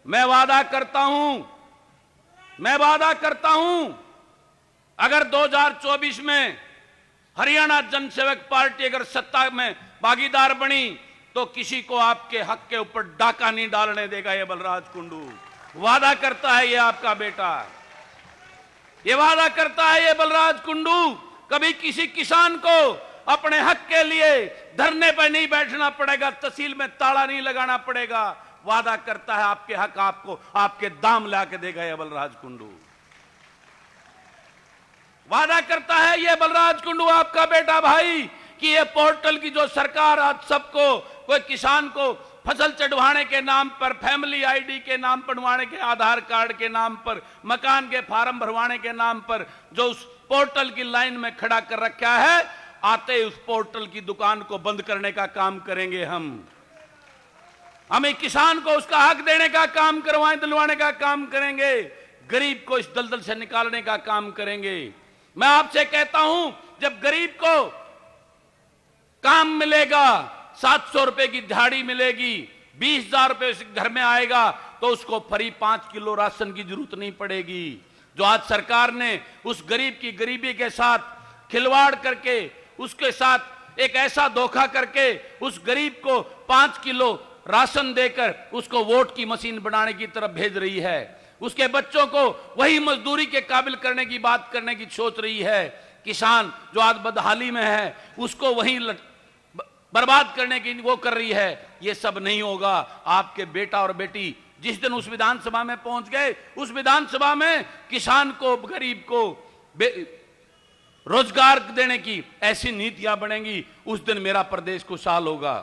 मैं वादा करता हूं, अगर 2024 में हरियाणा जनसेवक पार्टी अगर सत्ता में भागीदार बनी तो किसी को आपके हक के ऊपर डाका नहीं डालने देगा ये बलराज कुंडू। वादा करता है ये आपका बेटा, ये वादा करता है ये बलराज कुंडू। कभी किसी किसान को अपने हक के लिए धरने पर नहीं बैठना पड़ेगा, तहसील में ताला नहीं लगाना पड़ेगा। वादा करता है आपके हक आपको आपके दाम ला के देगा ये बलराज कुंडू। वादा करता है ये बलराज कुंडू आपका बेटा भाई कि ये पोर्टल की जो सरकार आज सबको, कोई किसान को फसल चढ़वाने के नाम पर, फैमिली आईडी के नाम बनवाने के, आधार कार्ड के नाम पर, मकान के फार्म भरवाने के नाम पर जो उस पोर्टल की लाइन में खड़ा कर रखा है, आते उस पोर्टल की दुकान को बंद करने का काम करेंगे हम किसान को उसका हक देने का काम दिलवाने का काम करेंगे, गरीब को इस दलदल से निकालने का काम करेंगे। मैं आपसे कहता हूं, जब गरीब को काम मिलेगा, 700 रुपए की दिहाड़ी मिलेगी, 20,000 रुपए घर में आएगा, तो उसको फ्री 5 किलो राशन की जरूरत नहीं पड़ेगी। जो आज सरकार ने उस गरीब की गरीबी के साथ खिलवाड़ करके, उसके साथ एक ऐसा धोखा करके उस गरीब को 5 किलो राशन देकर उसको वोट की मशीन बनाने की तरफ भेज रही है, उसके बच्चों को वही मजदूरी के काबिल करने की बात करने की सोच रही है। किसान जो आज बदहाली में है उसको वही बर्बाद करने की वो कर रही है। ये सब नहीं होगा। आपके बेटा और बेटी जिस दिन उस विधानसभा में पहुंच गए, उस विधानसभा में किसान को, गरीब को रोजगार देने की ऐसी नीतियां बनेंगी, उस दिन मेरा प्रदेश खुशहाल होगा।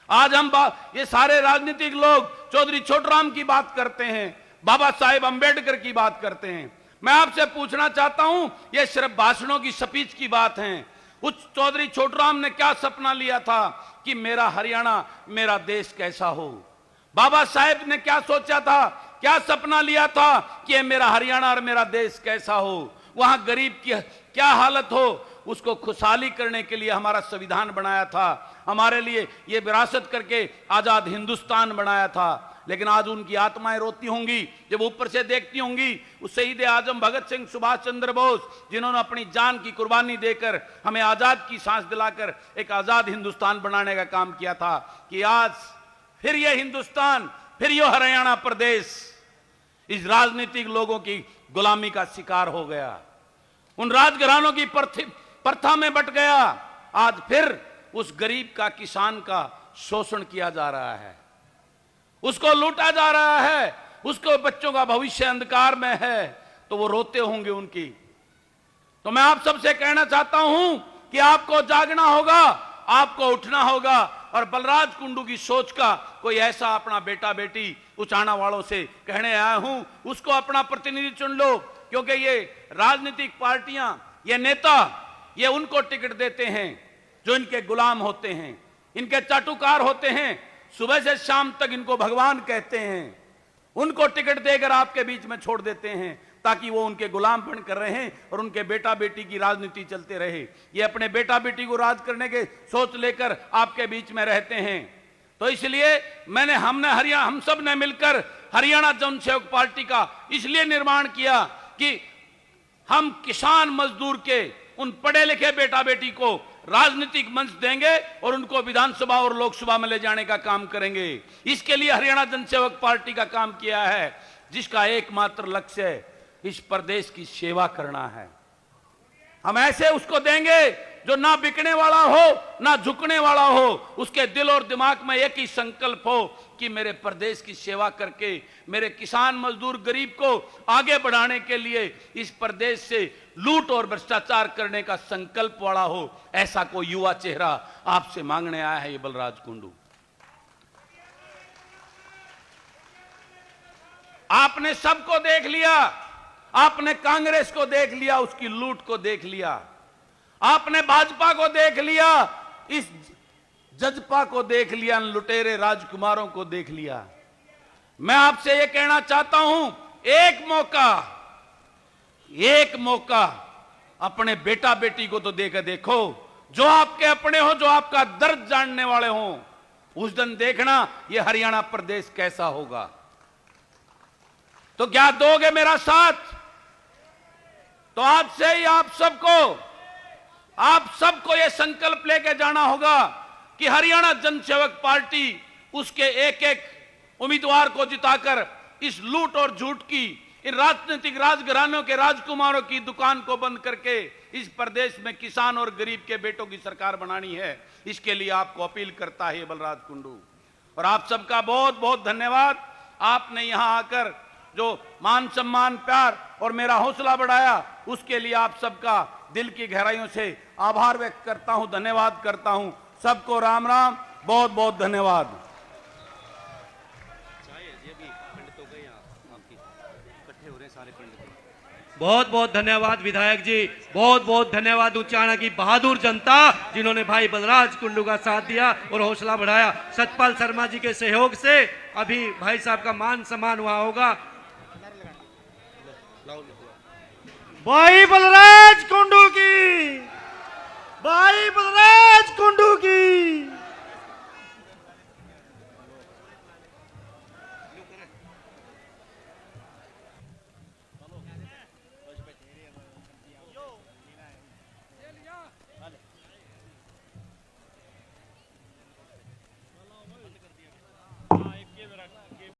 आज हम ये सारे राजनीतिक लोग चौधरी छोटूराम की बात करते हैं, बाबा साहेब अंबेडकर की बात करते हैं। मैं आपसे पूछना चाहता हूं, ये सिर्फ भाषणों की स्पीच की बात है। उस चौधरी छोटूराम ने क्या सपना लिया था कि मेरा हरियाणा, मेरा देश कैसा हो? बाबा साहेब ने क्या सोचा था, क्या सपना लिया था कि ये मेरा हरियाणा और मेरा देश कैसा हो? वहां गरीब की क्या हालत हो, उसको खुशहाली करने के लिए हमारा संविधान बनाया था, हमारे लिए ये विरासत करके आजाद हिंदुस्तान बनाया था। लेकिन आज उनकी आत्माएं रोती होंगी जब ऊपर से देखती होंगी उस शहीद आजम भगत सिंह, सुभाष चंद्र बोस, जिन्होंने अपनी जान की कुर्बानी देकर हमें आजाद की सांस दिलाकर एक आजाद हिंदुस्तान बनाने का काम किया था, कि आज फिर ये हिंदुस्तान, फिर ये हरियाणा प्रदेश इस राजनीतिक लोगों की गुलामी का शिकार हो गया। उन राजघरानों की प्रथा में बट गया, आज फिर उस गरीब का, किसान का शोषण किया जा रहा है, उसको लूटा जा रहा है, उसको बच्चों का भविष्य अंधकार में है, तो वो रोते होंगे उनकी। तो मैं आप सबसे कहना चाहता हूं कि आपको जागना होगा, आपको उठना होगा और बलराज कुंडू की सोच का कोई ऐसा अपना बेटा बेटी उचाना वालों से कहने आया हूं, उसको अपना प्रतिनिधि चुन लो, क्योंकि ये राजनीतिक पार्टियां, ये नेता, ये उनको टिकट देते हैं जो इनके गुलाम होते हैं, इनके चाटुकार होते हैं, सुबह से शाम तक इनको भगवान कहते हैं, उनको टिकट देकर आपके बीच में छोड़ देते हैं ताकि वो उनके गुलाम बन कर रहे और उनके बेटा बेटी की राजनीति चलते रहे। ये अपने बेटा बेटी को राज करने के सोच लेकर आपके बीच में रहते हैं। तो इसलिए हम सब ने मिलकर हरियाणा जनसेवक पार्टी का इसलिए निर्माण किया कि हम किसान मजदूर के उन पढ़े लिखे बेटा बेटी को राजनीतिक मंच देंगे और उनको विधानसभा और लोकसभा में ले जाने का काम करेंगे। इसके लिए हरियाणा जनसेवक पार्टी का काम किया है, जिसका एकमात्र लक्ष्य इस प्रदेश की सेवा करना है। हम ऐसे उसको देंगे जो ना बिकने वाला हो, ना झुकने वाला हो, उसके दिल और दिमाग में एक ही संकल्प हो कि मेरे प्रदेश की सेवा करके मेरे किसान मजदूर गरीब को आगे बढ़ाने के लिए इस प्रदेश से लूट और भ्रष्टाचार करने का संकल्प वाला हो। ऐसा कोई युवा चेहरा आपसे मांगने आया है ये बलराज कुंडू। आपने सबको देख लिया, आपने कांग्रेस को देख लिया, उसकी लूट को देख लिया, आपने भाजपा को देख लिया, इस जजपा को देख लिया, लुटेरे राजकुमारों को देख लिया। मैं आपसे यह कहना चाहता हूं, एक मौका अपने बेटा बेटी को तो देकर देखो, जो आपके अपने हो, जो आपका दर्द जानने वाले हो। उस दिन देखना ये हरियाणा प्रदेश कैसा होगा। तो क्या दोगे मेरा साथ? तो आज से ही आप सबको यह संकल्प लेके जाना होगा कि हरियाणा जनसेवक पार्टी उसके एक एक उम्मीदवार को जिताकर इस लूट और झूठ की, इन राजनीतिक राजघरानों के राजकुमारों की दुकान को बंद करके इस प्रदेश में किसान और गरीब के बेटों की सरकार बनानी है। इसके लिए आपको अपील करता है बलराज कुंडू। और आप सबका बहुत बहुत धन्यवाद। आपने यहां आकर जो मान सम्मान, प्यार और मेरा हौसला बढ़ाया, उसके लिए आप सबका दिल की गहराइयों से आभार व्यक्त करता हूं, धन्यवाद करता हूं। सबको राम राम, बहुत बहुत धन्यवाद। बहुत बहुत धन्यवाद विधायक जी, बहुत बहुत धन्यवाद उचाना की बहादुर जनता जिन्होंने भाई बलराज कुंडू का साथ दिया और हौसला बढ़ाया। सतपाल शर्मा जी के सहयोग से अभी भाई साहब का मान सम्मान हुआ होगा। भाई बलराज कुंडू की